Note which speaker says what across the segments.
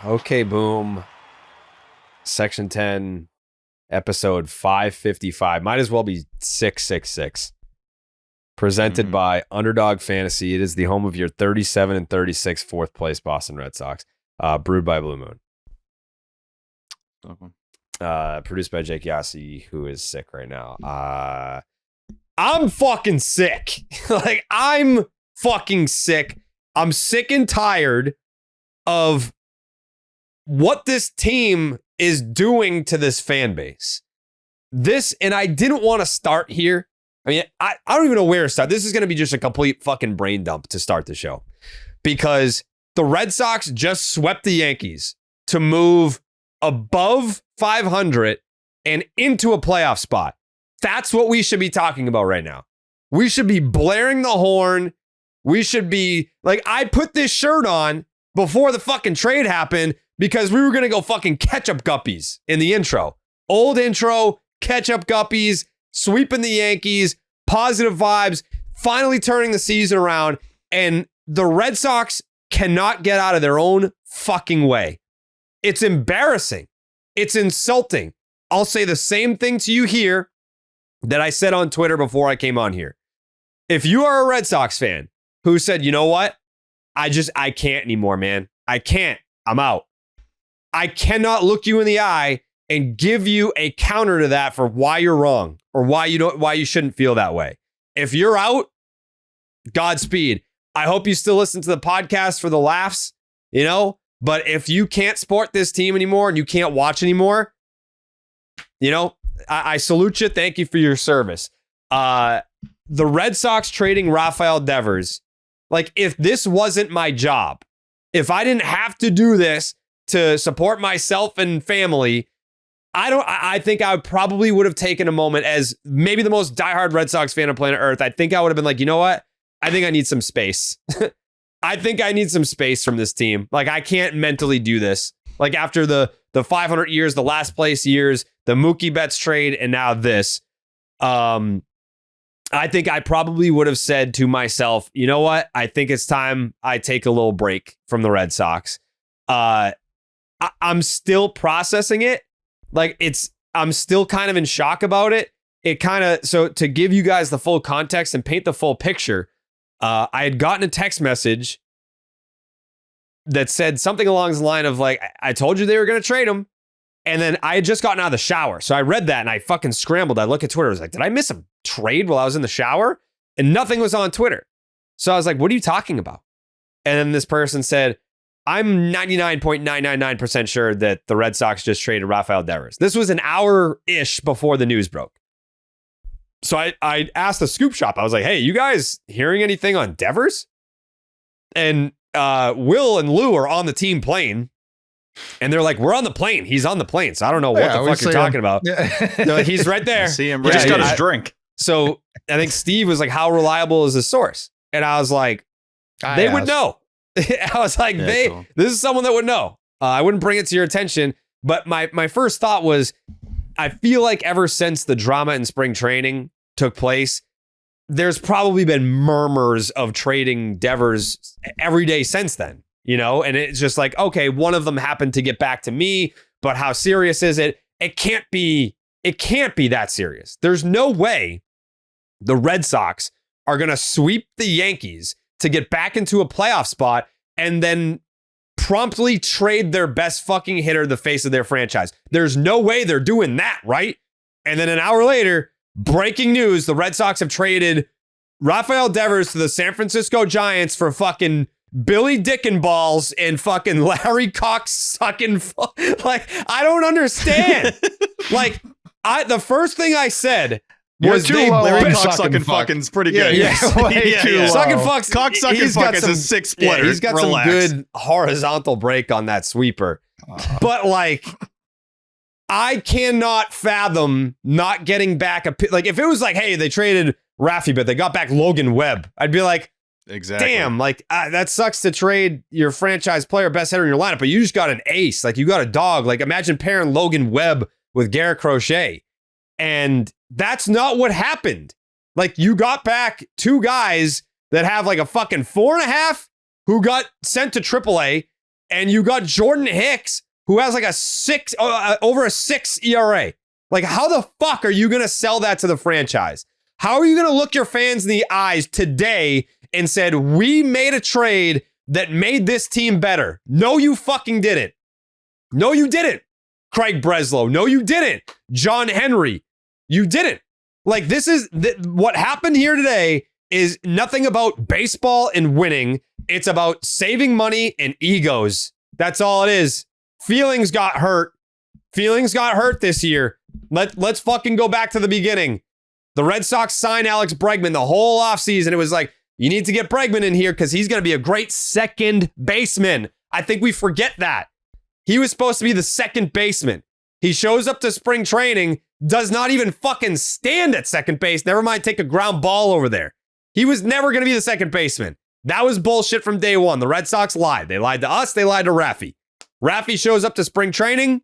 Speaker 1: Okay, boom. Section 10, episode 555. Might as well be 666. Presented by Underdog Fantasy. It is the home of your 37 and 36 fourth place Boston Red Sox. Brewed by Blue Moon. Produced by Jake Yassi, who is sick right now. I'm fucking sick. I'm fucking sick. I'm sick and tired of what this team is doing to this fan base. And I didn't want to start here. I mean, I don't even know where to start. This is going to be just a complete fucking brain dump to start the show. Because the Red Sox just swept the Yankees to move above 500 and into a playoff spot. That's what we should be talking about right now. We should be blaring the horn. We should be I put this shirt on before the fucking trade happened because we were going to go fucking ketchup guppies in the intro. Old intro, ketchup guppies, sweeping the Yankees, positive vibes, finally turning the season around. And the Red Sox cannot get out of their own fucking way. It's embarrassing. It's insulting. I'll say the same thing to you here that I said on Twitter before I came on here. If you are a Red Sox fan who said, you know what? I can't anymore, man. I can't. I'm out. I cannot look you in the eye and give you a counter to that for why you're wrong or why you shouldn't feel that way. If you're out, Godspeed. I hope you still listen to the podcast for the laughs, but if you can't support this team anymore and you can't watch anymore, I salute you. Thank you for your service. The Red Sox trading Rafael Devers. If this wasn't my job, if I didn't have to do this to support myself and family, I think I probably would have taken a moment as maybe the most diehard Red Sox fan on planet Earth. I think I would have been like, you know what? I think I need some space. I think I need some space from this team. I can't mentally do this. After the 500 years, the last place years, the Mookie Betts trade, and now this. I think I probably would have said to myself, you know what? I think it's time I take a little break from the Red Sox. I'm still processing it. I'm still kind of in shock about it. So to give you guys the full context and paint the full picture, I had gotten a text message that said something along the line of I told you they were going to trade him. And then I had just gotten out of the shower. So I read that and I fucking scrambled. I look at Twitter. I was like, did I miss a trade while I was in the shower? And nothing was on Twitter. So I was like, what are you talking about? And then this person said, I'm 99.999% sure that the Red Sox just traded Rafael Devers. This was an hour-ish before the news broke. So I asked the scoop shop. I was like, hey, you guys hearing anything on Devers? And Will and Lou are on the team plane. And they're like, we're on the plane. He's on the plane. So I don't know what the fuck you're talking about. No, he's right there.
Speaker 2: I see him. Right just got his drink.
Speaker 1: So I think Steve was like, how reliable is the source? And I was like, they would know. I was like, cool. This is someone that would know. I wouldn't bring it to your attention. But my first thought was, I feel like ever since the drama in spring training took place, there's probably been murmurs of trading Devers every day since then. And it's just okay, one of them happened to get back to me, but how serious is it? It can't be that serious. There's no way the Red Sox are going to sweep the Yankees to get back into a playoff spot and then promptly trade their best fucking hitter, the face of their franchise. There's no way they're doing that, right? And then an hour later, breaking news, the Red Sox have traded Rafael Devers to the San Francisco Giants for fucking Billy Dickenballs and fucking Larry Cox sucking. I don't understand. The first thing I said was
Speaker 2: Larry Cox sucking fucking's pretty good.
Speaker 1: Yeah. Sucking fucks.
Speaker 2: Cox sucking fuck is a six splitter.
Speaker 1: He's got some good horizontal break on that sweeper. But I cannot fathom not getting back if it was hey, they traded Rafi, but they got back Logan Webb. I'd be like, exactly. Damn, that sucks to trade your franchise player, best hitter in your lineup, but you just got an ace. You got a dog. Imagine pairing Logan Webb with Garrett Crochet. And that's not what happened. You got back two guys that have a fucking 4.5 who got sent to AAA And you got Jordan Hicks, who has like over a 6 ERA. Like, how the fuck are you going to sell that to the franchise? How are you going to look your fans in the eyes today and said, we made a trade that made this team better? No, you fucking didn't. No, you didn't. Craig Breslow. No, you didn't. John Henry. You didn't. Like, this is what happened here today is nothing about baseball and winning. It's about saving money and egos. That's all it is. Feelings got hurt. Feelings got hurt this year. Let's fucking go back to the beginning. The Red Sox signed Alex Bregman the whole offseason. It was like, you need to get Bregman in here because he's going to be a great second baseman. I think we forget that. He was supposed to be the second baseman. He shows up to spring training, does not even fucking stand at second base. Never mind take a ground ball over there. He was never going to be the second baseman. That was bullshit from day one. The Red Sox lied. They lied to us. They lied to Raffy. Raffy shows up to spring training.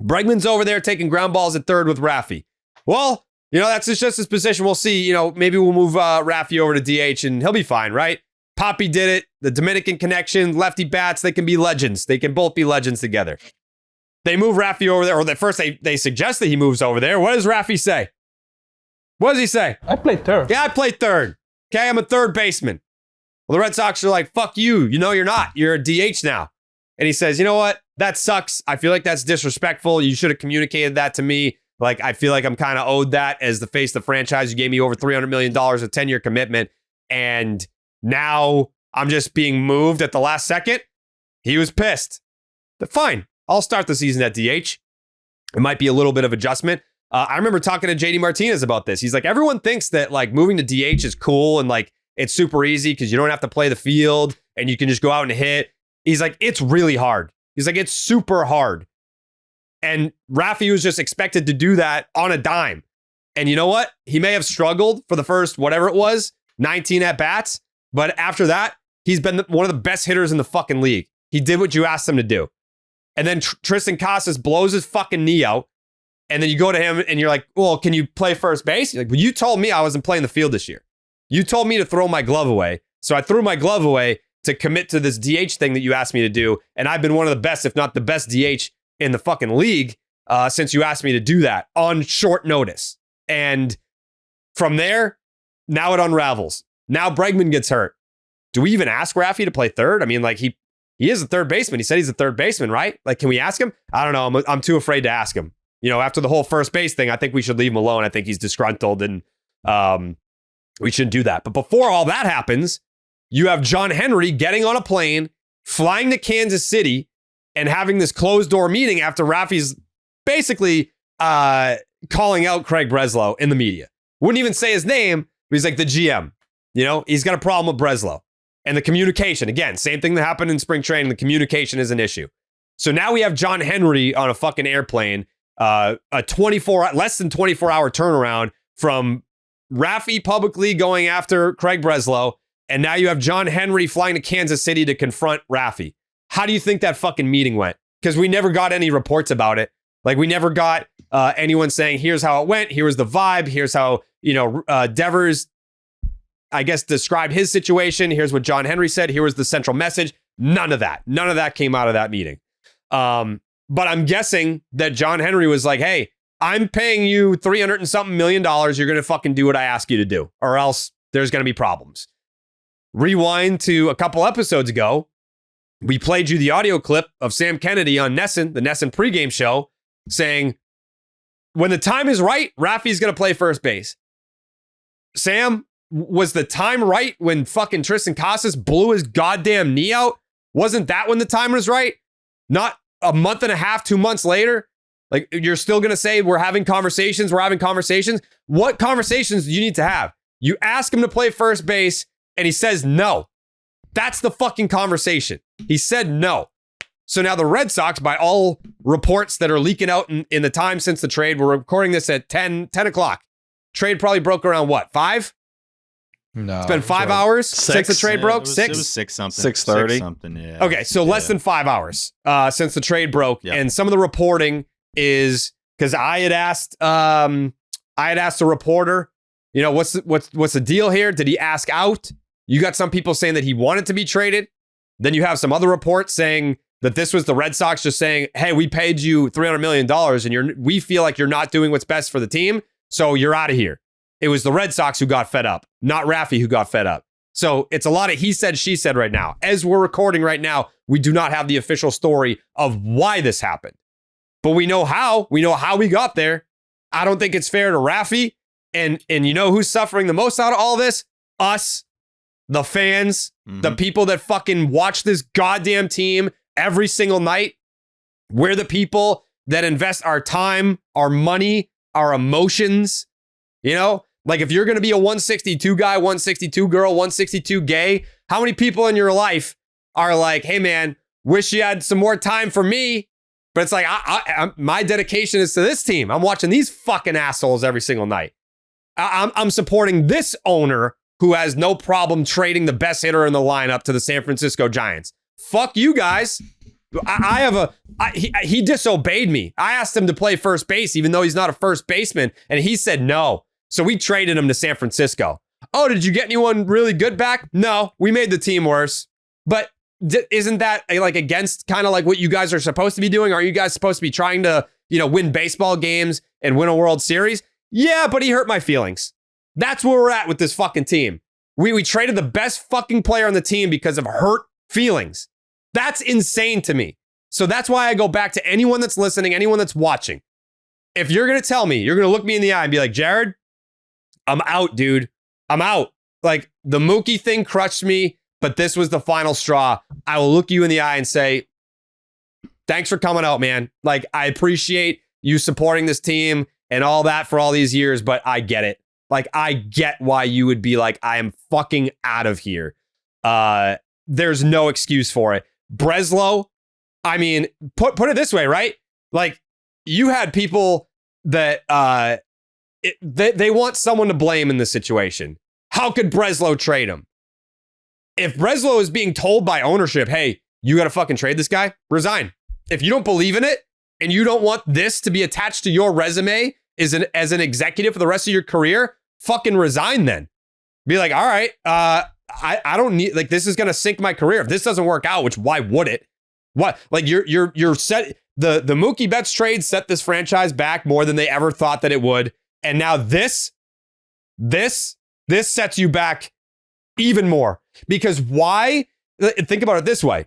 Speaker 1: Bregman's over there taking ground balls at third with Raffy. Well, that's just his position. We'll see. Maybe we'll move Raffy over to DH and he'll be fine, right? Poppy did it. The Dominican connection, lefty bats, they can be legends. They can both be legends together. They move Raffy over there, or they suggest that he moves over there. What does Raffy say? What does he say?
Speaker 3: I played third.
Speaker 1: Yeah, I played third. Okay, I'm a third baseman. Well, the Red Sox are like, fuck you. You're not. You're a DH now. And he says, you know what? That sucks. I feel like that's disrespectful. You should have communicated that to me. Like, I feel like I'm kind of owed that as the face of the franchise. You gave me over $300 million, a 10-year commitment. And now I'm just being moved at the last second. He was pissed. But fine. I'll start the season at DH. It might be a little bit of adjustment. I remember talking to JD Martinez about this. He's like, everyone thinks that like moving to DH is cool and like it's super easy because you don't have to play the field and you can just go out and hit. He's like, it's really hard. He's like, it's super hard. And Raffy was just expected to do that on a dime. And you know what? He may have struggled for the first, whatever it was, 19 at-bats. But after that, he's been one of the best hitters in the fucking league. He did what you asked him to do. And then Tristan Casas blows his fucking knee out. And then you go to him and you're like, well, can you play first base? He's like, well, you told me I wasn't playing the field this year. You told me to throw my glove away. So I threw my glove away to commit to this DH thing that you asked me to do. And I've been one of the best, if not the best DH in the fucking league since you asked me to do that on short notice. And from there, now it unravels. Now Bregman gets hurt. Do we even ask Raffy to play third? I mean, like he is a third baseman. He said he's a third baseman, right? Like, can we ask him? I don't know. I'm too afraid to ask him. After the whole first base thing, I think we should leave him alone. I think he's disgruntled and we shouldn't do that. But before all that happens, you have John Henry getting on a plane, flying to Kansas City, and having this closed door meeting after Raffy's basically calling out Craig Breslow in the media. Wouldn't even say his name, but he's like the GM. He's got a problem with Breslow. And the communication, again, same thing that happened in spring training. The communication is an issue. So now we have John Henry on a fucking airplane, a less than 24-hour turnaround from Raffy publicly going after Craig Breslow. And now you have John Henry flying to Kansas City to confront Raffy. How do you think that fucking meeting went? Because we never got any reports about it. Like, we never got anyone saying, here's how it went. Here was the vibe. Here's how, Devers, I guess, described his situation. Here's what John Henry said. Here was the central message. None of that. None of that came out of that meeting. But I'm guessing that John Henry was like, hey, I'm paying you $300 and something million. You're going to fucking do what I ask you to do, or else there's going to be problems. Rewind to a couple episodes ago. We played you the audio clip of Sam Kennedy on NESN, the NESN pregame show, saying, when the time is right, Raffy's going to play first base. Sam, was the time right when fucking Tristan Casas blew his goddamn knee out? Wasn't that when the time was right? Not a month and a half, 2 months later? Like, you're still going to say we're having conversations? What conversations do you need to have? You ask him to play first base and he says no. That's the fucking conversation. He said no. So now the Red Sox, by all reports that are leaking out in the time since the trade, we're recording this at 10 o'clock. Trade probably broke around what, 5?
Speaker 4: No.
Speaker 1: It's been 5 hours since the trade broke?
Speaker 2: It was 6 something. 6:30.
Speaker 4: 6
Speaker 2: something, yeah.
Speaker 1: Okay, so less than 5 hours since the trade broke.
Speaker 2: Yep.
Speaker 1: And some of the reporting is, because I had asked the reporter, what's the deal here? Did he ask out? You got some people saying that he wanted to be traded. Then you have some other reports saying that this was the Red Sox just saying, hey, we paid you $300 million and we feel like you're not doing what's best for the team, so you're out of here. It was the Red Sox who got fed up, not Rafi who got fed up. So it's a lot of he said, she said right now. As we're recording right now, we do not have the official story of why this happened. But we know how. We know how we got there. I don't think it's fair to Rafi. And you know who's suffering the most out of all this? Us, the fans, the people that fucking watch this goddamn team every single night. We're the people that invest our time, our money, our emotions. You know, like if you're going to be a 162 guy, 162 girl, 162 gay, how many people in your life are like, hey man, wish you had some more time for me? But it's like, my dedication is to this team. I'm watching these fucking assholes every single night. I'm supporting this owner who has no problem trading the best hitter in the lineup to the San Francisco Giants. Fuck you guys. He disobeyed me. I asked him to play first base, even though he's not a first baseman, and he said no. So we traded him to San Francisco. Oh, did you get anyone really good back? No, we made the team worse. But isn't that like against kind of like what you guys are supposed to be doing? Are you guys supposed to be trying to, win baseball games and win a World Series? Yeah, but he hurt my feelings. That's where we're at with this fucking team. We traded the best fucking player on the team because of hurt feelings. That's insane to me. So that's why I go back to anyone that's listening, anyone that's watching. If you're going to tell me, you're going to look me in the eye and be like, Jared, I'm out, dude. I'm out. Like the Mookie thing crushed me, but this was the final straw. I will look you in the eye and say, thanks for coming out, man. Like I appreciate you supporting this team and all that for all these years, but I get it. Like I get why you would be like, I am fucking out of here. There's no excuse for it. Breslow, I mean, put it this way, right? Like you had people that they want someone to blame in this situation. How could Breslow trade him? If Breslow is being told by ownership, hey, you got to fucking trade this guy, resign. If you don't believe in it and you don't want this to be attached to your resume as an executive for the rest of your career, fucking resign then. Be like, all right, I don't need, like, this is going to sink my career. If this doesn't work out, which why would it? What? Like you're set. The Mookie Betts trade set this franchise back more than they ever thought that it would. And now this sets you back even more. Because why? Think about it this way.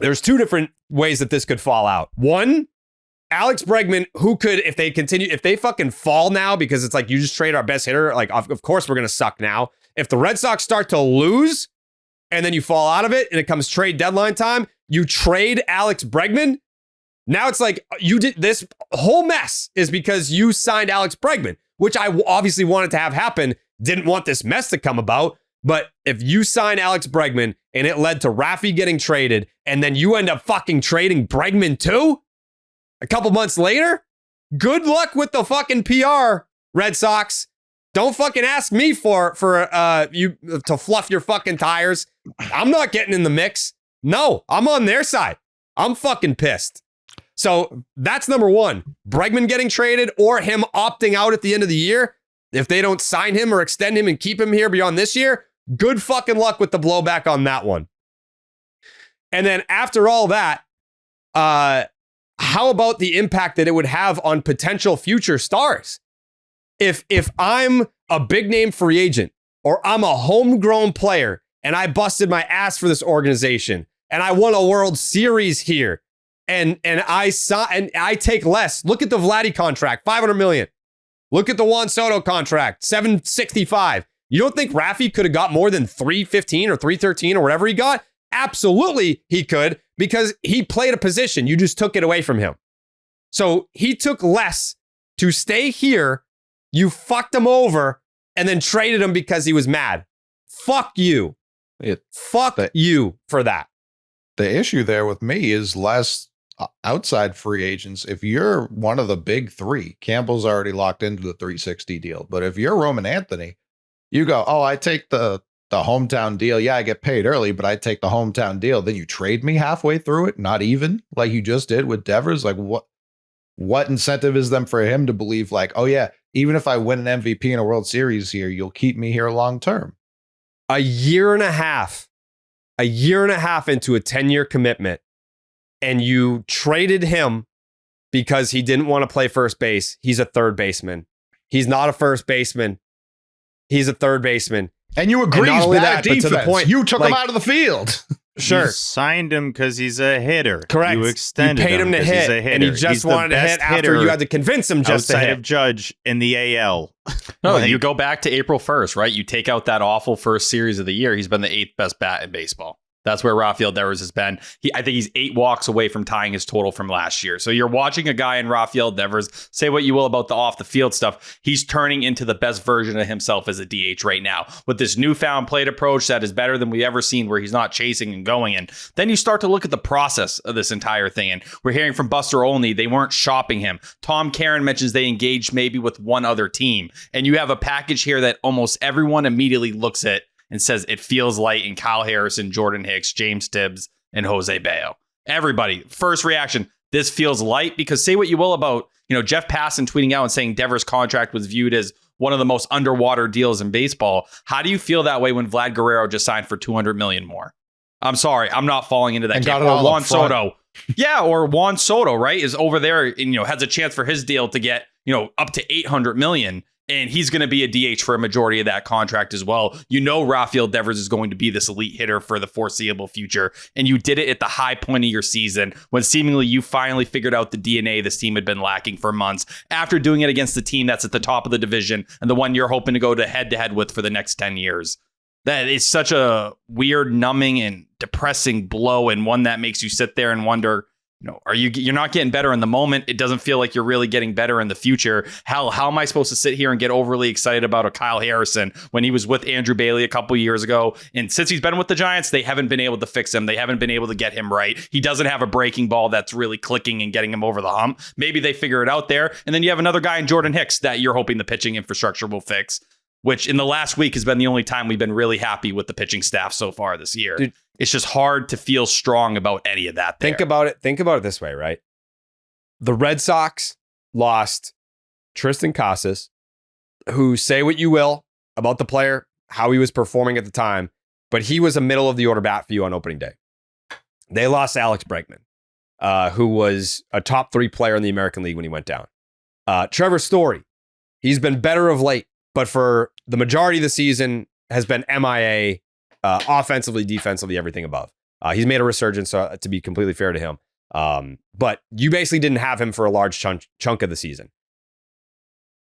Speaker 1: There's two different ways that this could fall out. One, Alex Bregman, who could, if they fucking fall now, because it's like you just trade our best hitter, like of course we're going to suck now. If the Red Sox start to lose and then you fall out of it and it comes trade deadline time, you trade Alex Bregman. Now it's like you did this whole mess is because you signed Alex Bregman, which I obviously wanted to have happen. Didn't want this mess to come about. But if you sign Alex Bregman and it led to Rafi getting traded and then you end up fucking trading Bregman too a couple months later, good luck with the fucking PR, Red Sox. Don't fucking ask me for you to fluff your fucking tires. I'm not getting in the mix. No, I'm on their side. I'm fucking pissed. So that's number one. Bregman getting traded or him opting out at the end of the year. If they don't sign him or extend him and keep him here beyond this year, good fucking luck with the blowback on that one. And then after all that, how about the impact that it would have on potential future stars? If I'm a big name free agent or I'm a homegrown player and I busted my ass for this organization and I won a World Series here and I take less. Look at the Vladdy contract, $500 million. Look at the Juan Soto contract, $765. You don't think Rafi could have got more than $315 or $313 or whatever he got? Absolutely he could, because he played a position. You just took it away from him. So he took less to stay here. You fucked him over and then traded him because he was mad. Fuck you. Fuck you for that.
Speaker 3: The issue there with me is less outside free agents. If you're one of the big three, Campbell's already locked into the 360 deal. But if you're Roman Anthony, you go, oh, I take the hometown deal. Yeah, I get paid early, but I take the hometown deal. Then you trade me halfway through it, not even like you just did with Devers. Like what incentive is them for him to believe like, oh yeah, even if I win an MVP in a World Series here, you'll keep me here long term?
Speaker 1: A year and a half into a 10-year commitment. and you traded him because he didn't want to play first base. He's a third baseman. He's not a first baseman. He's a third baseman.
Speaker 3: And you agree he's bad defense.
Speaker 1: But to the point,
Speaker 3: you took him out of the field.
Speaker 1: Sure.
Speaker 4: You signed him because he's a hitter.
Speaker 1: Correct.
Speaker 4: You extended
Speaker 1: you paid him to hit,
Speaker 4: he's a hitter.
Speaker 1: and he just wanted to hit after you had to convince him just to hit.
Speaker 4: Outside of Judge in the AL.
Speaker 2: No, you go back to April 1st, right? You take out that awful first series of the year. He's been the 8th best bat in baseball. That's where Rafael Devers has been. I think he's 8 walks away from tying his total from last year. So you're watching a guy in Rafael Devers, say what you will about the off the field stuff. He's turning into the best version of himself as a DH right now with this newfound plate approach that is better than we've ever seen, where he's not chasing and going. And then you start to look at the process of this entire thing. And we're hearing from Buster Olney, they weren't shopping him. Tom Caron mentions they engaged maybe with one other team. And you have a package here that almost everyone immediately looks at and says it feels light in Kyle Harrison, Jordan Hicks, James Tibbs, and Jose Bayo. Everybody, first reaction, this feels light, because say what you will about, Jeff Passan tweeting out and saying Devers' contract was viewed as one of the most underwater deals in baseball. How do you feel that way when Vlad Guerrero just signed for $200 million more? I'm sorry, I'm not falling into that.
Speaker 3: And got it
Speaker 2: or
Speaker 3: all
Speaker 2: Juan
Speaker 3: up front.
Speaker 2: Soto. Yeah, or Juan Soto, right, is over there and has a chance for his deal to get, up to $800 million. And he's going to be a DH for a majority of that contract as well. Rafael Devers is going to be this elite hitter for the foreseeable future. And you did it at the high point of your season when seemingly you finally figured out the DNA this team had been lacking for months, after doing it against the team that's at the top of the division and the one you're hoping to go to head with for the next 10 years. That is such a weird, numbing and depressing blow, and one that makes you sit there and wonder, you're not getting better in the moment. It doesn't feel like you're really getting better in the future. How am I supposed to sit here and get overly excited about a Kyle Harrison when he was with Andrew Bailey a couple years ago? And since he's been with the Giants, they haven't been able to fix him. They haven't been able to get him right. He doesn't have a breaking ball that's really clicking and getting him over the hump. Maybe they figure it out there. And then you have another guy in Jordan Hicks that you're hoping the pitching infrastructure will fix, which in the last week has been the only time we've been really happy with the pitching staff so far this year.
Speaker 1: Dude,
Speaker 2: it's just hard to feel strong about any of that.
Speaker 1: Think about it this way, right? The Red Sox lost Tristan Casas, who, say what you will about the player, how he was performing at the time, but he was a middle of the order bat for you on opening day. They lost Alex Bregman, who was a top 3 player in the American League when he went down. Trevor Story, he's been better of late, but for the majority of the season has been MIA, offensively, defensively, everything above. He's made a resurgence, to be completely fair to him. But you basically didn't have him for a large chunk of the season.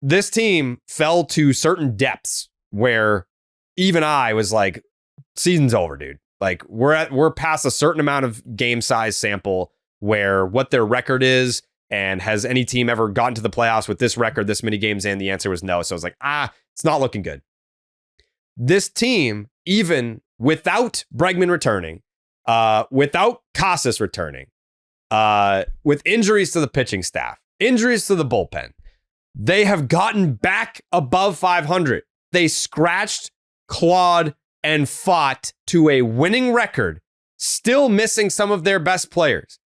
Speaker 1: This team fell to certain depths where even I was like, season's over, dude. Like we're past a certain amount of game size sample where what their record is, and has any team ever gotten to the playoffs with this record this many games in? The answer was no. So I was like, it's not looking good. This team, even without Bregman returning, without Casas returning, with injuries to the pitching staff, injuries to the bullpen, they have gotten back above 500. They scratched, clawed, and fought to a winning record, still missing some of their best players.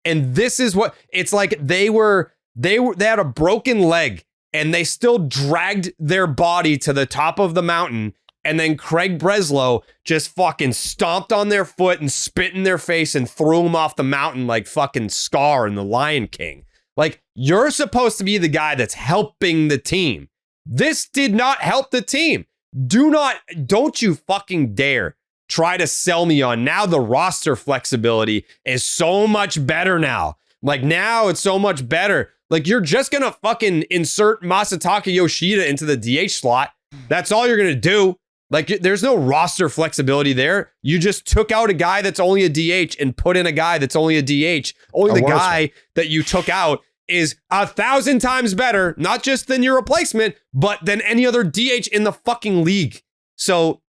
Speaker 1: And this is what it's like. They had a broken leg and they still dragged their body to the top of the mountain. And then Craig Breslow just fucking stomped on their foot and spit in their face and threw them off the mountain like fucking Scar in The Lion King. Like, you're supposed to be the guy that's helping the team. This did not help the team. Don't you fucking dare try to sell me on now the roster flexibility is so much better now. Like, now it's so much better. Like, you're just going to fucking insert Masataka Yoshida into the DH slot. That's all you're going to do. Like, there's no roster flexibility there. You just took out a guy that's only a DH and put in a guy that's only a DH. Only the guy that you took out is 1,000 times better, not just than your replacement, but than any other DH in the fucking league. So,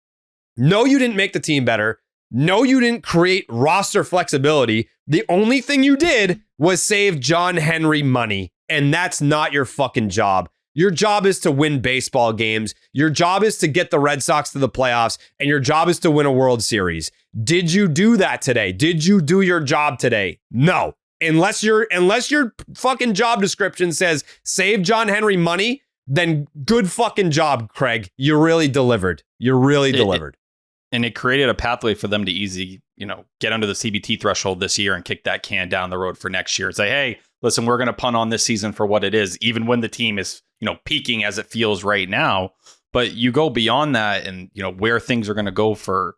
Speaker 1: no, you didn't make the team better. No, you didn't create roster flexibility. The only thing you did was save John Henry money, and that's not your fucking job. Your job is to win baseball games. Your job is to get the Red Sox to the playoffs, and your job is to win a World Series. Did you do that today? Did you do your job today? No. Unless your fucking job description says save John Henry money, then good fucking job, Craig. You really delivered. You really delivered.
Speaker 2: And it created a pathway for them to easy get under the CBT threshold this year and kick that can down the road for next year. Say, hey, listen, we're going to punt on this season for what it is, even when the team is, peaking as it feels right now. But you go beyond that and, where things are going to go for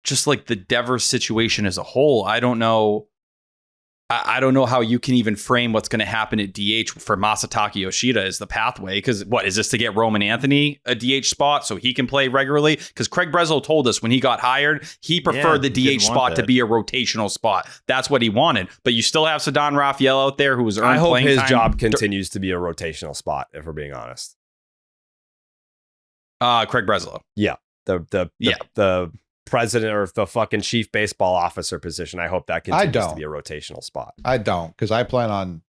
Speaker 2: just like the Devers situation as a whole. I don't know how you can even frame what's going to happen at DH for Masataka Yoshida as the pathway. Because what is this, to get Roman Anthony a DH spot so he can play regularly? Because Craig Breslow told us when he got hired, he preferred the DH spot to be a rotational spot. That's what he wanted. But you still have Ceddanne Raphael out there who was earned playing time.
Speaker 1: I hope his job continues to be a rotational spot, if we're being honest.
Speaker 2: Craig Breslow.
Speaker 1: Yeah. The president or the fucking chief baseball officer position. I hope that continues to be a rotational spot.
Speaker 3: I don't, because I plan on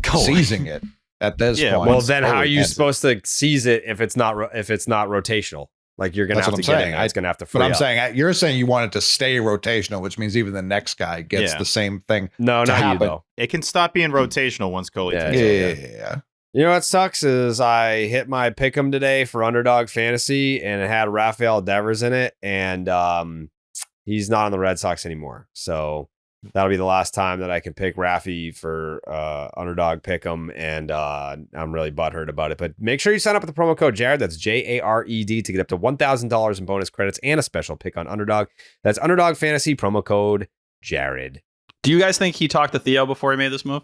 Speaker 3: seizing it at this point.
Speaker 1: Well, then how are you supposed to seize it if it's not rotational? Like you're gonna have to get it. It's gonna have to free up.
Speaker 3: But I'm saying you're saying you want it to stay rotational, which means even the next guy gets the same thing.
Speaker 1: No, not
Speaker 3: happen.
Speaker 1: you though.
Speaker 4: It can stop being rotational once Coley.
Speaker 3: Yeah.
Speaker 1: You know what sucks is I hit my pick'em today for Underdog Fantasy and it had Rafael Devers in it, and he's not on the Red Sox anymore. So that'll be the last time that I can pick Rafi for Underdog Pick'em, and I'm really butthurt about it. But make sure you sign up with the promo code Jared. That's JARED to get up to $1,000 in bonus credits and a special pick on Underdog. That's Underdog Fantasy, promo code Jared.
Speaker 2: Do you guys think he talked to Theo before he made this move?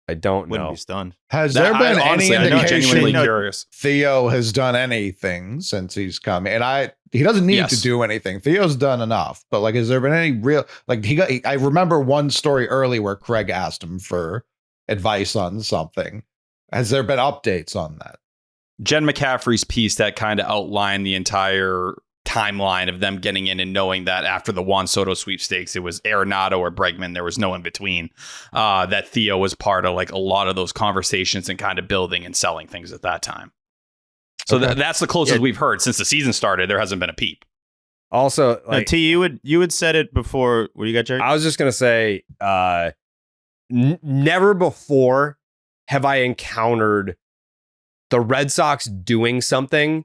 Speaker 1: I don't
Speaker 4: Wouldn't
Speaker 1: know.
Speaker 4: be stunned.
Speaker 3: Has there been any indication
Speaker 2: genuinely curious.
Speaker 3: Theo has done anything since he's come? And he doesn't need to do anything. Theo's done enough. But like, has there been any real, like I remember one story early where Craig asked him for advice on something. Has there been updates on that?
Speaker 2: Jen McCaffrey's piece that kind of outlined the entire timeline of them getting in and knowing that after the Juan Soto sweepstakes, it was Arenado or Bregman. There was no in between. That Theo was part of like a lot of those conversations and kind of building and selling things at that time. So that's the closest we've heard since the season started. There hasn't been a peep.
Speaker 1: Also, like,
Speaker 4: T, you had said it before. What do you got, Jerry?
Speaker 1: I was just gonna say, never before have I encountered the Red Sox doing something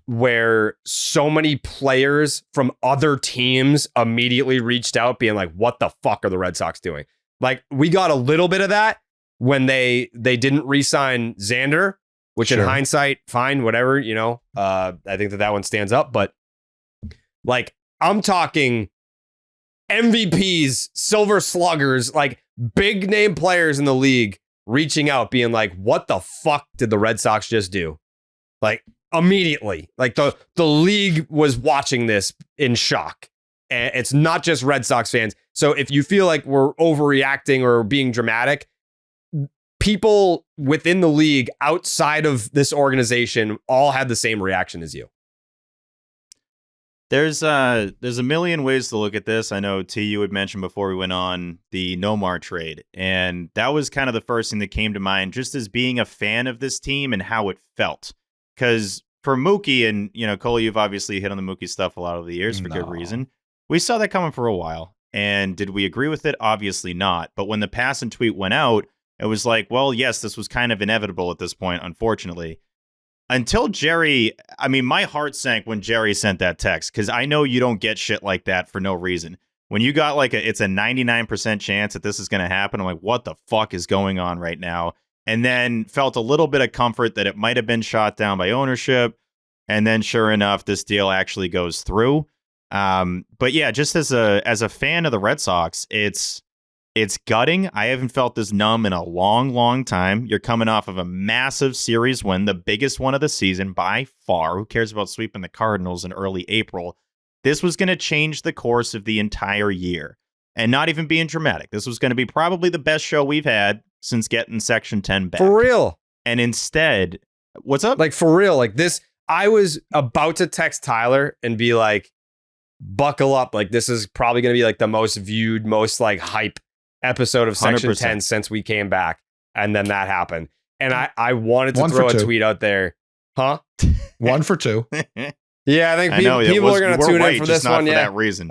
Speaker 1: where so many players from other teams immediately reached out being like, what the fuck are the Red Sox doing? Like, we got a little bit of that when they didn't re-sign Xander, which in hindsight, fine, whatever, I think that one stands up. But like, I'm talking MVPs, silver sluggers, like big name players in the league reaching out being like, what the fuck did the Red Sox just do? Like, immediately, like the league was watching this in shock, and it's not just Red Sox fans. So if you feel like we're overreacting or being dramatic, people within the league outside of this organization all had the same reaction as you.
Speaker 4: There's a million ways to look at this. I know T, you had mentioned before we went on the Nomar trade, and that was kind of the first thing that came to mind, just as being a fan of this team and how it felt. Because for Mookie, and Cole, you've obviously hit on the Mookie stuff a lot over the years for good reason. We saw that coming for a while. And did we agree with it? Obviously not. But when the pass and tweet went out, it was like, well, yes, this was kind of inevitable at this point, unfortunately. Until Jerry, I mean, my heart sank when Jerry sent that text, because I know you don't get shit like that for no reason. When you got like it's a 99% chance that this is going to happen, I'm like, what the fuck is going on right now? And then felt a little bit of comfort that it might have been shot down by ownership. And then sure enough, this deal actually goes through. But yeah, just as a fan of the Red Sox, it's gutting. I haven't felt this numb in a long, long time. You're coming off of a massive series win, the biggest one of the season by far. Who cares about sweeping the Cardinals in early April? This was going to change the course of the entire year. And not even being dramatic. This was going to be probably the best show we've had since getting Section 10 back.
Speaker 1: For real.
Speaker 4: And instead, what's up?
Speaker 1: Like, for real. Like, this, I was about to text Tyler and be like, buckle up. Like, this is probably going to be like the most viewed, most like hype episode of Section
Speaker 4: 100%.
Speaker 1: 10 since we came back. And then that happened. And I wanted to throw a tweet out there. Huh?
Speaker 3: 1 for 2.
Speaker 1: Yeah, I think people are going to tune in for this one.
Speaker 4: For
Speaker 1: yeah.
Speaker 4: that reason.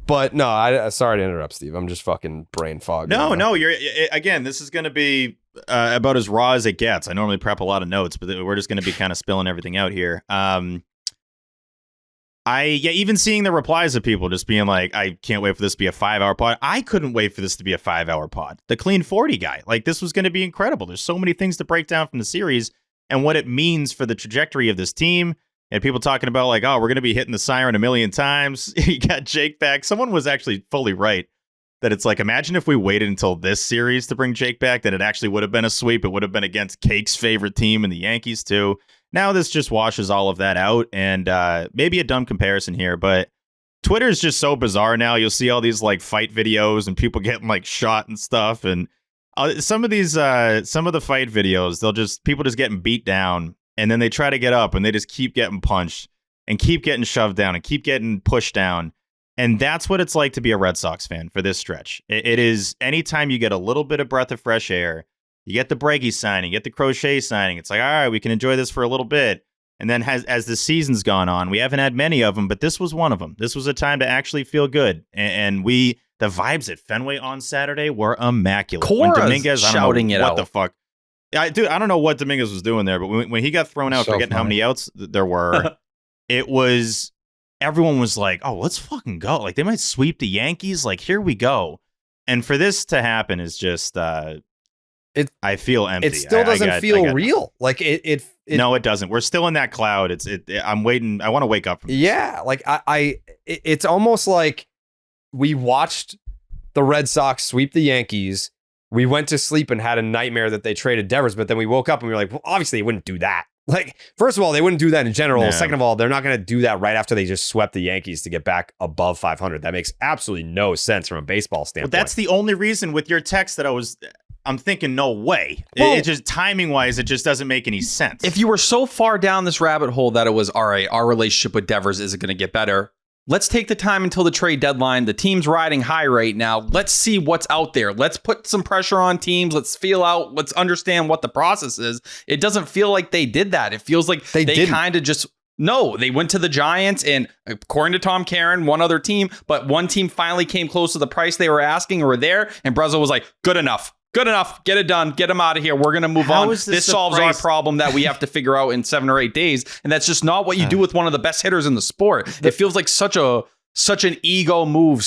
Speaker 1: But no, I sorry to interrupt, Steve. I'm just fucking brain fogged.
Speaker 4: No, you're again. This is going to be about as raw as it gets. I normally prep a lot of notes, but we're just going to be kind of spilling everything out here. Even seeing the replies of people just being like, I can't wait for this to be a 5-hour pod. I couldn't wait for this to be a 5-hour pod. The Clean 40 guy, like this was going to be incredible. There's so many things to break down from the series and what it means for the trajectory of this team. And people talking about like, oh, we're going to be hitting the siren a million times. You got Jake back. Someone was actually fully right that it's like, imagine if we waited until this series to bring Jake back, that it actually would have been a sweep. It would have been against Cake's favorite team and the Yankees too. Now this just washes all of that out, and maybe a dumb comparison here, but Twitter is just so bizarre now. You'll see all these like fight videos and people getting like shot and stuff, and some of the fight videos, people just getting beat down, and then they try to get up and they just keep getting punched and keep getting shoved down and keep getting pushed down, and that's what it's like to be a Red Sox fan for this stretch. It is anytime you get a little bit of breath of fresh air. You get the Breggy signing, you get the Crochet signing. It's like, all right, we can enjoy this for a little bit. And then as the season's gone on, we haven't had many of them, but this was one of them. This was a time to actually feel good. And the vibes at Fenway on Saturday were immaculate.
Speaker 2: Cora's
Speaker 4: when Dominguez,
Speaker 2: shouting it out.
Speaker 4: What the fuck? I don't know what Dominguez was doing there, but when he got thrown out, forgetting how many outs there were, everyone was like, oh, let's fucking go. Like, they might sweep the Yankees. Like, here we go. And for this to happen is just... I feel empty.
Speaker 1: It still doesn't feel real. Like
Speaker 4: no, it doesn't. We're still in that cloud. I'm waiting. I want to wake up from this.
Speaker 1: Yeah. Like it's almost like we watched the Red Sox sweep the Yankees. We went to sleep and had a nightmare that they traded Devers, but then we woke up and we were like, well, obviously they wouldn't do that. Like, first of all, they wouldn't do that in general.
Speaker 4: No.
Speaker 1: Second of all, they're not going to do that right after they just swept the Yankees to get back above 500. That makes absolutely no sense from a baseball standpoint.
Speaker 4: Well, that's the only reason with your text that I'm thinking, no way.
Speaker 2: Well,
Speaker 4: it just timing wise, it just doesn't make any sense.
Speaker 2: If you were so far down this rabbit hole that it was, all right, our relationship with Devers isn't going to get better. Let's take the time until the trade deadline. The team's riding high right now. Let's see what's out there. Let's put some pressure on teams. Let's feel out. Let's understand what the process is. It doesn't feel like they did that. It feels like they kind of just... No, they went to the Giants, and according to Tom Caron, one other team, but one team finally came close to the price they were asking or were there, and Breslow was like, good enough. Good enough. Get it done. Get them out of here. We're going to move on. This solves our problem that we have to figure out in 7 or 8 days. And that's just not what you do with one of the best hitters in the sport. It feels like such an ego move,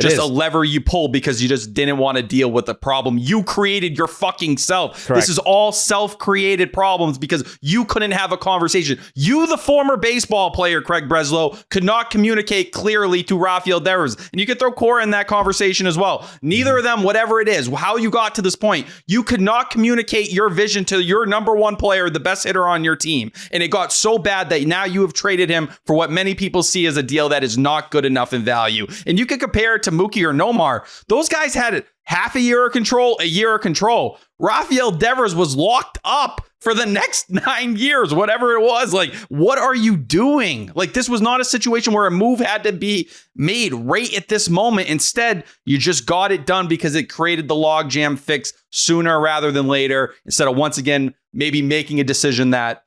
Speaker 2: just a lever you pull because you just didn't want to deal with the problem you created your fucking self.
Speaker 1: Correct.
Speaker 2: This is all self-created problems because you couldn't have a conversation. You, the former baseball player, Craig Breslow, could not communicate clearly to Rafael Devers. And you could throw Cora in that conversation as well. Neither of them, whatever it is, how you got to this point, you could not communicate your vision to your number one player, the best hitter on your team. And it got so bad that now you have traded him for what many people see as a deal that is not good enough in value. And you could compare it to Mookie or Nomar. Those guys had half a year of control, a year of control. Rafael Devers was locked up for the next 9 years, whatever it was. Like, what are you doing? Like, this was not a situation where a move had to be made right at this moment. Instead, you just got it done because it created the logjam fix sooner rather than later, instead of once again, maybe making a decision that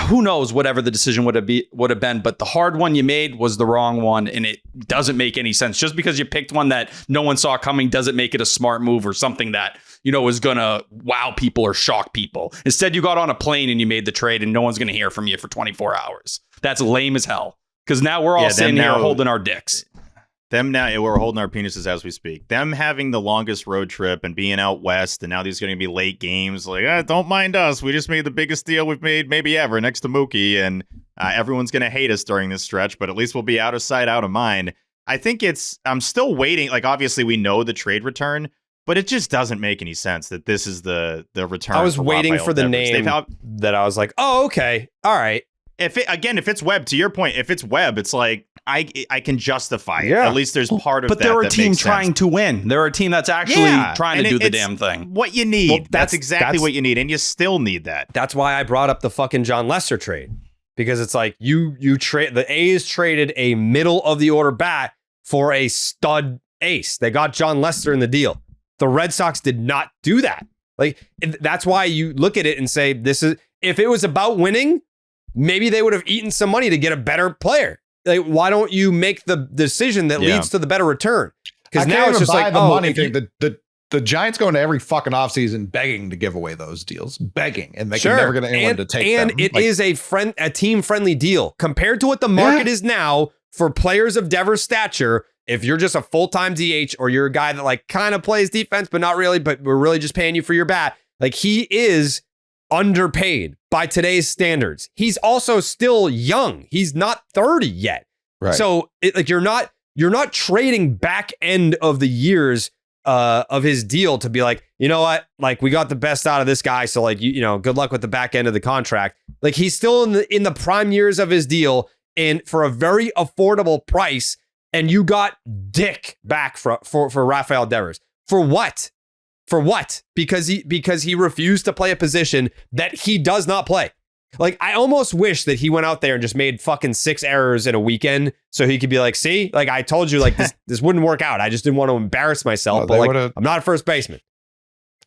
Speaker 2: who knows, whatever the decision would have been, but the hard one you made was the wrong one, and it doesn't make any sense. Just because you picked one that no one saw coming doesn't make it a smart move or something that, is going to wow people or shock people. Instead, you got on a plane and you made the trade, and no one's going to hear from you for 24 hours. That's lame as hell, because now we're all sitting here holding our dicks.
Speaker 4: We're holding our penises as we speak. Them having the longest road trip and being out west, and now these are going to be late games. Like, don't mind us. We just made the biggest deal we've made maybe ever next to Mookie, and everyone's going to hate us during this stretch, but at least we'll be out of sight, out of mind. I think I'm still waiting. Like, obviously, we know the trade return, but it just doesn't make any sense that this is the return.
Speaker 1: I was waiting for the name that I was like, oh, okay. All right.
Speaker 4: If it's Webb, to your point, if it's Webb, it's like I can justify it. Yeah. At least there's part of that.
Speaker 2: But they're a team trying to win. They're a team that's actually trying to do the damn thing.
Speaker 4: What you need. Well, that's exactly what you need, and you still need that.
Speaker 1: That's why I brought up the fucking John Lester trade, because it's like you trade the A's traded a middle of the order bat for a stud ace. They got John Lester in the deal. The Red Sox did not do that. Like, that's why you look at it and say, if it was about winning, maybe they would have eaten some money to get a better player. Like, why don't you make the decision that leads to the better return? Because now it's just like,
Speaker 3: the money thing. the Giants go into every fucking offseason begging to give away those deals, begging, and they can never get anyone to take them.
Speaker 1: And it is a team-friendly deal compared to what the market is now for players of Devers' stature. If you're just a full-time DH or you're a guy that like kind of plays defense, but not really, but we're really just paying you for your bat, like he is underpaid by today's standards. He's also still young. He's not 30 yet.
Speaker 3: Right.
Speaker 1: So you're not trading back end of the years of his deal to be like, you know what, like we got the best out of this guy, so like you know, good luck with the back end of the contract. Like he's still in the prime years of his deal, and for a very affordable price, and you got dick back for Rafael Devers. For what? For what? Because he refused to play a position that he does not play. Like, I almost wish that he went out there and just made fucking 6 errors in a weekend so he could be like, see, like I told you, like this wouldn't work out. I just didn't want to embarrass myself. But like, I'm not a first baseman.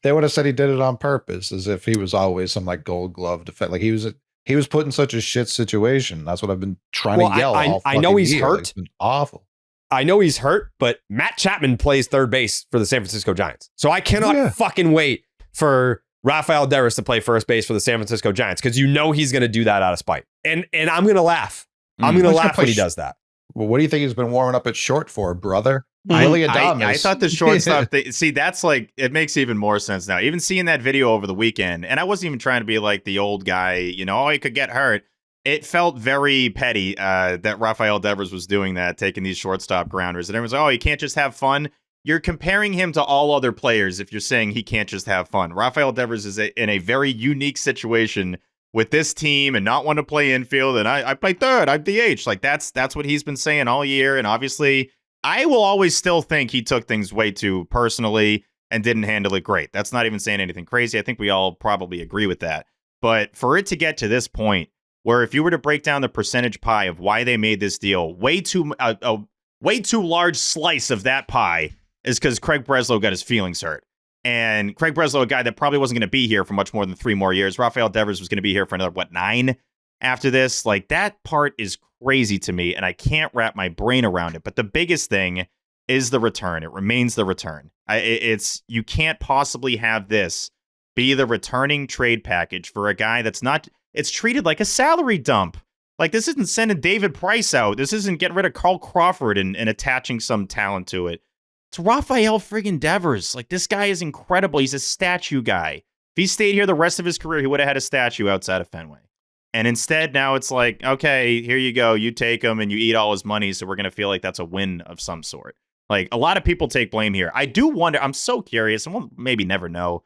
Speaker 3: They would have said he did it on purpose, as if he was always some like Gold Glove defense. Like he was put in such a shit situation. That's what I've been trying to yell.
Speaker 1: I know he's hurt.
Speaker 3: Like, it's been awful.
Speaker 1: I know he's hurt, but Matt Chapman plays third base for the San Francisco Giants. So I cannot fucking wait for Rafael Devers to play first base for the San Francisco Giants, because you know he's going to do that out of spite. And I'm going to laugh. I'm going to laugh when he does that.
Speaker 3: Well, what do you think he's been warming up at short for, brother? Really
Speaker 4: I thought the shortstop see, that's like, it makes even more sense now. Even seeing that video over the weekend, and I wasn't even trying to be like the old guy, you know, oh, he could get hurt. It felt very petty that Rafael Devers was doing that, taking these shortstop grounders. And everyone's like, oh, he can't just have fun. You're comparing him to all other players if you're saying he can't just have fun. Rafael Devers is in a very unique situation with this team and not want to play infield. And I play third, I'm DH. Like that's what he's been saying all year. And obviously, I will always still think he took things way too personally and didn't handle it great. That's not even saying anything crazy. I think we all probably agree with that. But for it to get to this point, where if you were to break down the percentage pie of why they made this deal, way too large slice of that pie is because Craig Breslow got his feelings hurt. And Craig Breslow, a guy that probably wasn't going to be here for much more than 3 more years. Rafael Devers was going to be here for another, 9 after this? Like, that part is crazy to me, and I can't wrap my brain around it. But the biggest thing is the return. It remains the return. You can't possibly have this be the returning trade package for a guy that's not... It's treated like a salary dump. Like, this isn't sending David Price out. This isn't getting rid of Carl Crawford and attaching some talent to it. It's Rafael friggin' Devers. Like, this guy is incredible. He's a statue guy. If he stayed here the rest of his career, he would have had a statue outside of Fenway. And instead, now it's like, okay, here you go. You take him and you eat all his money, so we're going to feel like that's a win of some sort. Like, a lot of people take blame here. I do wonder, I'm so curious, and we'll maybe never know,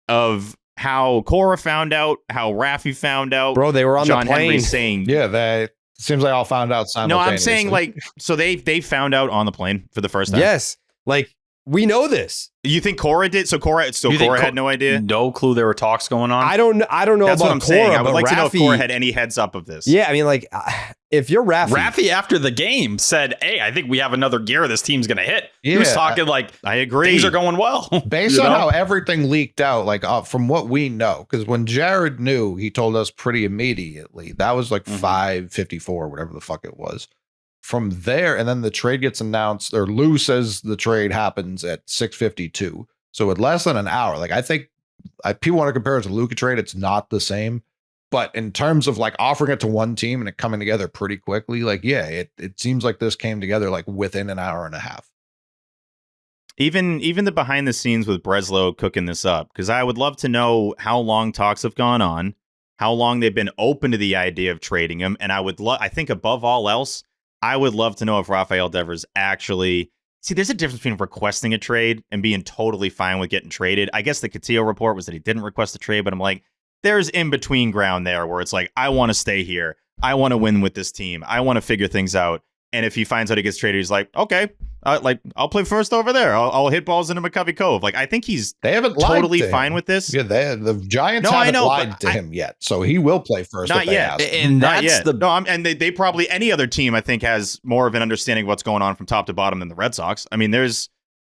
Speaker 4: of how Cora found out, how Rafi found out.
Speaker 1: Bro, they were on
Speaker 4: John
Speaker 1: the plane.
Speaker 4: Henry saying,
Speaker 3: yeah, they seems like all found out simultaneously.
Speaker 4: No, I'm saying like, so they found out on the plane for the first time.
Speaker 1: Yes, like we know this.
Speaker 4: You think Cora did? So Cora had no idea.
Speaker 2: No clue there were talks going on.
Speaker 1: I don't know.
Speaker 4: That's
Speaker 1: about
Speaker 4: what I'm saying.
Speaker 1: Cora,
Speaker 4: I would like to know if
Speaker 1: Rafi,
Speaker 4: Cora had any heads up of this.
Speaker 1: Yeah, I mean, like, if you're
Speaker 2: Rafi after the game said, "Hey, I think we have another gear this team's going to hit." He was talking like,
Speaker 4: I agree.
Speaker 2: Things are going well.
Speaker 3: Based on how everything leaked out, like from what we know, because when Jared knew, he told us pretty immediately. That was like 5:54, whatever the fuck it was. From there, and then the trade gets announced, or Lou says the trade happens at 6:52. So with less than an hour, like I think people want to compare it to Luka trade. It's not the same. But in terms of like offering it to one team and it coming together pretty quickly, like, yeah, it seems like this came together like within an hour and a half.
Speaker 4: Even the behind the scenes with Breslow cooking this up, because I would love to know how long talks have gone on, how long they've been open to the idea of trading him. And I think above all else, I would love to know if Rafael Devers actually... See, there's a difference between requesting a trade and being totally fine with getting traded. I guess the Castillo report was that he didn't request a trade, but I'm like, there's in-between ground there where it's like, I want to stay here. I want to win with this team. I want to figure things out. And if he finds out he gets traded, he's like, okay, I'll play first over there. I'll hit balls into McCovey Cove. Like, I think
Speaker 3: they haven't
Speaker 4: totally fine with this.
Speaker 3: Yeah, the Giants haven't lied to him yet, so he will play first.
Speaker 4: Not yet, and
Speaker 2: not
Speaker 4: yet.
Speaker 2: And
Speaker 4: they probably, any other team I think has more of an understanding of what's going on from top to bottom than the Red Sox. I mean,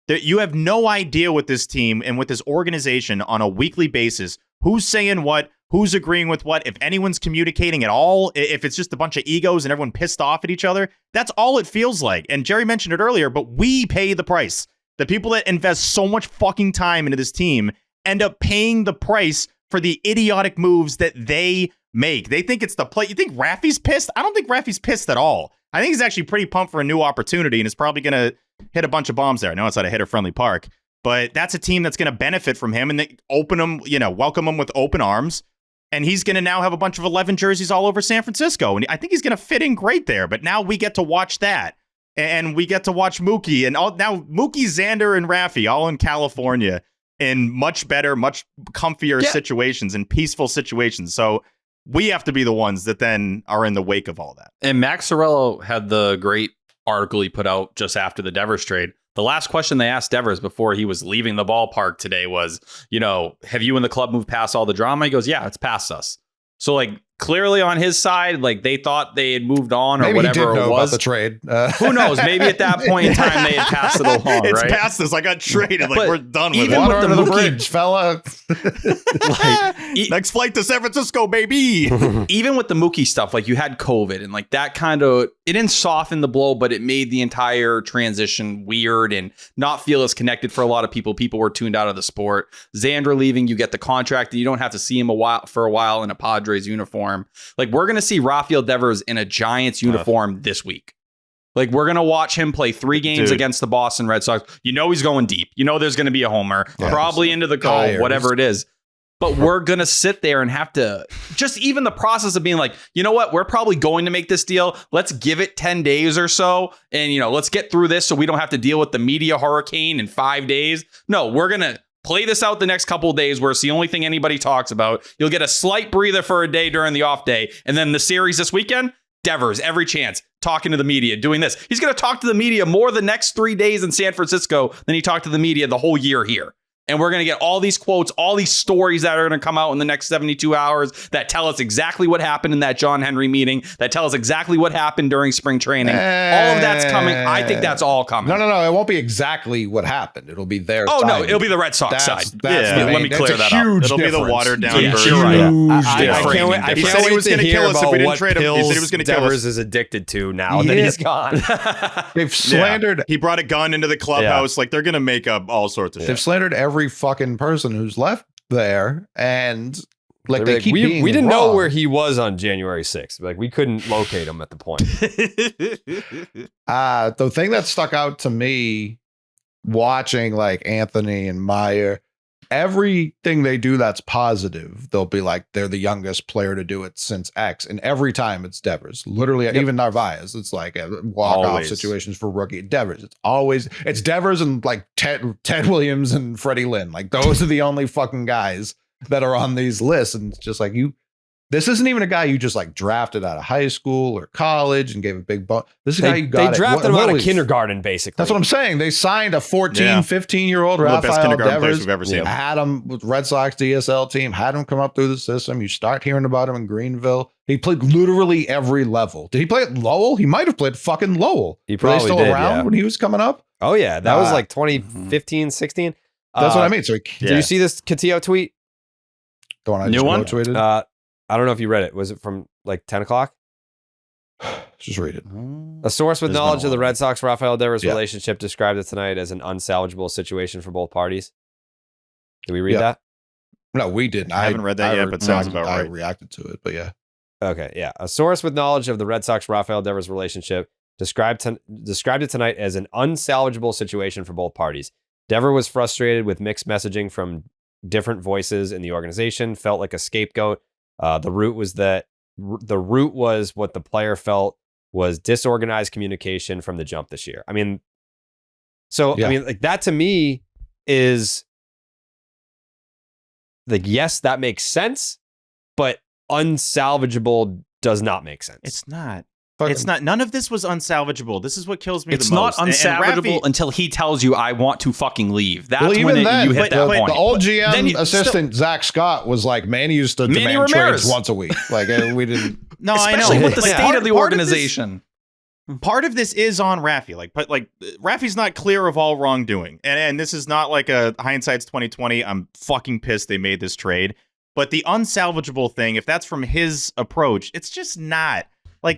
Speaker 4: you have no idea with this team and with this organization on a weekly basis who's saying what. Who's agreeing with what? If anyone's communicating at all, if it's just a bunch of egos and everyone pissed off at each other, that's all it feels like. And Jerry mentioned it earlier, but we pay the price. the people that invest so much fucking time into this team end up paying the price for the idiotic moves that they make. They think it's the play. You think Rafi's pissed? I don't think Rafi's pissed at all. I think he's actually pretty pumped for a new opportunity and is probably going to hit a bunch of bombs there. I know it's at a hitter-friendly park, but that's a team that's going to benefit from him and they open him, welcome him with open arms. And he's going to now have a bunch of 11 jerseys all over San Francisco. And I think he's going to fit in great there. But now we get to watch that. And we get to watch Mookie. And now Mookie, Xander, and Rafi all in California in much better, much comfier situations and peaceful situations. So we have to be the ones that then are in the wake of all that.
Speaker 2: And Max Sorello had the great article he put out just after the Devers trade. The last question they asked Devers before he was leaving the ballpark today was, have you and the club moved past all the drama? He goes, yeah, it's past us. So clearly on his side, they thought they had moved on or
Speaker 3: maybe
Speaker 2: whatever
Speaker 3: he did know
Speaker 2: it was.
Speaker 3: about the trade.
Speaker 2: Who knows? Maybe at that point in time they had passed it along,
Speaker 4: it's
Speaker 2: right?
Speaker 4: past us. I got traded.
Speaker 2: But
Speaker 4: we're done with
Speaker 2: even
Speaker 4: it.
Speaker 3: Water
Speaker 2: with
Speaker 3: under
Speaker 2: the
Speaker 3: the
Speaker 2: Mookie-
Speaker 3: bridge, fella.
Speaker 4: Next flight to San Francisco, baby.
Speaker 2: Even with the Mookie stuff, you had COVID and that kind of, it didn't soften the blow, but it made the entire transition weird and not feel as connected for a lot of people. People were tuned out of the sport. Xander leaving, you get the contract and you don't have to see him for a while in a Padres uniform. We're going to see Rafael Devers in a Giants uniform this week. We're going to watch him play 3 games against the Boston Red Sox. He's going deep. There's going to be a homer, probably into the goal, whatever it is. But we're going to sit there and have to just even the process of being what? We're probably going to make this deal. Let's give it 10 days or so. And, let's get through this so we don't have to deal with the media hurricane in 5 days. No, we're going to play this out the next couple of days where it's the only thing anybody talks about. You'll get a slight breather for a day during the off day. And then the series this weekend, Devers, every chance, talking to the media, doing this. He's going to talk to the media more the next 3 days in San Francisco than he talked to the media the whole year here. And we're going to get all these quotes, all these stories that are going to come out in the next 72 hours that tell us exactly what happened in that John Henry meeting, that tell us exactly what happened during spring training. All of that's coming. I think that's all coming.
Speaker 3: No. It won't be exactly what happened. It'll be their side.
Speaker 2: No, it'll be the Red Sox side.
Speaker 3: Let me
Speaker 2: clear that up.
Speaker 4: It'll be the watered down version.
Speaker 2: You're right.
Speaker 1: I can't wait. I
Speaker 4: He
Speaker 1: can't
Speaker 4: said he
Speaker 1: wait
Speaker 4: was
Speaker 1: to
Speaker 4: going to
Speaker 1: hear
Speaker 4: kill us if
Speaker 1: about
Speaker 4: we didn't
Speaker 1: what
Speaker 4: trade him. He said he was going to kill
Speaker 1: Devers
Speaker 4: us.
Speaker 1: is addicted to now that he's gone.
Speaker 3: They've slandered.
Speaker 4: He brought a gun into the clubhouse. They're going to make up all sorts of shit.
Speaker 3: They've slandered every fucking person who's left there, and they keep being
Speaker 1: we didn't know
Speaker 3: wrong.
Speaker 1: where he was on January 6th. We couldn't locate him at the point.
Speaker 3: The thing that stuck out to me watching Anthony and Meyer, everything they do that's positive, they'll be they're the youngest player to do it since X, and every time it's Devers. Literally, even Narvaez, it's walk-off situations for rookie. Devers, it's Devers and Ted Williams and Freddie Lynn. Those are the only fucking guys that are on these lists, and it's just this isn't even a guy you just drafted out of high school or college and gave a big bump. This is a guy you got.
Speaker 1: They drafted him out of kindergarten, basically.
Speaker 3: That's what I'm saying. They signed a 14, 15-year-old Rafael Devers.
Speaker 4: We've ever seen.
Speaker 3: Had him with Red Sox DSL team, had him come up through the system. You start hearing about him in Greenville. He played literally every level. Did he play at Lowell? He might have played fucking Lowell.
Speaker 1: He probably
Speaker 3: Were they still
Speaker 1: did,
Speaker 3: around when he was coming up?
Speaker 1: Oh, yeah. That was 2015, 16.
Speaker 3: That's what I mean. So
Speaker 1: Did you see this Catillo tweet?
Speaker 3: The one I
Speaker 2: New
Speaker 3: just
Speaker 2: one?
Speaker 3: tweeted.
Speaker 1: I don't know if you read it. Was it from 10 o'clock?
Speaker 3: Just read it.
Speaker 1: A source with
Speaker 3: There's been
Speaker 1: knowledge
Speaker 3: a
Speaker 1: of the
Speaker 3: lot.
Speaker 1: Red Sox Rafael Devers
Speaker 3: Yeah.
Speaker 1: relationship described it tonight as an unsalvageable situation for both parties. Did we read
Speaker 3: Yeah.
Speaker 1: that?
Speaker 3: No, we didn't.
Speaker 4: I haven't read that yet, but sounds about
Speaker 3: I
Speaker 4: right.
Speaker 3: reacted to it, but yeah.
Speaker 1: Okay, yeah. A source with knowledge of the Red Sox Rafael Devers relationship described it tonight as an unsalvageable situation for both parties. Devers was frustrated with mixed messaging from different voices in the organization, felt like a scapegoat. The root was what the player felt was disorganized communication from the jump this year. That to me is yes, that makes sense, but unsalvageable does not make sense.
Speaker 4: It's not. It's not. None of this was unsalvageable. This is what kills me
Speaker 2: It's
Speaker 4: the
Speaker 2: not
Speaker 4: most. And
Speaker 2: unsalvageable
Speaker 4: Rafi-
Speaker 2: until he tells you, I want to fucking leave. That's
Speaker 3: Well, even
Speaker 2: when
Speaker 3: then,
Speaker 2: you hit that
Speaker 3: but
Speaker 2: point.
Speaker 3: the old GM
Speaker 2: Then you
Speaker 3: assistant Zach Scott was like, Manny used to
Speaker 2: Manny
Speaker 3: demand
Speaker 2: Ramirez.
Speaker 3: trades once a week. We didn't.
Speaker 4: No, I know.
Speaker 2: Especially with the
Speaker 4: Like,
Speaker 2: state of the
Speaker 4: part of this-
Speaker 2: organization.
Speaker 4: Part of this is on Rafi, but Rafi's not clear of all wrongdoing, and this is not like a hindsight's 2020. I'm fucking pissed they made this trade, but the unsalvageable thing, if that's from his approach, it's just not.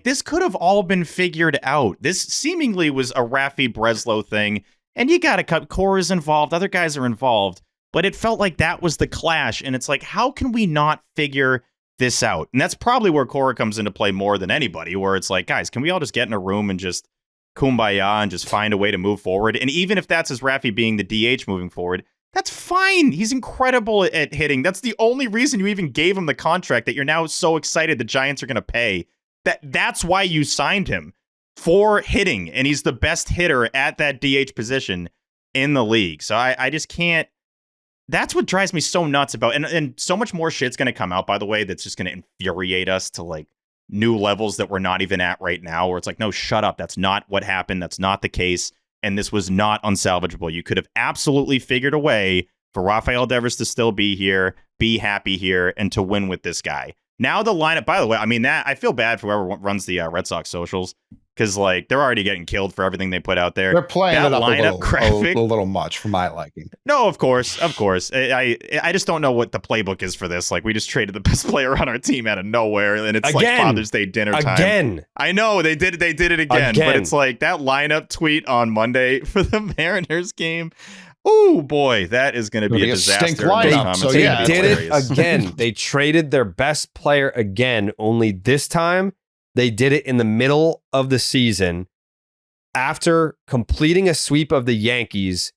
Speaker 4: This could have all been figured out. This seemingly was a Rafi Breslow thing, And you got to cut. Cora's involved. Other guys are involved. But it felt like that was the clash. And it's like, how can we not figure this out? And that's probably where Cora comes into play more than anybody, where it's like, guys, can we all just get in a room and just kumbaya and just find a way to move forward? And even if that's as Rafi being the DH moving forward, that's fine. He's incredible at hitting. That's the only reason you even gave him the contract that you're now so excited the Giants are going to pay. That's why you signed him, for hitting. And he's the best hitter at that DH position in the league. So I just can't. That's what drives me so nuts about, and so much more shit's going to come out, by the way, that's just going to infuriate us to like new levels that we're not even at right now, where it's like, no, shut up. That's not what happened. That's not the case. And this was not unsalvageable. You could have absolutely figured a way for Rafael Devers to still be here, be happy here, and to win with this guy. Now the lineup, by the way, I mean, that I feel bad for whoever runs the Red Sox socials, because like they're already getting killed for everything they put out there.
Speaker 3: They're playing
Speaker 4: that
Speaker 3: it up
Speaker 4: lineup
Speaker 3: a little much for my liking.
Speaker 4: No, of course. I just don't know what the playbook is for this. Like, we just traded the best player on our team out of nowhere, and it's like Father's Day dinner time.
Speaker 1: Again.
Speaker 4: I know they did it again, but it's like that lineup tweet on Monday for the Mariners game. Oh boy, that is going to be a disaster.
Speaker 3: Stink lineup. So
Speaker 1: They
Speaker 3: yeah,
Speaker 1: did it again. They traded their best player again, only this time they did it in the middle of the season after completing a sweep of the Yankees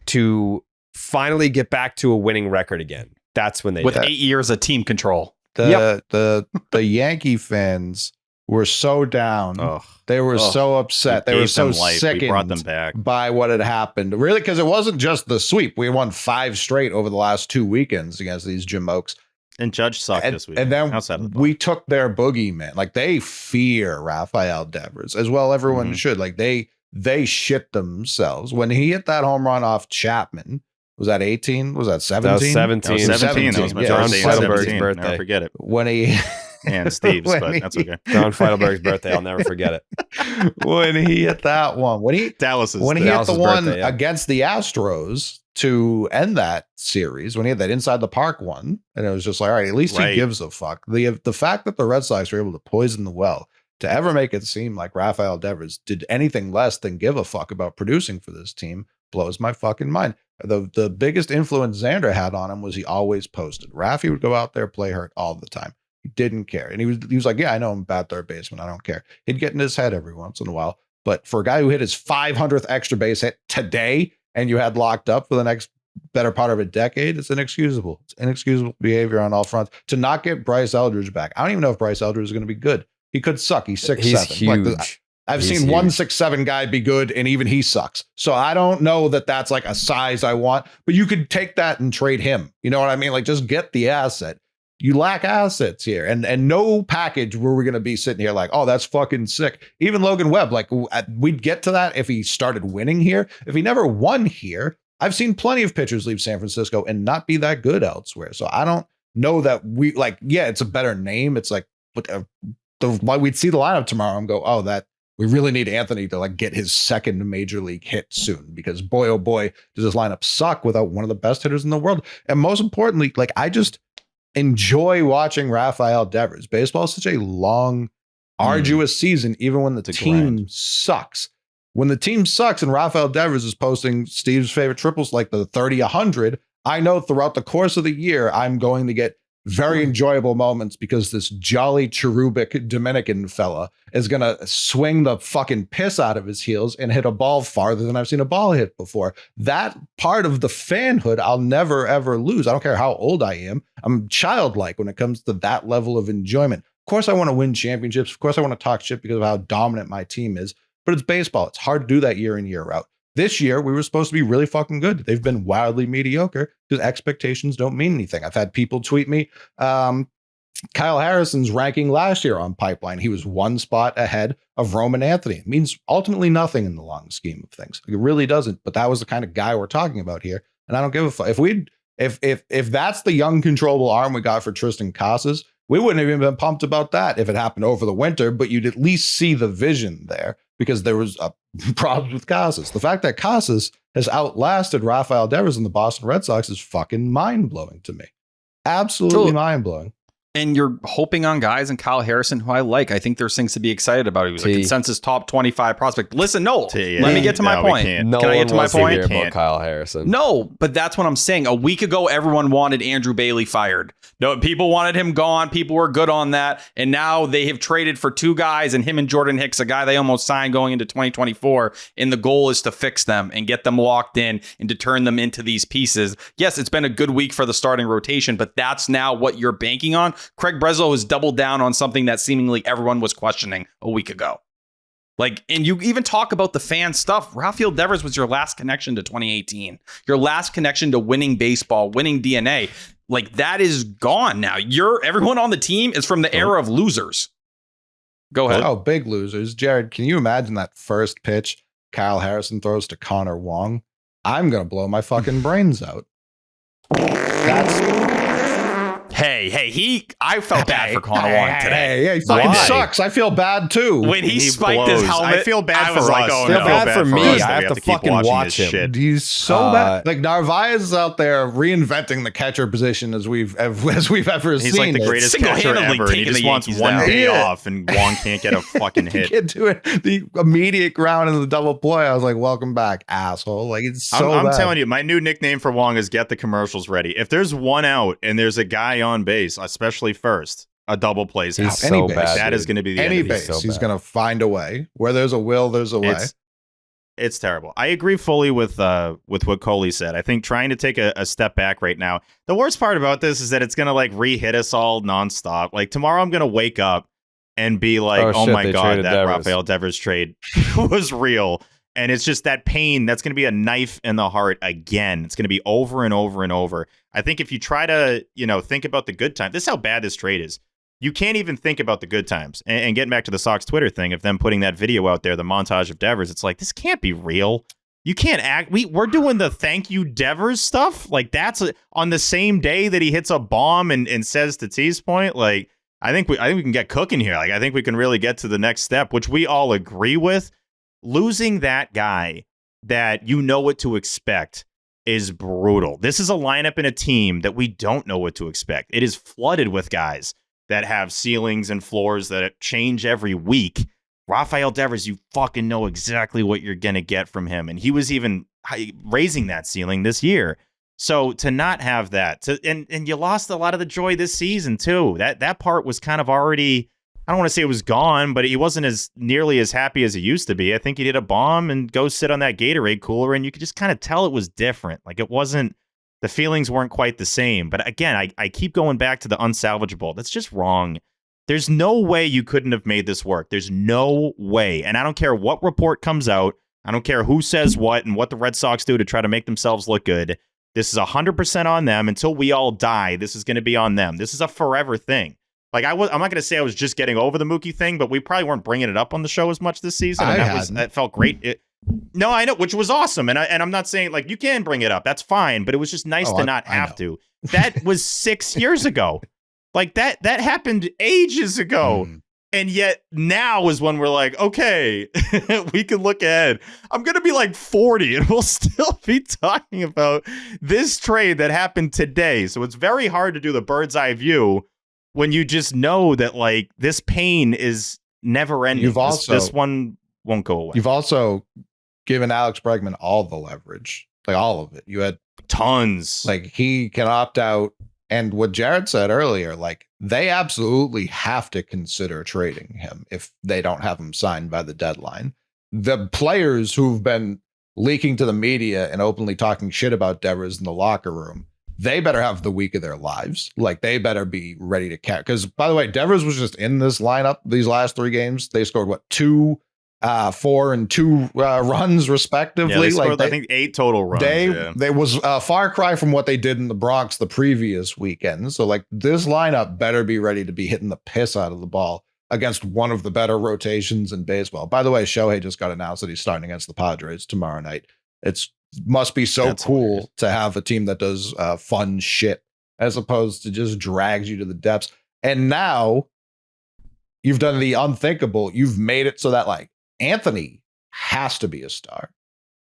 Speaker 1: to finally get back to a winning record again. That's when they
Speaker 2: with
Speaker 1: did
Speaker 2: 8 years of team control.
Speaker 3: The Yankee fans were so down. They were so upset. They were so sickened.
Speaker 4: We brought them back
Speaker 3: by what had happened. Really, because it wasn't just the sweep. We won 5 straight over the last 2 weekends against these Jamokes.
Speaker 4: And Judge sucked this week.
Speaker 3: And then we took their boogeyman. Like, they fear Rafael Devers as well. Everyone should. Like, they shit themselves when he hit that home run off Chapman. Was that 18? Was that 17?
Speaker 1: That was 17.
Speaker 4: That was 17. That was my
Speaker 1: John
Speaker 4: birthday.
Speaker 1: Feidelberg's birthday.
Speaker 4: Never forget it.
Speaker 3: When he
Speaker 4: and Steve's, but that's okay.
Speaker 1: John Feidelberg's birthday. I'll never forget it.
Speaker 3: When he hit that one. When he hit the one against the Astros to end that series, when he had that inside the park one, and it was just like, all right, at least he gives a fuck. The fact that the Red Sox were able to poison the well to ever make it seem like Rafael Devers did anything less than give a fuck about producing for this team blows my fucking mind. The biggest influence Xander had on him was he always posted. Rafi would go out there, play hurt all the time. He didn't care. And he was like, yeah, I know I'm a bad third baseman. I don't care. He'd get in his head every once in a while. But for a guy who hit his 500th extra base hit today and you had locked up for the next better part of a decade, it's inexcusable. It's inexcusable behavior on all fronts. To not get Bryce Eldridge back. I don't even know if Bryce Eldridge is going to be good. He could suck. He's 6'7".
Speaker 1: He's huge.
Speaker 3: I've seen one 6'7" guy be good, and even he sucks. So I don't know that that's like a size I want, but you could take that and trade him. You know what I mean? Like, just get the asset. You lack assets here, and no package where we're going to be sitting here like, oh, that's fucking sick. Even Logan Webb, like, we'd get to that if he started winning here. If he never won here, I've seen plenty of pitchers leave San Francisco and not be that good elsewhere. So I don't know that we like, yeah, it's a better name. It's like, but we'd see the lineup tomorrow and go, oh, that we really need Anthony to like get his second major league hit soon, because boy, oh boy, does this lineup suck without one of the best hitters in the world. And most importantly, like, I just enjoy watching Rafael Devers. Baseball is such a long, arduous season, even when the team sucks. When the team sucks and Rafael Devers is posting Steve's favorite triples like the 30-100, I know throughout the course of the year, I'm going to get very enjoyable moments because this jolly cherubic Dominican fella is going to swing the fucking piss out of his heels and hit a ball farther than I've seen a ball hit before. That part of the fanhood I'll never, ever lose. I don't care how old I am. I'm childlike when it comes to that level of enjoyment. Of course, I want to win championships. Of course, I want to talk shit because of how dominant my team is. But it's baseball. It's hard to do that year in, year out. This year, we were supposed to be really fucking good. They've been wildly mediocre because expectations don't mean anything. I've had people tweet me, Kyle Harrison's ranking last year on Pipeline. He was 1 spot ahead of Roman Anthony. It means ultimately nothing in the long scheme of things. It really doesn't. But that was the kind of guy we're talking about here. And I don't give a fuck. If that's the young controllable arm we got for Tristan Casas, we wouldn't have even been pumped about that if it happened over the winter, but you'd at least see the vision there because there was a problem with Casas. The fact that Casas has outlasted Rafael Devers in the Boston Red Sox is fucking mind-blowing to me. Absolutely mind-blowing.
Speaker 2: And you're hoping on guys and Kyle Harrison, who I like. I think there's things to be excited about. He was a consensus top 25 prospect. Listen, no, let me get to my point.
Speaker 1: No
Speaker 2: Can I get to my point?
Speaker 1: About Kyle Harrison.
Speaker 2: No, but that's what I'm saying. A week ago, everyone wanted Andrew Bailey fired. No, people wanted him gone. People were good on that. And now they have traded for two guys, and him and Jordan Hicks, a guy they almost signed going into 2024. And the goal is to fix them and get them locked in and to turn them into these pieces. Yes, it's been a good week for the starting rotation, but that's now what you're banking on. Craig Breslow has doubled down on something that seemingly everyone was questioning a week ago. Like, and you even talk about the fan stuff. Rafael Devers was your last connection to 2018, your last connection to winning baseball, winning DNA. Like, that is gone now. Everyone on the team is from the era of losers. Go ahead.
Speaker 3: Oh, big losers. Jared, can you imagine that first pitch Kyle Harrison throws to Connor Wong? I'm going to blow my fucking brains out.
Speaker 2: I felt bad for Connor Wong today.
Speaker 3: He fucking sucks. I feel bad too.
Speaker 2: When he spiked his helmet,
Speaker 4: I feel bad for us.
Speaker 2: Like, oh,
Speaker 1: I feel
Speaker 2: no.
Speaker 1: bad for me. I have to
Speaker 4: keep
Speaker 1: fucking watch him.
Speaker 4: Shit.
Speaker 3: He's so bad. Like, Narvaez is out there reinventing the catcher position as we've ever seen.
Speaker 4: He's like the greatest catcher ever, and he just wants one day off, and Wong can't get a fucking hit.
Speaker 3: He can't do it. The immediate ground in the double play. I was like, welcome back, asshole. Like, it's so
Speaker 4: I'm
Speaker 3: bad.
Speaker 4: telling you, my new nickname for Wong is get the commercials ready. If there's one out and there's a guy on base, especially first, a double plays out.
Speaker 1: So bad,
Speaker 4: that is going to be the
Speaker 3: any
Speaker 4: end
Speaker 3: base.
Speaker 1: So
Speaker 3: he's going to find a way. Where there's a will, there's a way.
Speaker 4: It's terrible. I agree fully with what Coley said. I think trying to take a step back right now. The worst part about this is that it's going to like re-hit us all nonstop. Like tomorrow, I'm going to wake up and be like, "Oh my god, that Rafael Devers trade was real." And it's just that pain that's going to be a knife in the heart again. It's going to be over and over and over. I think if you try to, think about the good times, this is how bad this trade is. You can't even think about the good times. And getting back to the Sox Twitter thing of them putting that video out there, the montage of Devers, it's like, this can't be real. You can't act. We're doing the thank you Devers stuff. Like that's on the same day that he hits a bomb and says to T's point, like, I think we can get cooking here. Like, I think we can really get to the next step, which we all agree with. Losing that guy that you know what to expect is brutal. This is a lineup and a team that we don't know what to expect. It is flooded with guys that have ceilings and floors that change every week. Rafael Devers, you fucking know exactly what you're going to get from him. And he was even raising that ceiling this year. So to not have that, and you lost a lot of the joy this season too. That part was kind of already, I don't want to say it was gone, but he wasn't as nearly as happy as he used to be. I think he did a bomb and go sit on that Gatorade cooler, and you could just kind of tell it was different. Like it wasn't, the feelings weren't quite the same. But again, I keep going back to the unsalvageable. That's just wrong. There's no way you couldn't have made this work. There's no way. And I don't care what report comes out. I don't care who says what and what the Red Sox do to try to make themselves look good. This is 100% on them. Until we all die, this is going to be on them. This is a forever thing. Like I'm not going to say I was just getting over the Mookie thing, but we probably weren't bringing it up on the show as much this season. And that felt great. No, I know, which was awesome. And I'm not saying like you can bring it up. That's fine. But it was just nice to not have to. That was 6 years ago. Like that happened ages ago. And yet now is when we're like, okay, we can look ahead. I'm going to be like 40 and we'll still be talking about this trade that happened today. So it's very hard to do the bird's eye view when you just know that like this pain is never ending. This one won't go away.
Speaker 3: You've also given Alex Bregman all the leverage, like all of it. You had
Speaker 4: tons.
Speaker 3: Like he can opt out. And what Jared said earlier, like they absolutely have to consider trading him if they don't have him signed by the deadline. The players who've been leaking to the media and openly talking shit about Devers in the locker room, they better have the week of their lives. Like they better be ready to catch. Because by the way, Devers was just in this lineup these last 3 games. They scored what, 2, 4 and 2 runs respectively.
Speaker 4: Yeah, they scored, I think 8 total runs.
Speaker 3: They was a far cry from what they did in the Bronx the previous weekend. So like this lineup better be ready to be hitting the piss out of the ball against one of the better rotations in baseball. By the way, Shohei just got announced that he's starting against the Padres tomorrow night. Must be so That's cool hilarious. To have a team that does fun shit as opposed to just drags you to the depths. And now you've done the unthinkable. You've made it so that like Anthony has to be a star.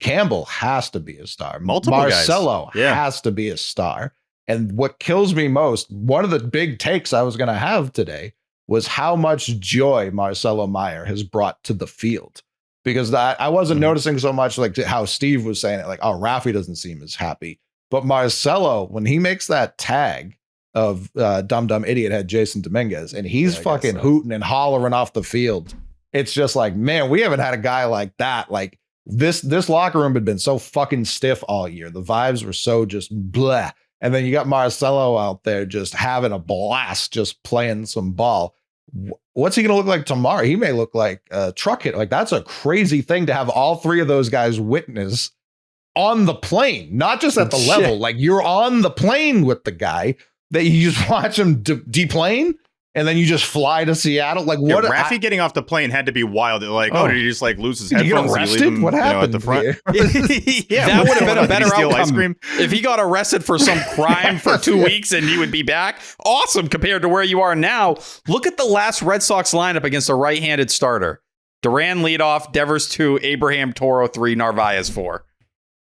Speaker 3: Campbell has to be a star.
Speaker 4: Multiple
Speaker 3: Marcelo
Speaker 4: guys.
Speaker 3: has to be a star. And what kills me most, one of the big takes I was going to have today was how much joy Marcelo Meyer has brought to the field. Because I wasn't noticing so much like how Steve was saying it, like, oh, Rafi doesn't seem as happy. But Marcelo, when he makes that tag of dumb idiot head Jason Dominguez, and he's fucking hooting and hollering off the field, it's just like, man, we haven't had a guy like that. Like this locker room had been so fucking stiff all year. The vibes were so just blah. And then you got Marcelo out there just having a blast, just playing some ball. What's he going to look like tomorrow? He may look like a truck hit. Like that's a crazy thing to have all three of those guys witness on the plane, not just at the level. Like you're on the plane with the guy that you just watch him deplane. And then you just fly to Seattle. Like what?
Speaker 4: Rafi getting off the plane had to be wild. Like, did he just like lose his headphones?
Speaker 3: Did he get arrested? What happened
Speaker 4: at the front?
Speaker 2: Yeah, that would have been a better outcome if he got arrested for some crime for 2 weeks and he would be back. Awesome compared to where you are now. Look at the last Red Sox lineup against a right-handed starter: Duran leadoff, Devers 2, Abraham Toro 3, Narvaez 4.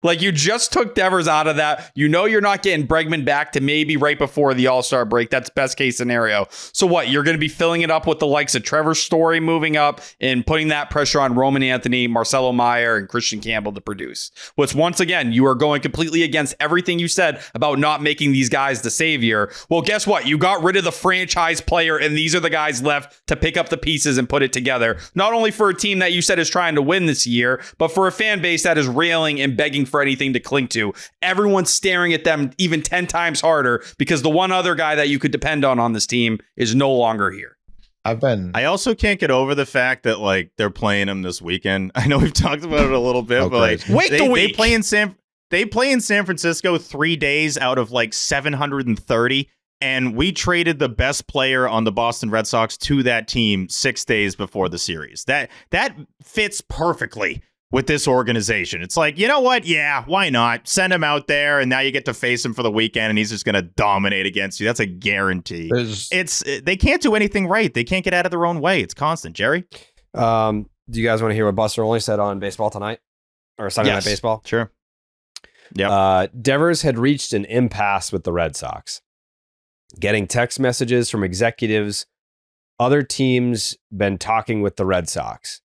Speaker 2: Like, you just took Devers out of that. You know you're not getting Bregman back to maybe right before the All-Star break. That's best case scenario. So what? You're going to be filling it up with the likes of Trevor Story moving up and putting that pressure on Roman Anthony, Marcelo Meyer, and Christian Campbell to produce. Which, once again, you are going completely against everything you said about not making these guys the savior. Well, guess what? You got rid of the franchise player, and these are the guys left to pick up the pieces and put it together. Not only for a team that you said is trying to win this year, but for a fan base that is railing and begging for anything to cling to. Everyone's staring at them even 10 times harder because the one other guy that you could depend on this team is no longer here.
Speaker 4: I also can't get over the fact that like they're playing him this weekend. I know we've talked about it a little bit, but like they play in San Francisco 3 days out of like 730. And we traded the best player on the Boston Red Sox to that team 6 days before the series. That fits perfectly with this organization. It's like, you know what? Yeah, why not? Send him out there, and now you get to face him for the weekend, and he's just going to dominate against you. That's a guarantee. They can't do anything right. They can't get out of their own way. It's constant. Jerry?
Speaker 1: Do you guys want to hear what Buster Olney said on Baseball Tonight? Or Sunday Night Baseball?
Speaker 4: Sure. Yeah.
Speaker 1: Devers had reached an impasse with the Red Sox. Getting text messages from executives, other teams been talking with the Red Sox.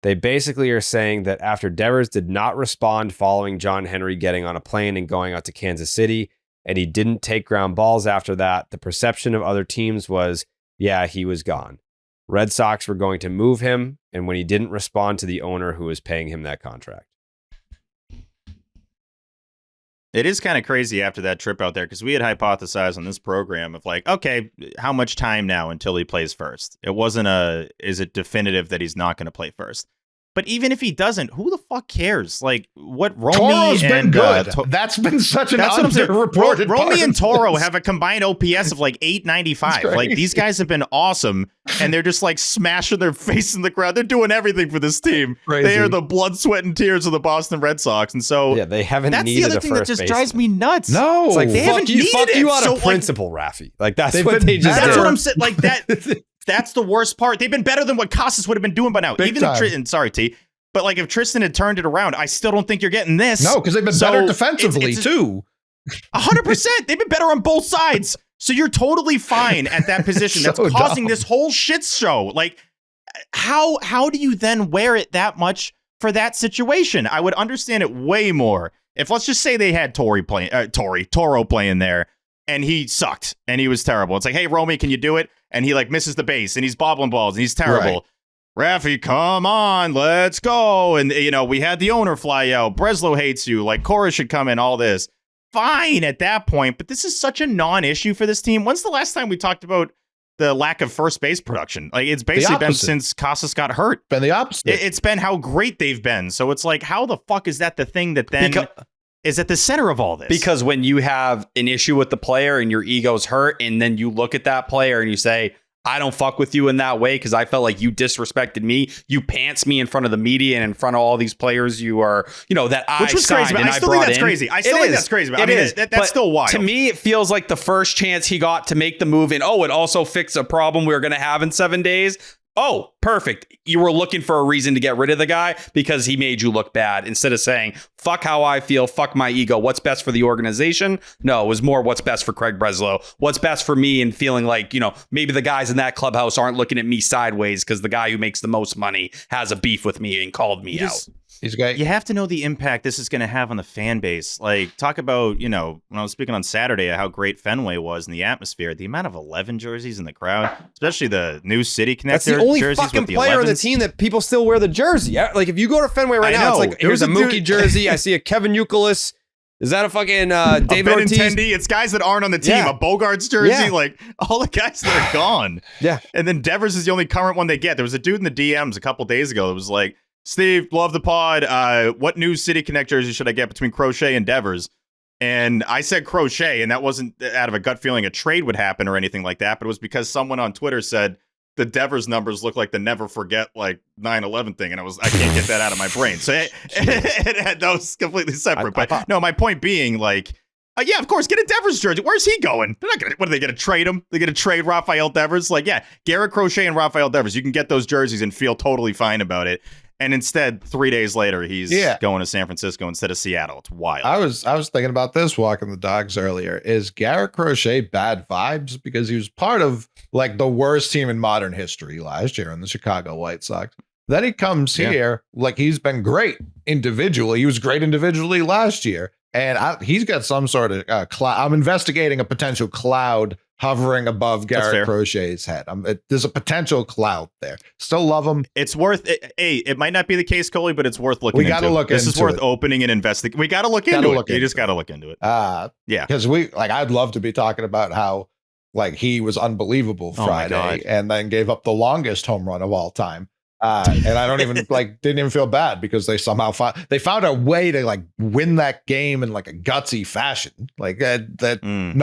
Speaker 1: They basically are saying that after Devers did not respond following John Henry getting on a plane and going out to Kansas City, and he didn't take ground balls after that, the perception of other teams was, yeah, he was gone. Red Sox were going to move him, and when he didn't respond to the owner who was paying him that contract.
Speaker 4: It is kind of crazy after that trip out there because we had hypothesized on this program of like, okay, how much time now until he plays first? It wasn't is it definitive that he's not going to play first? But even if he doesn't, who the fuck cares? Like, what Romy
Speaker 3: Toro's
Speaker 4: and
Speaker 3: been good. That's been such an underreported.
Speaker 4: Romy and Toro have a combined OPS of like 895. Like, these guys have been awesome, and they're just like smashing their face in the ground. They're doing everything for this team.
Speaker 3: Crazy.
Speaker 4: They are the blood, sweat, and tears of the Boston Red Sox, and so
Speaker 1: yeah, they haven't.
Speaker 4: That's
Speaker 1: needed
Speaker 4: the other thing that just drives me nuts.
Speaker 3: No,
Speaker 1: it's like
Speaker 4: they haven't needed
Speaker 1: fuck you out
Speaker 4: so,
Speaker 1: of principle, Rafi. Like that's what they just.
Speaker 4: That's
Speaker 1: did.
Speaker 4: what I'm saying. Like that. That's the worst part. They've been better than what Casas would have been doing by now.
Speaker 3: Big
Speaker 4: Even
Speaker 3: time.
Speaker 4: if Tristan, sorry, T. But like if Tristan had turned it around, I still don't think you're getting this.
Speaker 3: No, because they've been better defensively too.
Speaker 4: 100%. They've been better on both sides. So you're totally fine at that position. That's
Speaker 3: So
Speaker 4: causing
Speaker 3: dumb.
Speaker 4: this whole shit show. Like, how do you then wear it that much for that situation? I would understand it way more if, let's just say, they had Toro playing there, and he sucked and he was terrible. It's like, hey, Romy, can you do it? And he like misses the base and he's bobbling balls and he's terrible.
Speaker 3: Right.
Speaker 4: Rafi, come on, let's go. And, you know, we had the owner fly out. Breslow hates you. Like, Cora should come in, all this. Fine at that point, but this is such a non-issue for this team. When's the last time we talked about the lack of first base production? Like, it's basically been since Casas got hurt.
Speaker 3: Been the opposite.
Speaker 4: It's been how great they've been. So it's like, how the fuck is that the thing that then is at the center of all this?
Speaker 2: Because when you have an issue with the player and your ego's hurt, and then you look at that player and you say, I don't fuck with you in that way because I felt like you disrespected me. You pants me in front of the media and in front of all these players you are, you know, that I
Speaker 4: Which was
Speaker 2: signed
Speaker 4: crazy, but
Speaker 2: and
Speaker 4: I still think that's crazy. I still think that's crazy. But I mean, that's still wild.
Speaker 2: To me, it feels like the first chance he got to make the move and, it also fixed a problem we were going to have in 7 days. oh, perfect. You were looking for a reason to get rid of the guy because he made you look bad, instead of saying, fuck how I feel, fuck my ego, what's best for the organization. No, it was more what's best for Craig Breslow, what's best for me, and feeling like, maybe the guys in that clubhouse aren't looking at me sideways because the guy who makes the most money has a beef with me and called me out.
Speaker 3: He's great.
Speaker 4: You have to know the impact this is going to have on the fan base. Like, talk about, when I was speaking on Saturday, how great Fenway was in the atmosphere. The amount of 11 jerseys in the crowd, especially the new City Connector
Speaker 1: That's the only
Speaker 4: jerseys
Speaker 1: fucking
Speaker 4: with the
Speaker 1: player on the
Speaker 4: 11s.
Speaker 1: team that people still wear the jersey. Like, if you go to Fenway right now, it's like, here's a Mookie jersey. I see a Kevin Youkilis. Is that a fucking David Ortiz?
Speaker 4: Benintendi. It's guys that aren't on the team.
Speaker 1: Yeah.
Speaker 4: A Bogarts jersey.
Speaker 1: Yeah.
Speaker 4: Like, all the guys that are gone.
Speaker 1: Yeah.
Speaker 4: And then Devers is the only current one they get. There was a dude in the DMs a couple days ago that was like, Steve, love the pod. What new City Connect jersey should I get between Crochet and Devers? And I said Crochet, and that wasn't out of a gut feeling a trade would happen or anything like that, but it was because someone on Twitter said the Devers numbers look like the never forget like 9/11 thing, and I can't get that out of my brain. So that was completely separate. No, my point being, like, yeah, of course, get a Devers jersey. Where's he going? They're not gonna. What are they gonna trade him? They're gonna trade Rafael Devers? Like, yeah, Garrett Crochet and Rafael Devers. You can get those jerseys and feel totally fine about it. And instead, 3 days later, he's going to San Francisco instead of Seattle. It's wild.
Speaker 3: I was thinking about this walking the dogs earlier. Is Garrett Crochet bad vibes because he was part of like the worst team in modern history last year in the Chicago White Sox? Then he comes here like he's been great individually. He was great individually last year, and he's got some sort of cloud. I'm investigating a potential cloud hovering above Garrett Crochet's head. There's a potential cloud there. Still love him.
Speaker 4: It's worth it. Hey, it might not be the case, Coley, but it's worth looking into.
Speaker 3: We got to look into it.
Speaker 4: This is worth opening and investigating. We got to look into it. You just got to look into it.
Speaker 3: Yeah. Because I'd love to be talking about how like he was unbelievable Friday and then gave up the longest home run of all time. And I don't even didn't even feel bad because they somehow found a way to like win that game in like a gutsy fashion. Like when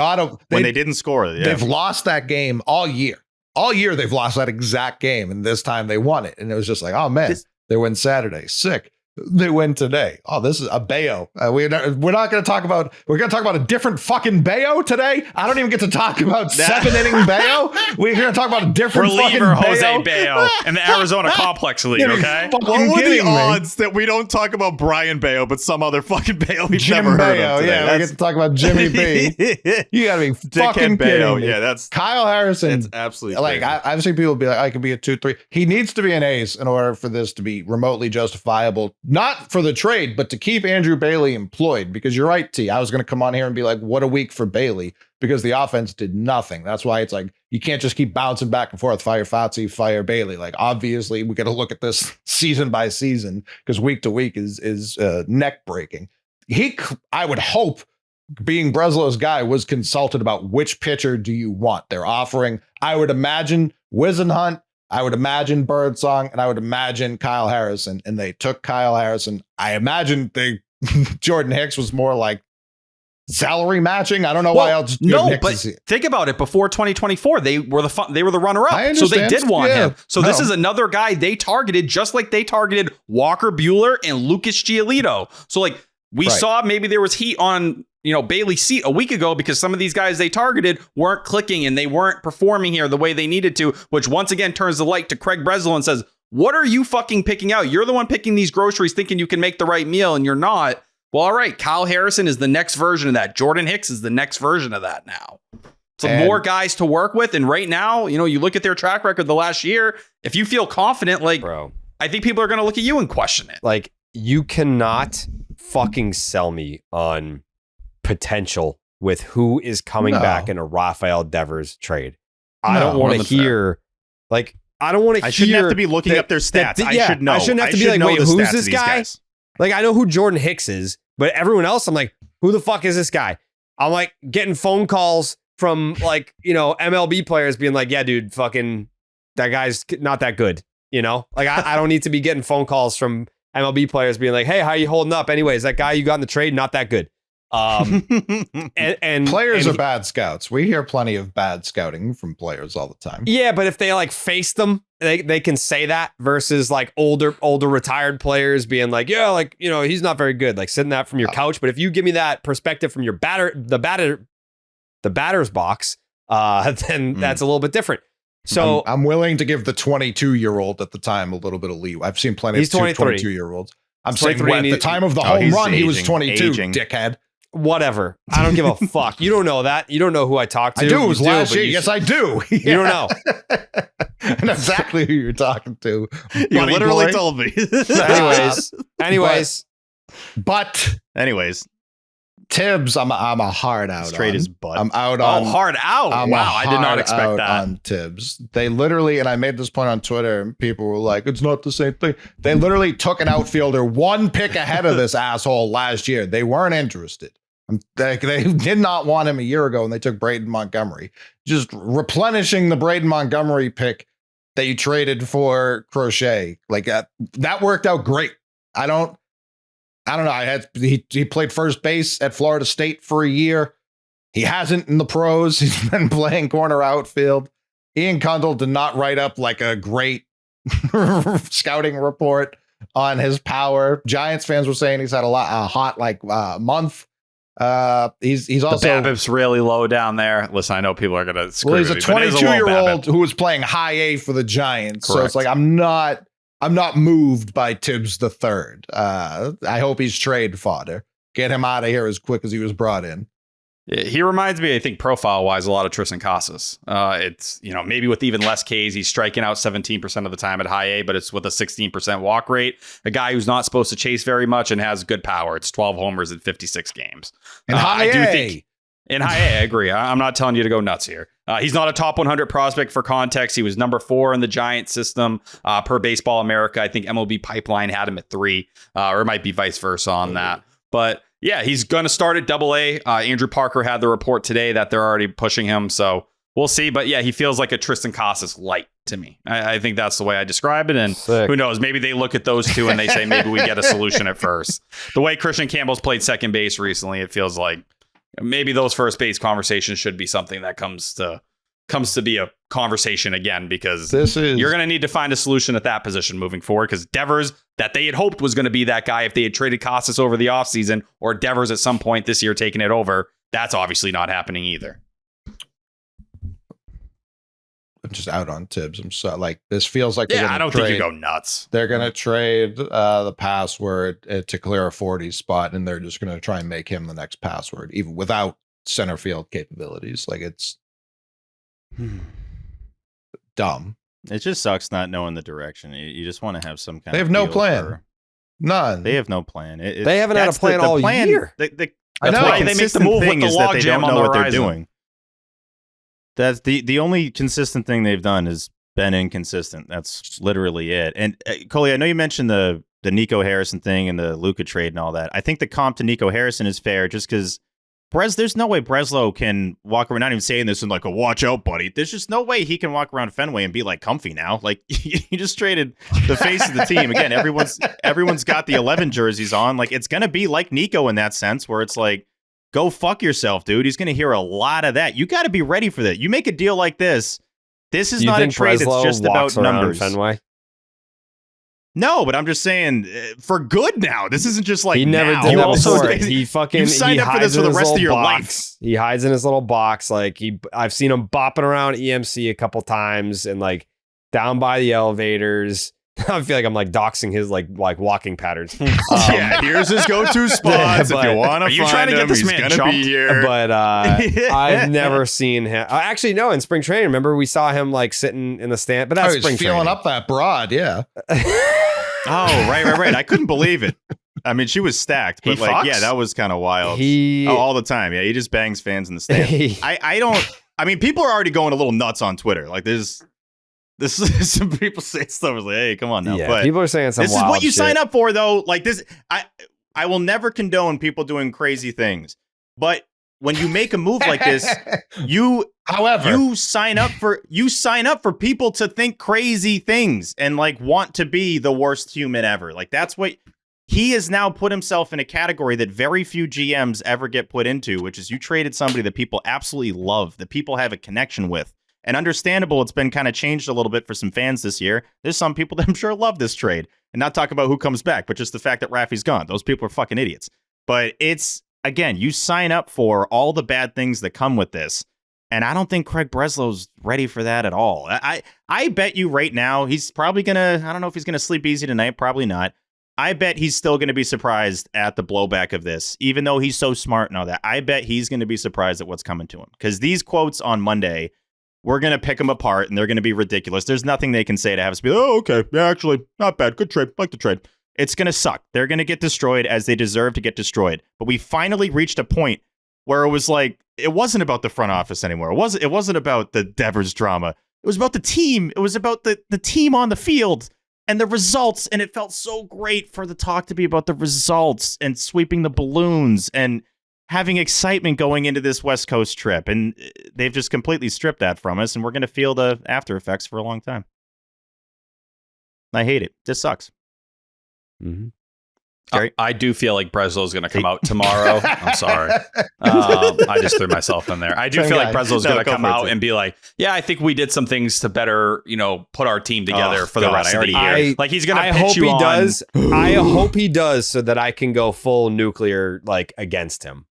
Speaker 4: they didn't score. Yeah.
Speaker 3: They've lost that game all year. All year they've lost that exact game, and this time they won it. And it was just like, oh man, they win Saturday. Sick. They win today. Oh, this is a Bayo. We're not going to talk about. We're going to talk about a different fucking Bayo today. I don't even get to talk about 7-inning Bayo. We're going to talk about a different
Speaker 2: reliever
Speaker 3: fucking
Speaker 2: Jose Bayo in the Arizona Complex League. Okay.
Speaker 4: What were the odds that we don't talk about Brian Bayo, but some other fucking Bayo we've never heard of today?
Speaker 3: Yeah, we get to talk about Jimmy B. You got to be fucking
Speaker 4: Bayo.
Speaker 3: kidding me.
Speaker 4: Yeah, that's
Speaker 3: Kyle Harrison.
Speaker 4: It's absolutely
Speaker 3: like I've seen people be like, I could be a 2-3. He needs to be an ace in order for this to be remotely justifiable. Not for the trade, but to keep Andrew Bailey employed, because you're right, T. I was going to come on here and be like, what a week for Bailey, because the offense did nothing. That's why it's like, you can't just keep bouncing back and forth, fire Fauci, fire Bailey. Like, obviously, we got to look at this season by season because week to week is neck breaking. I would hope, being Breslow's guy, was consulted about which pitcher do you want. They're offering, I would imagine, Wisenhunt, I would imagine Birdsong, and I would imagine Kyle Harrison, and they took Kyle Harrison. I imagine Jordan Hicks was more like salary matching. I don't know why else.
Speaker 2: No, but think about it. Before 2024, they were the runner-up, so they did want him. So this is another guy they targeted, just like they targeted Walker Buehler and Lucas Giolito. So like we saw, maybe there was heat on Bailey's seat a week ago because some of these guys they targeted weren't clicking and they weren't performing here the way they needed to, which once again turns the light to Craig Breslow and says, what are you fucking picking out? You're the one picking these groceries thinking you can make the right meal and you're not. Well, all right, Kyle Harrison is the next version of that. Jordan Hicks is the next version of that now. So more guys to work with. And right now, you look at their track record the last year, if you feel confident, like, bro, I think people are going to look at you and question it.
Speaker 1: Like, you cannot fucking sell me on potential with who is coming back in a Rafael Devers trade. I don't want to hear, I don't want to hear.
Speaker 4: I shouldn't have to be looking up their stats. I should know.
Speaker 1: I shouldn't have to be like, wait, who's this guy? Like, I know who Jordan Hicks is, but everyone else, I'm like, who the fuck is this guy? I'm like getting phone calls from like, MLB players being like, yeah, dude, fucking that guy's not that good. Like I don't need to be getting phone calls from MLB players being like, hey, how you holding up? Anyways, that guy you got in the trade, not that good. And
Speaker 3: players are bad scouts. We hear plenty of bad scouting from players all the time.
Speaker 1: Yeah, but if they like face them, they can say that versus like older retired players being like, yeah, like, he's not very good, like sitting that from your couch. But if you give me that perspective from your the batter's box, then that's a little bit different. So
Speaker 3: I'm willing to give the 22-year-old at the time a little bit of leeway. I've seen plenty
Speaker 1: He's
Speaker 3: of
Speaker 1: 23.
Speaker 3: 22-year-olds. I'm
Speaker 1: He's
Speaker 3: saying
Speaker 1: 23
Speaker 3: at the time of the
Speaker 4: Oh,
Speaker 3: home
Speaker 4: he's
Speaker 3: run, he was
Speaker 4: aging,
Speaker 3: 22,
Speaker 4: aging.
Speaker 3: dickhead.
Speaker 1: whatever. I don't give a fuck. You don't know that. You don't know who I talked to.
Speaker 3: I do. It was
Speaker 1: You
Speaker 3: last
Speaker 1: but
Speaker 3: year.
Speaker 1: you
Speaker 3: Yes,
Speaker 1: should-
Speaker 3: I do.
Speaker 1: You don't know.
Speaker 3: I know exactly who you're talking to.
Speaker 4: You
Speaker 3: buddy
Speaker 4: literally
Speaker 3: boy.
Speaker 4: told me.
Speaker 1: Anyways.
Speaker 3: But
Speaker 4: Anyways,
Speaker 3: Tibbs, I'm a hard out
Speaker 4: straight
Speaker 3: on.
Speaker 4: his butt.
Speaker 3: I'm out
Speaker 2: Oh,
Speaker 3: on.
Speaker 2: hard out.
Speaker 3: I'm
Speaker 2: Wow, I did not
Speaker 3: hard
Speaker 2: expect
Speaker 3: out
Speaker 2: that.
Speaker 3: on Tibbs. They literally, and I made this point on Twitter, and people were like, "It's not the same thing." They literally took an outfielder one pick ahead of this asshole last year. They weren't interested. They did not want him a year ago, and they took Braden Montgomery. Just replenishing the Braden Montgomery pick that you traded for Crochet, like that worked out great. I don't know. He played first base at Florida State for a year. He hasn't in the pros. He's been playing corner outfield. Ian Cundall did not write up like a great scouting report on his power. Giants fans were saying he's had a hot month. He's also
Speaker 2: The BABIP's really low down there. Listen, I know people are gonna screw
Speaker 3: well, he's a
Speaker 2: with me, but it is low
Speaker 3: 22-year-old
Speaker 2: BABIP.
Speaker 3: who was playing high A for the Giants. So
Speaker 2: Correct.
Speaker 3: it's like I'm not moved by Tibbs the third. I hope he's trade fodder. Get him out of here as quick as he was brought in.
Speaker 2: He reminds me, I think, profile-wise, a lot of Tristan Casas. It's, maybe with even less Ks, he's striking out 17% of the time at high A, but it's with a 16% walk rate. A guy who's not supposed to chase very much and has good power. It's 12 homers in 56 games.
Speaker 3: And high
Speaker 2: I do
Speaker 3: A.
Speaker 2: think in high A, I agree. I'm not telling you to go nuts here. He's not a top 100 prospect for context. He was number 4 in the Giant system per Baseball America. I think MLB Pipeline had him at 3, or it might be vice versa on that. But yeah, he's going to start at Double-A. Andrew Parker had the report today that they're already pushing him. So we'll see. But yeah, he feels like a Tristan Casas light to me. I think that's the way I describe it. And
Speaker 1: Sick.
Speaker 2: who knows? Maybe they look at those two and they say, maybe we get a solution at first. The way Christian Campbell's played second base recently, it feels like maybe those first base conversations should be something that comes to be a conversation again, because you're going to need to find a solution at that position moving forward, because Devers, that they had hoped was going to be that guy if they had traded Casas over the offseason, or Devers at some point this year taking it over, that's obviously not happening either.
Speaker 3: I'm just out on Tibbs. I'm so this feels like
Speaker 2: Yeah, I don't think you go nuts.
Speaker 3: They're going to trade the password to clear a 40 spot, and they're just going to try and make him the next password, even without center field capabilities. Like, it's dumb.
Speaker 4: it just sucks not knowing the direction. You just want to have some kind
Speaker 3: They
Speaker 4: of
Speaker 3: have no
Speaker 4: feel
Speaker 3: plan.
Speaker 4: for-
Speaker 3: None.
Speaker 4: They have no plan.
Speaker 1: They haven't had a
Speaker 4: that's
Speaker 1: plan all year.
Speaker 3: I
Speaker 4: That's
Speaker 3: know.
Speaker 4: why
Speaker 3: They
Speaker 2: make the
Speaker 4: consistent
Speaker 2: move with
Speaker 4: thing
Speaker 2: the
Speaker 4: is that they
Speaker 2: logjam
Speaker 4: don't
Speaker 2: on
Speaker 4: know
Speaker 2: the
Speaker 4: what they're
Speaker 2: horizon.
Speaker 4: doing. That's the only consistent thing they've done has been inconsistent. That's literally it. And Coley, I know you mentioned the Nico Harrison thing and the Luka trade and all that. I think the comp to Nico Harrison is fair, just because there's no way Breslow can walk around, not even saying this in like a watch out, buddy. There's just no way he can walk around Fenway and be like comfy now. Like, you just traded the face of the team. Again, everyone's got the 11 jerseys on. Like, it's gonna be like Nico in that sense, where it's like, go fuck yourself, dude. He's gonna hear a lot of that. You got to be ready for that. You make a deal like this. This is
Speaker 1: You
Speaker 4: not a
Speaker 1: think
Speaker 4: trade
Speaker 1: Breslow
Speaker 4: that's just about
Speaker 1: walks around
Speaker 4: numbers.
Speaker 1: Fenway?
Speaker 4: No, but I'm just saying, for good now. This isn't just like
Speaker 1: He never
Speaker 4: now.
Speaker 1: did
Speaker 2: You
Speaker 1: that
Speaker 2: also
Speaker 1: before.
Speaker 2: did-
Speaker 1: He
Speaker 4: signed up for
Speaker 1: hides
Speaker 4: this for
Speaker 1: in
Speaker 4: the
Speaker 1: his
Speaker 4: rest of
Speaker 1: little
Speaker 4: your
Speaker 1: box. He hides in his little box. Like I've seen him bopping around EMC a couple times and like down by the elevators. I feel like I'm like doxing his like walking patterns.
Speaker 4: Yeah, here's his go-to spots.
Speaker 1: but-
Speaker 4: if you want
Speaker 2: Are
Speaker 4: to
Speaker 2: you
Speaker 4: find
Speaker 2: trying to get
Speaker 4: him,
Speaker 2: this
Speaker 4: he's
Speaker 2: man
Speaker 4: gonna
Speaker 2: jumped?
Speaker 4: be here.
Speaker 1: But I've never seen him. Actually, no. In spring training, remember we saw him like sitting in the stand. But that's
Speaker 3: he's
Speaker 1: spring
Speaker 3: feeling
Speaker 1: training.
Speaker 3: up that broad. Yeah.
Speaker 4: Oh, right. I couldn't believe it. I mean, she was stacked, but
Speaker 2: He
Speaker 4: like,
Speaker 2: fucks?
Speaker 4: yeah, that was kind of wild.
Speaker 1: He
Speaker 4: all the time. Yeah, he just bangs fans in the stand. I mean, people are already going a little nuts on Twitter. Like, there's some people say stuff like, hey, come on now.
Speaker 1: yeah,
Speaker 4: But
Speaker 1: people are saying some.
Speaker 4: this is
Speaker 1: wild
Speaker 4: what you
Speaker 1: shit.
Speaker 4: sign up for, though. Like this, I will never condone people doing crazy things. But when you make a move like this,
Speaker 3: However,
Speaker 4: you sign up for people to think crazy things and like want to be the worst human ever. Like, that's what he has now put himself in a category that very few GMs ever get put into, which is you traded somebody that people absolutely love, that people have a connection with. And understandable, it's been kind of changed a little bit for some fans this year. There's some people that I'm sure love this trade, and not talk about who comes back, but just the fact that Rafi's gone. Those people are fucking idiots. But it's, again, you sign up for all the bad things that come with this. And I don't think Craig Breslow's ready for that at all. I bet you right now he's probably going to, I don't know if he's going to sleep easy tonight. Probably not. I bet he's still going to be surprised at the blowback of this, even though he's so smart and all that. I bet he's going to be surprised at what's coming to him. Because these quotes on Monday, we're going to pick them apart and they're going to be ridiculous. There's nothing they can say to have us be, oh, okay, yeah, actually, not bad. Good trade. Like the trade. It's going to suck. They're going to get destroyed as they deserve to get destroyed. But we finally reached a point where it was like, it wasn't about the front office anymore. It wasn't about the Devers drama. It was about the team. It was about the team on the field and the results. And it felt so great for the talk to be about the results and sweeping the balloons and having excitement going into this West Coast trip. And they've just completely stripped that from us. And we're going to feel the after effects for a long time. I hate it. This sucks.
Speaker 1: Mm-hmm.
Speaker 2: I do feel like Breslow's going to come out tomorrow. I'm sorry. I just threw myself in there. I do feel like Breslow's going to come out and be like, yeah, I think we did some things to better, put our team together for the rest of the year. Like he's going to pitch you on.
Speaker 1: I hope he does so that I can go full nuclear against him.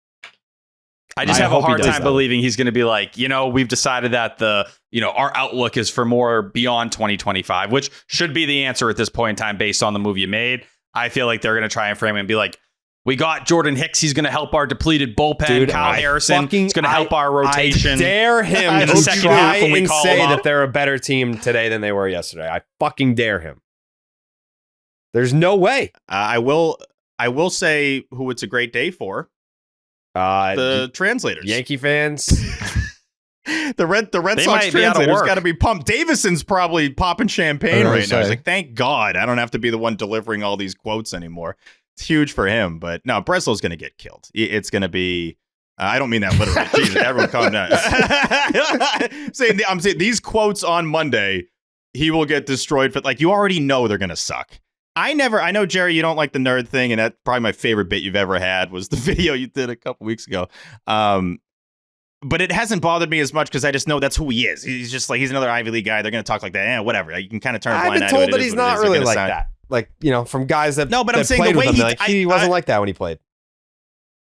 Speaker 2: I just have a hard time believing he's going to be like, we've decided that our outlook is for more beyond 2025, which should be the answer at this point in time based on the move you made. I feel like they're going to try and frame it and be like, we got Jordan Hicks. He's going to help our depleted bullpen.
Speaker 1: Dude,
Speaker 2: Kyle Harrison is going to help our rotation.
Speaker 1: I dare him to try and say that they're a better team today than they were yesterday. I fucking dare him. There's no way.
Speaker 4: I will say who it's a great day for. The translators.
Speaker 1: Yankee fans.
Speaker 4: The Red Sox translators got to be pumped. Davison's probably popping champagne right now. He's like, thank God I don't have to be the one delivering all these quotes anymore. It's huge for him. But no, Breslow's going to get killed. It's going to be. I don't mean that literally. Jesus, everyone calm down. I'm saying these quotes on Monday, he will get destroyed. But you already know they're going to suck. I know, Jerry, you don't like the nerd thing, and that's probably my favorite bit you've ever had was the video you did a couple weeks ago. But it hasn't bothered me as much because I just know that's who he is. He's just he's another Ivy League guy. They're going to talk like that. Whatever. You can kind of turn a blind eye to it.
Speaker 1: I've been told that he's not really like that. From guys that
Speaker 4: no, but I'm saying
Speaker 1: the way
Speaker 4: he
Speaker 1: wasn't like that when he played.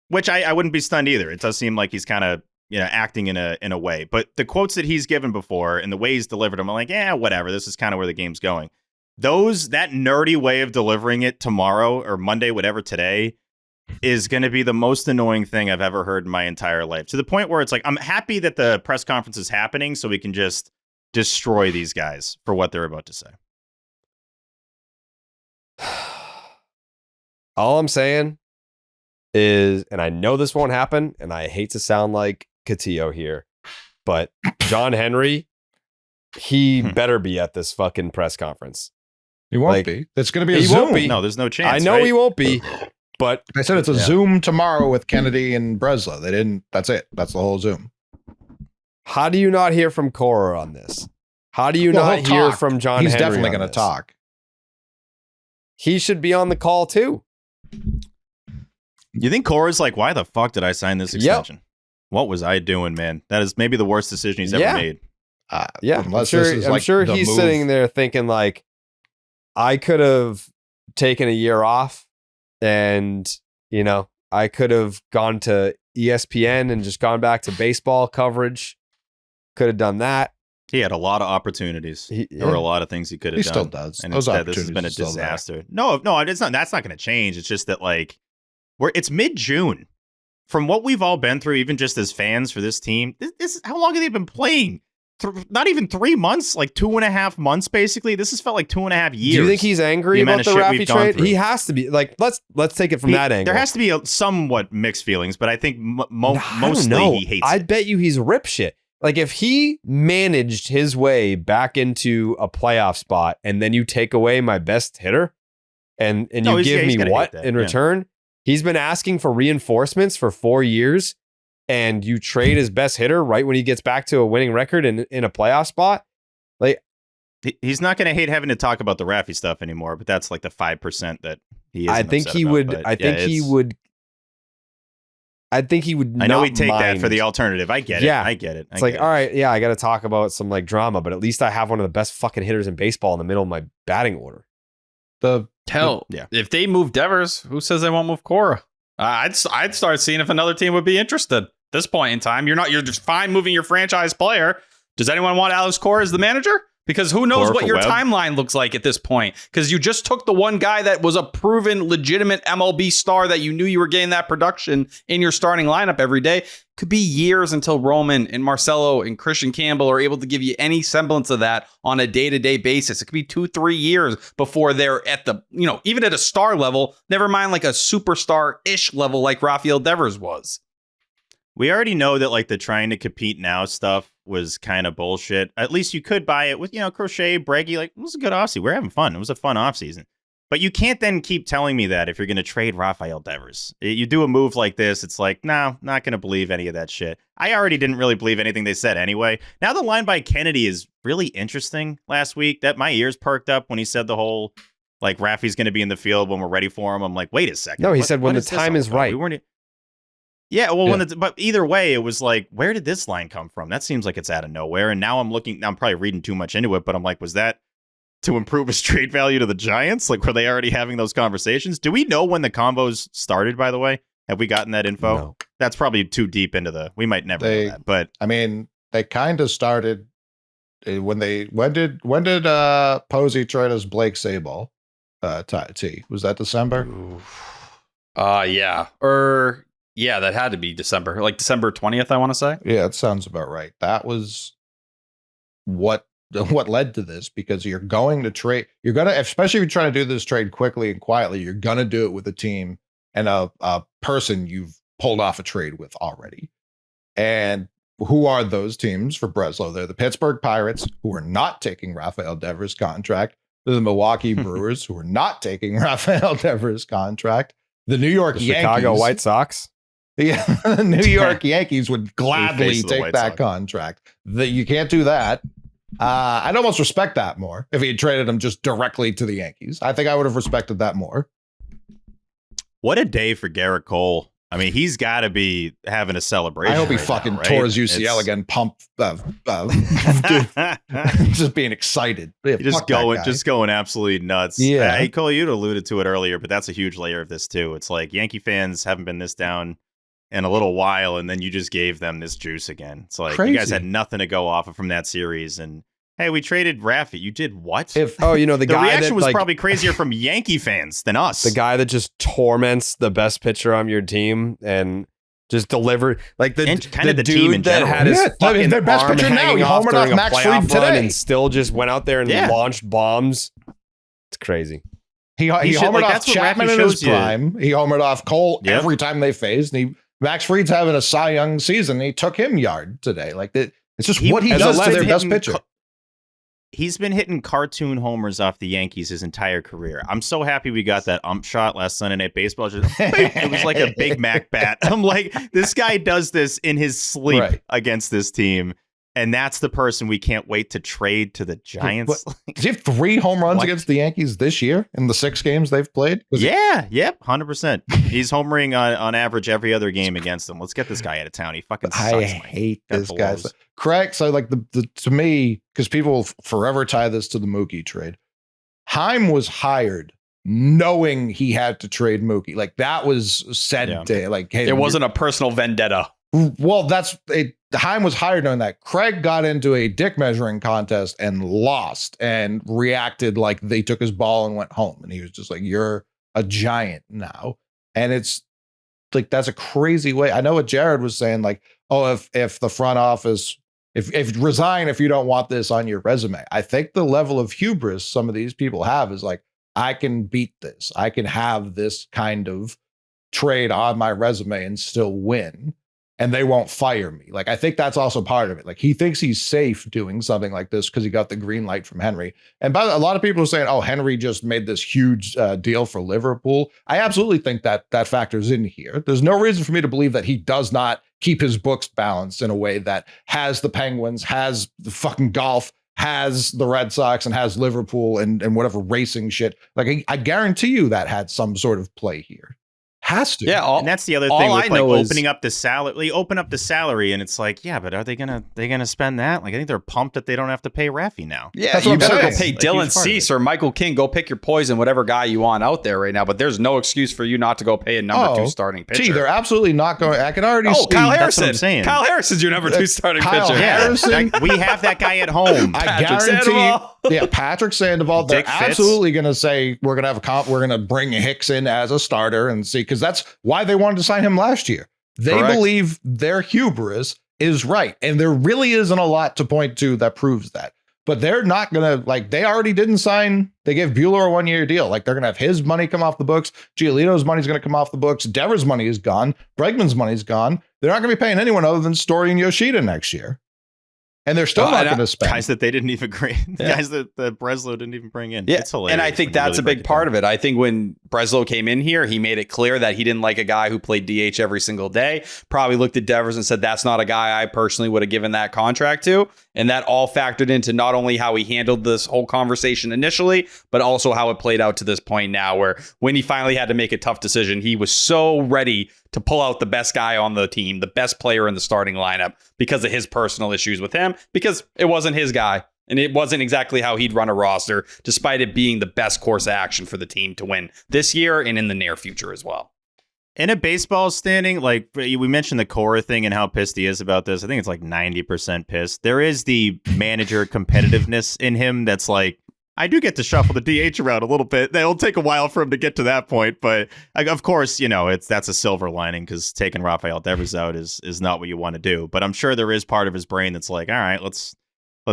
Speaker 4: Which I wouldn't be stunned either. It does seem like he's kind of acting in a way. But the quotes that he's given before and the way he's delivered them, I'm like, yeah, whatever. This is kind of where the game's going. That nerdy way of delivering it tomorrow or Monday, whatever today, is going to be the most annoying thing I've ever heard in my entire life. To the point where it's like, I'm happy that the press conference is happening so we can just destroy these guys for what they're about to say.
Speaker 1: All I'm saying is, and I know this won't happen, and I hate to sound like Catillo here, but John Henry, he better be at this fucking press conference.
Speaker 3: He won't be. It's going to be a
Speaker 1: he
Speaker 3: Zoom.
Speaker 1: Won't be.
Speaker 4: No, there's no chance.
Speaker 1: I know he won't be. But
Speaker 3: I said it's a Zoom tomorrow with Kennedy and Breslow. They didn't. That's it. That's the whole Zoom.
Speaker 1: How do you not hear from Cora on this? How do you not hear from John Henry?
Speaker 3: He's definitely going to talk.
Speaker 1: He should be on the call too.
Speaker 4: You think Cora's like, why the fuck did I sign this extension? Yep. What was I doing, man? That is maybe the worst decision he's ever made.
Speaker 1: I'm sure he's sitting there thinking I could have taken a year off. And, I could have gone to ESPN and just gone back to baseball coverage. Could have done that.
Speaker 4: He had a lot of opportunities. There were a lot of things he could have done.
Speaker 3: He still does.
Speaker 4: And instead, this has been a disaster. No, it's not. That's not going to change. It's just that it's mid-June. From what we've all been through, even just as fans for this team, this how long have they been playing? Not even 3 months, 2.5 months, basically. This has felt like 2.5 years.
Speaker 1: Do you think he's angry about the Raffy trade? He has to be. Let's take it from that angle.
Speaker 4: There has to be somewhat mixed feelings, but I think mostly he hates it.
Speaker 1: I bet you he's rip shit. If he managed his way back into a playoff spot and then you take away my best hitter and you give me what in return? He's been asking for reinforcements for 4 years. And you trade his best hitter right when he gets back to a winning record in a playoff spot.
Speaker 4: He's not going to hate having to talk about the Raffy stuff anymore, but that's the 5% that he is.
Speaker 1: I think he would. I think he would. I think he would.
Speaker 4: I know he'd take that for the alternative. I get it. I get it.
Speaker 1: It's all right. Yeah, I got to talk about some drama, but at least I have one of the best fucking hitters in baseball in the middle of my batting order.
Speaker 2: If they move Devers, who says they won't move Cora? I'd start seeing if another team would be interested. this point in time. You're just fine moving your franchise player. Does anyone want Alex Cora as the manager? Because who knows what your timeline looks like at this point? Because you just took the one guy that was a proven, legitimate MLB star that you knew you were getting that production in your starting lineup every day. Could be years until Roman and Marcelo and Christian Campbell are able to give you any semblance of that on a day-to-day basis. It could be 2-3 years before they're at the, even at a star level, never mind like a superstar-ish level like Rafael Devers was.
Speaker 4: We already know that like the trying to compete now stuff was kind of bullshit. At least you could buy it with, Crochet, Breggy. Like, it was a good offseason. We're having fun. It was a fun offseason. But you can't then keep telling me that if you're going to trade Rafael Devers. You do a move like this, it's like, no, not going to believe any of that shit. I already didn't really believe anything they said anyway. Now the line by Kennedy is really interesting last week. That my ears perked up when he said the whole, like, Rafi's going to be in the field when we're ready for him. I'm like, wait a second.
Speaker 1: No, he said when the time is right.
Speaker 4: We weren't. Yeah, well, but either way, it was like, where did this line come from? That seems like it's out of nowhere. And now I'm probably reading too much into it, but I'm like, was that to improve his trade value to the Giants? Like, were they already having those conversations? Do we know when the combos started, by the way? Have we gotten that info?
Speaker 1: No.
Speaker 4: That's probably too deep into we might never know that. But
Speaker 3: I mean, they kind of started when did Posey trade us Blake Sabol? T. Was that December?
Speaker 2: Yeah. Yeah, that had to be December, like December 20th, I want to say.
Speaker 3: Yeah, it sounds about right. That was what led to this, because you're going to trade. You're going to, especially if you're trying to do this trade quickly and quietly, you're going to do it with a team and a person you've pulled off a trade with already. And who are those teams for Breslow? They're the Pittsburgh Pirates, who are not taking Rafael Devers' contract. They're the Milwaukee Brewers, who are not taking Rafael Devers' contract. The New York Yankees.
Speaker 1: Chicago White Sox.
Speaker 3: Yeah, the New York Yankees would gladly take that contract. You can't do that. I'd almost respect that more if he had traded him just directly to the Yankees. I think I would have respected that more.
Speaker 4: What a day for Garrett Cole. I mean, he's got to be having a celebration.
Speaker 3: I hope he
Speaker 4: right
Speaker 3: fucking
Speaker 4: now, right?
Speaker 3: tore his UCL again. Just being excited. Yeah,
Speaker 4: just going absolutely nuts.
Speaker 3: Yeah.
Speaker 4: Hey, Cole, you'd alluded to it earlier, but that's a huge layer of this too. It's like Yankee fans haven't been this down in a little while, and then you just gave them this juice again. It's like
Speaker 3: Crazy.
Speaker 4: You guys had nothing to go off of from that series, and hey, we traded Rafi. You did what?
Speaker 1: The
Speaker 4: the
Speaker 1: guy
Speaker 4: reaction
Speaker 1: that,
Speaker 4: was
Speaker 1: like,
Speaker 4: probably crazier from Yankee fans than us.
Speaker 1: the guy that just torments the best pitcher on your team and just delivered like the
Speaker 4: team
Speaker 1: dude
Speaker 4: in
Speaker 1: that
Speaker 4: general.
Speaker 1: had his fucking
Speaker 3: their best
Speaker 1: arm
Speaker 3: pitcher now.
Speaker 1: hanging
Speaker 3: He
Speaker 1: off
Speaker 3: homered
Speaker 1: during
Speaker 3: off
Speaker 1: a
Speaker 3: Max
Speaker 1: playoff
Speaker 3: Fried
Speaker 1: run
Speaker 3: today.
Speaker 1: and still just went out there and launched bombs. It's crazy.
Speaker 3: He homered off Chapman in his prime. He homered off Cole every time they faced. And Max Fried's having a Cy Young season. He took him yard today. Like that. It's just what he does to their best pitcher.
Speaker 4: He's been hitting cartoon homers off the Yankees his entire career. I'm so happy we got that ump shot last Sunday Night Baseball. It was like a Big Mac bat. I'm like, this guy does this in his sleep against this team. And that's the person we can't wait to trade to the Giants.
Speaker 3: Does he have 3 home runs against the Yankees this year in the 6 games they've played?
Speaker 4: Yep, 100%. He's homering on average every other game against them. Let's get this guy out of town. He fucking sucks.
Speaker 3: I hate this guy. Correct. So like to me, because people will forever tie this to the Mookie trade. Heim was hired knowing he had to trade Mookie. Like that was said to like, hey,
Speaker 2: it wasn't a personal vendetta.
Speaker 3: Well, that's it. Heim was hired knowing that. Craig got into a dick measuring contest and lost and reacted like they took his ball and went home. And he was just like, you're a giant now. And it's like, that's a crazy way. I know what Jared was saying, like, oh, if the front office, if resign, if you don't want this on your resume. I think the level of hubris some of these people have is like, I can beat this. I can have this kind of trade on my resume and still win. And they won't fire me. Like, I think that's also part of it. Like, he thinks he's safe doing something like this because he got the green light from Henry. And by a lot of people are saying, oh, Henry just made this huge deal for Liverpool. I absolutely think that factors in here. There's no reason for me to believe that he does not keep his books balanced in a way that has the Penguins, has the fucking golf, has the Red Sox, and has Liverpool and whatever racing shit. Like, I guarantee you that had some sort of play here. Has to.
Speaker 2: Yeah,
Speaker 4: And that's the other
Speaker 2: all
Speaker 4: thing with
Speaker 2: I
Speaker 4: like
Speaker 2: know is-
Speaker 4: opening up the salary, open up the salary, and it's like, yeah, but are they gonna spend that? Like, I think they're pumped that they don't have to pay Rafi now.
Speaker 2: Yeah,
Speaker 3: That's
Speaker 2: you
Speaker 3: what I'm
Speaker 2: better go
Speaker 3: saying.
Speaker 2: pay
Speaker 4: Like,
Speaker 2: Dylan
Speaker 4: huge part of
Speaker 2: Cease
Speaker 4: it.
Speaker 2: or Michael King. Go pick your poison, whatever guy you want out there right now. But there's no excuse for you not to go pay a number 2 starting pitcher.
Speaker 3: Gee, they're absolutely not going. I can already see.
Speaker 2: Kyle
Speaker 4: That's what I'm
Speaker 2: Harrison.
Speaker 4: saying.
Speaker 2: Kyle Harrison's your number 2 starting
Speaker 3: Kyle
Speaker 2: pitcher.
Speaker 3: Harrison.
Speaker 4: We have that guy at home.
Speaker 3: I
Speaker 2: Patrick
Speaker 3: guarantee.
Speaker 2: Sandoval.
Speaker 3: Yeah, Patrick Sandoval. They're
Speaker 4: Dick Fitz.
Speaker 3: absolutely going to say we're going to have a comp. We're going to bring Hicks in as a starter and see, because that's why they wanted to sign him last year. They
Speaker 2: Correct.
Speaker 3: believe their hubris is right, and there really isn't a lot to point to that proves that. But they're not going to, like, they already didn't sign. They gave Buehler a 1-year deal. Like, they're going to have his money come off the books. Giolito's money's going to come off the books. Devers' money is gone. Bregman's money's gone. They're not going to be paying anyone other than Story and Yoshida next year. And they're still
Speaker 2: Well,
Speaker 3: not
Speaker 2: and
Speaker 3: going to spend.
Speaker 4: Guys that they didn't even
Speaker 2: Yeah.
Speaker 4: guys that Breslow didn't even bring in.
Speaker 2: Yeah,
Speaker 4: It's hilarious.
Speaker 2: and I think that's a big part of it. I think when Breslow came in here, he made it clear that he didn't like a guy who played DH every single day. Probably looked at Devers and said, that's not a guy I personally would have given that contract to. And that all factored into not only how he handled this whole conversation initially, but also how it played out to this point now, where when he finally had to make a tough decision, he was so ready to pull out the best guy on the team, the best player in the starting lineup, because of his personal issues with him, because it wasn't his guy. And it wasn't exactly how he'd run a roster, despite it being the best course of action for the team to win this year and in the near future as well.
Speaker 4: In a baseball standing, like we mentioned the Cora thing and how pissed he is about this. I think it's like 90% pissed. There is the manager competitiveness in him that's like, I do get to shuffle the DH around a little bit. It'll take a while for him to get to that point, but of course, you know, that's a silver lining, because taking Rafael Devers out is not what you want to do. But I'm sure there is part of his brain that's like, all right, let's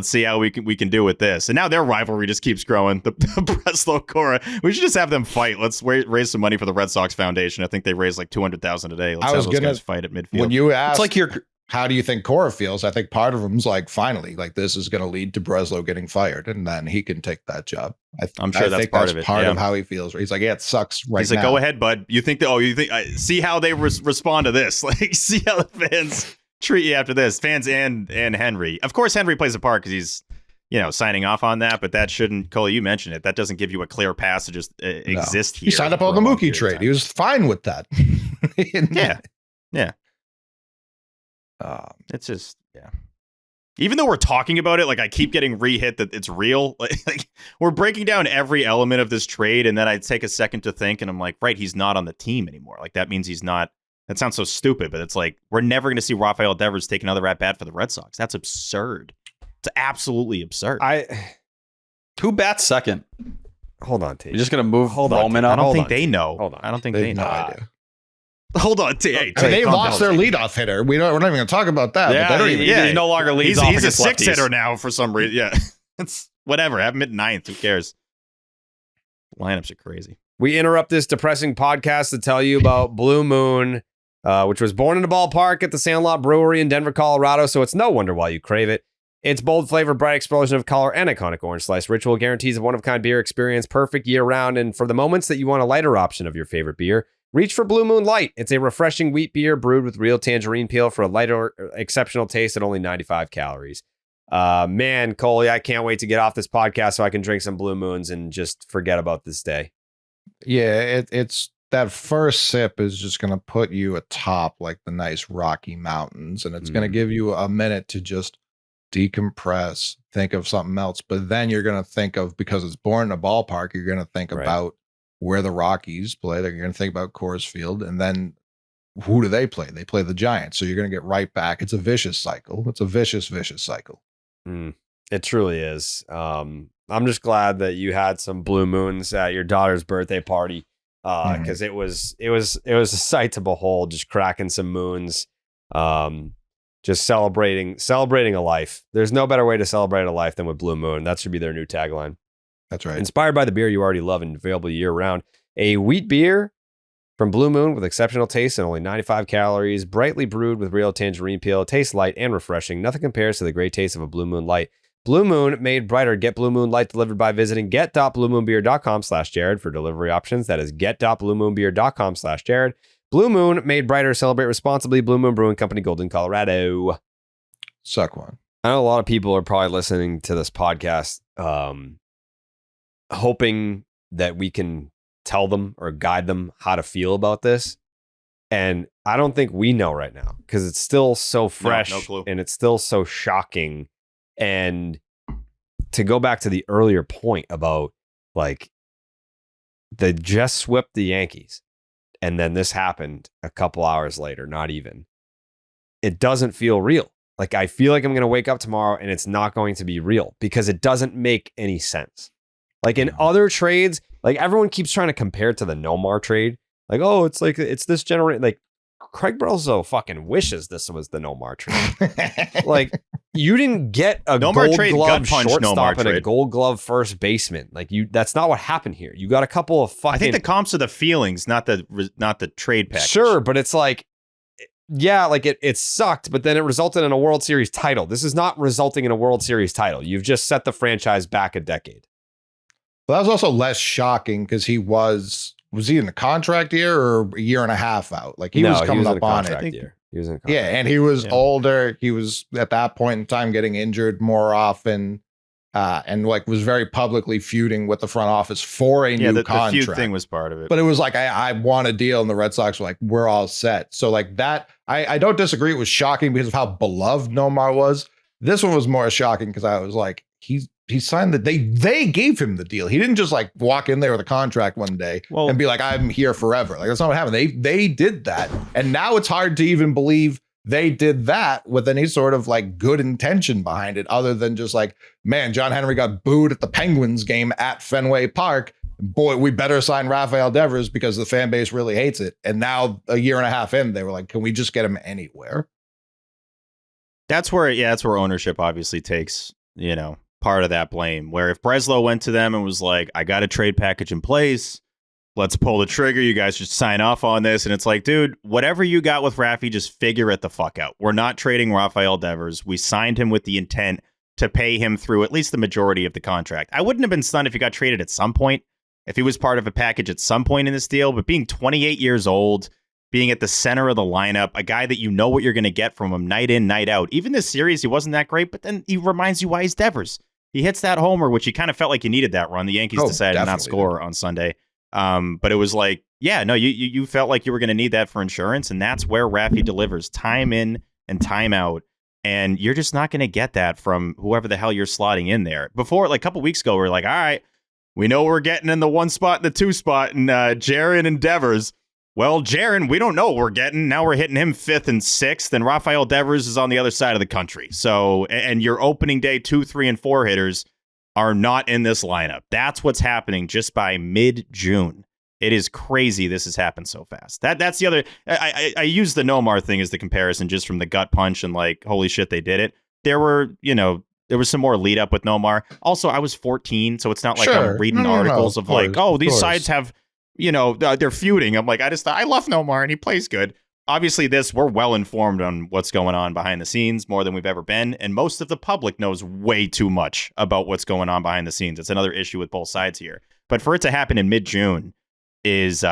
Speaker 4: see how we can do with this. And now their rivalry just keeps growing. The Breslow Cora. We should just have them fight. Let's raise some money for the Red Sox Foundation. I think they raise like $200,000 a day. Let's have those guys fight at midfield.
Speaker 3: When you asked,
Speaker 2: It's like you're
Speaker 3: how do you think Cora feels? I think part of him's like, finally, like, this is going to lead to Breslow getting fired, and then he can take that job.
Speaker 4: I'm sure that's
Speaker 3: think
Speaker 4: part of it,
Speaker 3: Part
Speaker 4: yeah.
Speaker 3: of how he feels. He's like, yeah, it sucks right
Speaker 4: He's
Speaker 3: now.
Speaker 4: like, go ahead, bud. You think see how they respond to this. Like, see how the fans treat you after this. Fans and Henry. Of course, Henry plays a part because he's, you know, signing off on that, but that shouldn't, Cole, you mentioned it. That doesn't give you a clear pass to just exist here.
Speaker 3: He signed up on the Mookie trade. He was fine with that.
Speaker 4: Yeah. It's just, yeah. Even though we're talking about it, like, I keep getting re-hit that it's real. Like, we're breaking down every element of this trade, and then I take a second to think, and I'm like, right, he's not on the team anymore. Like, that means he's not. That sounds so stupid, but it's like, we're never going to see Rafael Devers take another at-bat for the Red Sox. That's absurd. It's absolutely absurd.
Speaker 2: who bats second?
Speaker 1: Hold on, T.
Speaker 2: You're just gonna move Roman
Speaker 4: I
Speaker 2: up.
Speaker 4: don't
Speaker 1: Hold
Speaker 4: think
Speaker 1: on,
Speaker 4: they
Speaker 1: T.
Speaker 4: know.
Speaker 1: Hold on.
Speaker 4: I don't think
Speaker 3: They
Speaker 4: they
Speaker 3: have
Speaker 4: know.
Speaker 3: no idea.
Speaker 4: Hold on, T. Hey,
Speaker 3: I mean, they
Speaker 4: calm
Speaker 3: lost
Speaker 4: down,
Speaker 3: their
Speaker 4: T.
Speaker 3: leadoff hitter. We're not even going to talk about that.
Speaker 2: Yeah,
Speaker 3: but they don't even,
Speaker 2: he no longer leads off
Speaker 4: He's a
Speaker 2: against
Speaker 4: six
Speaker 2: lefties.
Speaker 4: hitter now for some reason. Yeah, it's whatever. Have him at ninth. Who cares? Lineups are crazy.
Speaker 1: We interrupt this depressing podcast to tell you about Blue Moon, which was born in a ballpark at the Sandlot Brewery in Denver, Colorado, so it's no wonder why you crave it. Its bold flavor, bright explosion of color, and iconic orange slice ritual guarantees a one-of-kind beer experience, perfect year-round. And for the moments that you want a lighter option of your favorite beer, reach for Blue Moon Light. It's a refreshing wheat beer brewed with real tangerine peel for a lighter, exceptional taste at only 95 calories. Man, Coley, I can't wait to get off this podcast so I can drink some Blue Moons and just forget about this day.
Speaker 3: yeah, it's that first sip is just going to put you atop like the nice Rocky Mountains, and it's going to give you a minute to just decompress, think of something else. But then you're going to think of, because it's born in a ballpark, you're going to think about where the Rockies play. You're going to think about Coors Field, and then who do they play? They play the Giants. So you're going to get right back. It's a vicious cycle. It's a vicious cycle.
Speaker 1: It truly is. I'm just glad that you had some Blue Moons at your daughter's birthday party, because it was a sight to behold. Just cracking some moons, just celebrating a life. There's no better way to celebrate a life than with Blue Moon. That should be their new tagline.
Speaker 3: That's right.
Speaker 1: Inspired by the beer you already love and available year round, a wheat beer from Blue Moon with exceptional taste and only 95 calories, brightly brewed with real tangerine peel, tastes light and refreshing. Nothing compares to the great taste of a Blue Moon Light. Blue Moon made brighter. Get Blue Moon Light delivered by visiting get.bluemoonbeer.com/Jared for delivery options. That is get.bluemoonbeer.com/Jared. Blue Moon made brighter. Celebrate responsibly. Blue Moon Brewing Company, Golden, Colorado.
Speaker 3: Suck one.
Speaker 1: I know a lot of people are probably listening to this podcast, hoping that we can tell them or guide them how to feel about this. And I don't think we know right now because it's still so fresh
Speaker 4: no clue.
Speaker 1: and it's still so shocking. And to go back to the earlier point about like they just swept the Yankees and then this happened a couple hours later, not even. It doesn't feel real. Like I feel like I'm going to wake up tomorrow and it's not going to be real because it doesn't make any sense. Like in other trades, like everyone keeps trying to compare it to the Nomar trade. Like, oh, it's like it's this generation. Like Craig Breslow fucking wishes this was the Nomar trade. Like you didn't get a
Speaker 4: Nomar
Speaker 1: Gold
Speaker 4: trade,
Speaker 1: Glove
Speaker 4: gut punch
Speaker 1: shortstop
Speaker 4: Nomar
Speaker 1: and a
Speaker 4: trade.
Speaker 1: Gold Glove first baseman. Like that's not what happened here. You got a couple of fucking.
Speaker 4: I think the comps are the feelings, not the trade package.
Speaker 1: Sure, but it's like, yeah, like it sucked, but then it resulted in a World Series title. This is not resulting in a World Series title. You've just set the franchise back a decade.
Speaker 3: But that was also less shocking because he was he in the contract year or a year and a half out? Like he was coming up on it.
Speaker 1: Year. He was in a contract.
Speaker 3: Yeah, and he was older. He was at that point in time getting injured more often, and like was very publicly feuding with the front office for a new contract.
Speaker 4: The feud thing was part of it.
Speaker 3: But it was like I want a deal, and the Red Sox were like, we're all set. So like that, I don't disagree. It was shocking because of how beloved Nomar was. This one was more shocking because I was like, he signed that they gave him the deal. He didn't just like walk in there with a contract one day and be like, I'm here forever. Like that's not what happened. They did that. And now it's hard to even believe they did that with any sort of like good intention behind it, other than just like, man, John Henry got booed at the Penguins game at Fenway Park. Boy, we better sign Rafael Devers because the fan base really hates it. And now a year and a half in, they were like, can we just get him anywhere?
Speaker 4: That's where ownership obviously takes, part of that blame, where if Breslow went to them and was like, I got a trade package in place, let's pull the trigger, you guys should sign off on this. And it's like, dude, whatever you got with Rafi, just figure it the fuck out. We're not trading Rafael Devers. We signed him with the intent to pay him through at least the majority of the contract. I wouldn't have been stunned if he got traded at some point, if he was part of a package at some point in this deal, but being 28 years old, being at the center of the lineup, a guy that you know what you're going to get from him night in, night out. Even this series, he wasn't that great, but then he reminds you why he's Devers. He hits that homer, which you kind of felt like you needed that run. The Yankees decided to not score on Sunday. But it was like, you felt like you were going to need that for insurance. And that's where Rafi delivers time in and time out. And you're just not going to get that from whoever the hell you're slotting in there. Before, like a couple weeks ago, we were like, all right, we know we're getting in the 1 spot and the 2 spot and Jaron and Devers. Well, Jaron, we don't know what we're getting. Now we're hitting him 5th and 6th, and Rafael Devers is on the other side of the country. So, and your opening day 2, 3, and 4 hitters are not in this lineup. That's what's happening just by mid-June. It is crazy this has happened so fast. That's the other. I use the Nomar thing as the comparison just from the gut punch and like, holy shit, they did it. There was some more lead up with Nomar. Also, I was 14, so it's not like I'm reading articles of like, oh, these sides have, they're feuding. I'm like, I love Nomar and he plays good. Obviously, we're well informed on what's going on behind the scenes more than we've ever been. And most of the public knows way too much about what's going on behind the scenes. It's another issue with both sides here. But for it to happen in mid-June is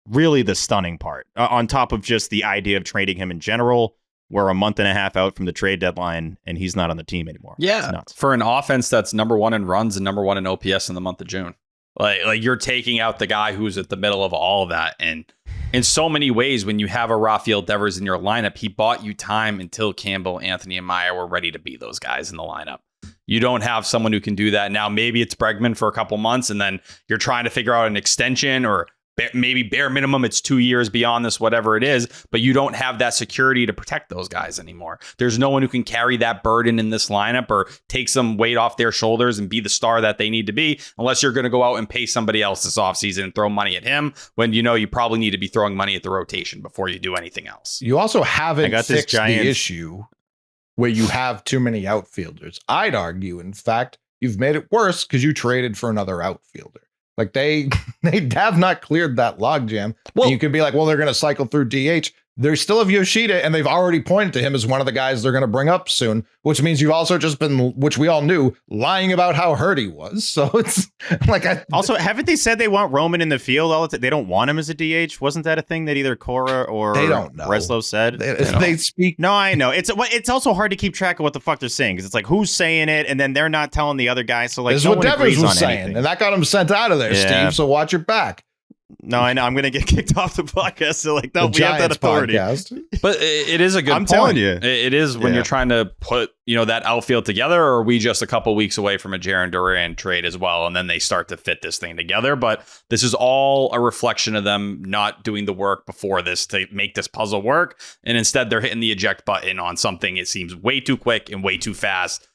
Speaker 4: really the stunning part. On top of just the idea of trading him in general, we're a month and a half out from the trade deadline and he's not on the team anymore.
Speaker 2: Yeah, for an offense that's number 1 in runs and number 1 in OPS in the month of June. Like you're taking out the guy who's at the middle of all of that. And in so many ways, when you have a Rafael Devers in your lineup, he bought you time until Campbell, Anthony, and Meyer were ready to be those guys in the lineup. You don't have someone who can do that now. Maybe it's Bregman for a couple months, and then you're trying to figure out an extension or maybe bare minimum, it's 2 years beyond this, whatever it is, but you don't have that security to protect those guys anymore. There's no one who can carry that burden in this lineup or take some weight off their shoulders and be the star that they need to be, unless you're going to go out and pay somebody else this offseason and throw money at him when you probably need to be throwing money at the rotation before you do anything else.
Speaker 3: You also haven't fixed the issue where you have too many outfielders. I'd argue, in fact, you've made it worse because you traded for another outfielder. Like they have not cleared that logjam. Well, you could be like, well, they're going to cycle through DH. They still have Yoshida, and they've already pointed to him as one of the guys they're going to bring up soon, which means you've also just been, which we all knew, lying about how hurt he was. So it's like,
Speaker 4: also, haven't they said they want Roman in the field all the time? They don't want him as a DH. Wasn't that a thing that either Cora or Breslow said?
Speaker 3: They speak.
Speaker 4: No, I know. It's also hard to keep track of what the fuck they're saying because it's like who's saying it, and then they're not telling the other guy. So like,
Speaker 3: this is what Devers was saying, and that got him sent out of there, Steve. So watch your back.
Speaker 4: No, I know. I'm going to get kicked off the podcast. So, like, no,
Speaker 3: The
Speaker 4: we have that
Speaker 3: Giants
Speaker 4: authority.
Speaker 3: podcast.
Speaker 2: But it is a good
Speaker 4: I'm
Speaker 2: point.
Speaker 4: telling you.
Speaker 2: It is when
Speaker 4: Yeah.
Speaker 2: you're trying to put, that outfield together, or are we just a couple weeks away from a Jarren Duran trade as well? And then they start to fit this thing together. But this is all a reflection of them not doing the work before this to make this puzzle work. And instead, they're hitting the eject button on something it seems way too quick and way too fast.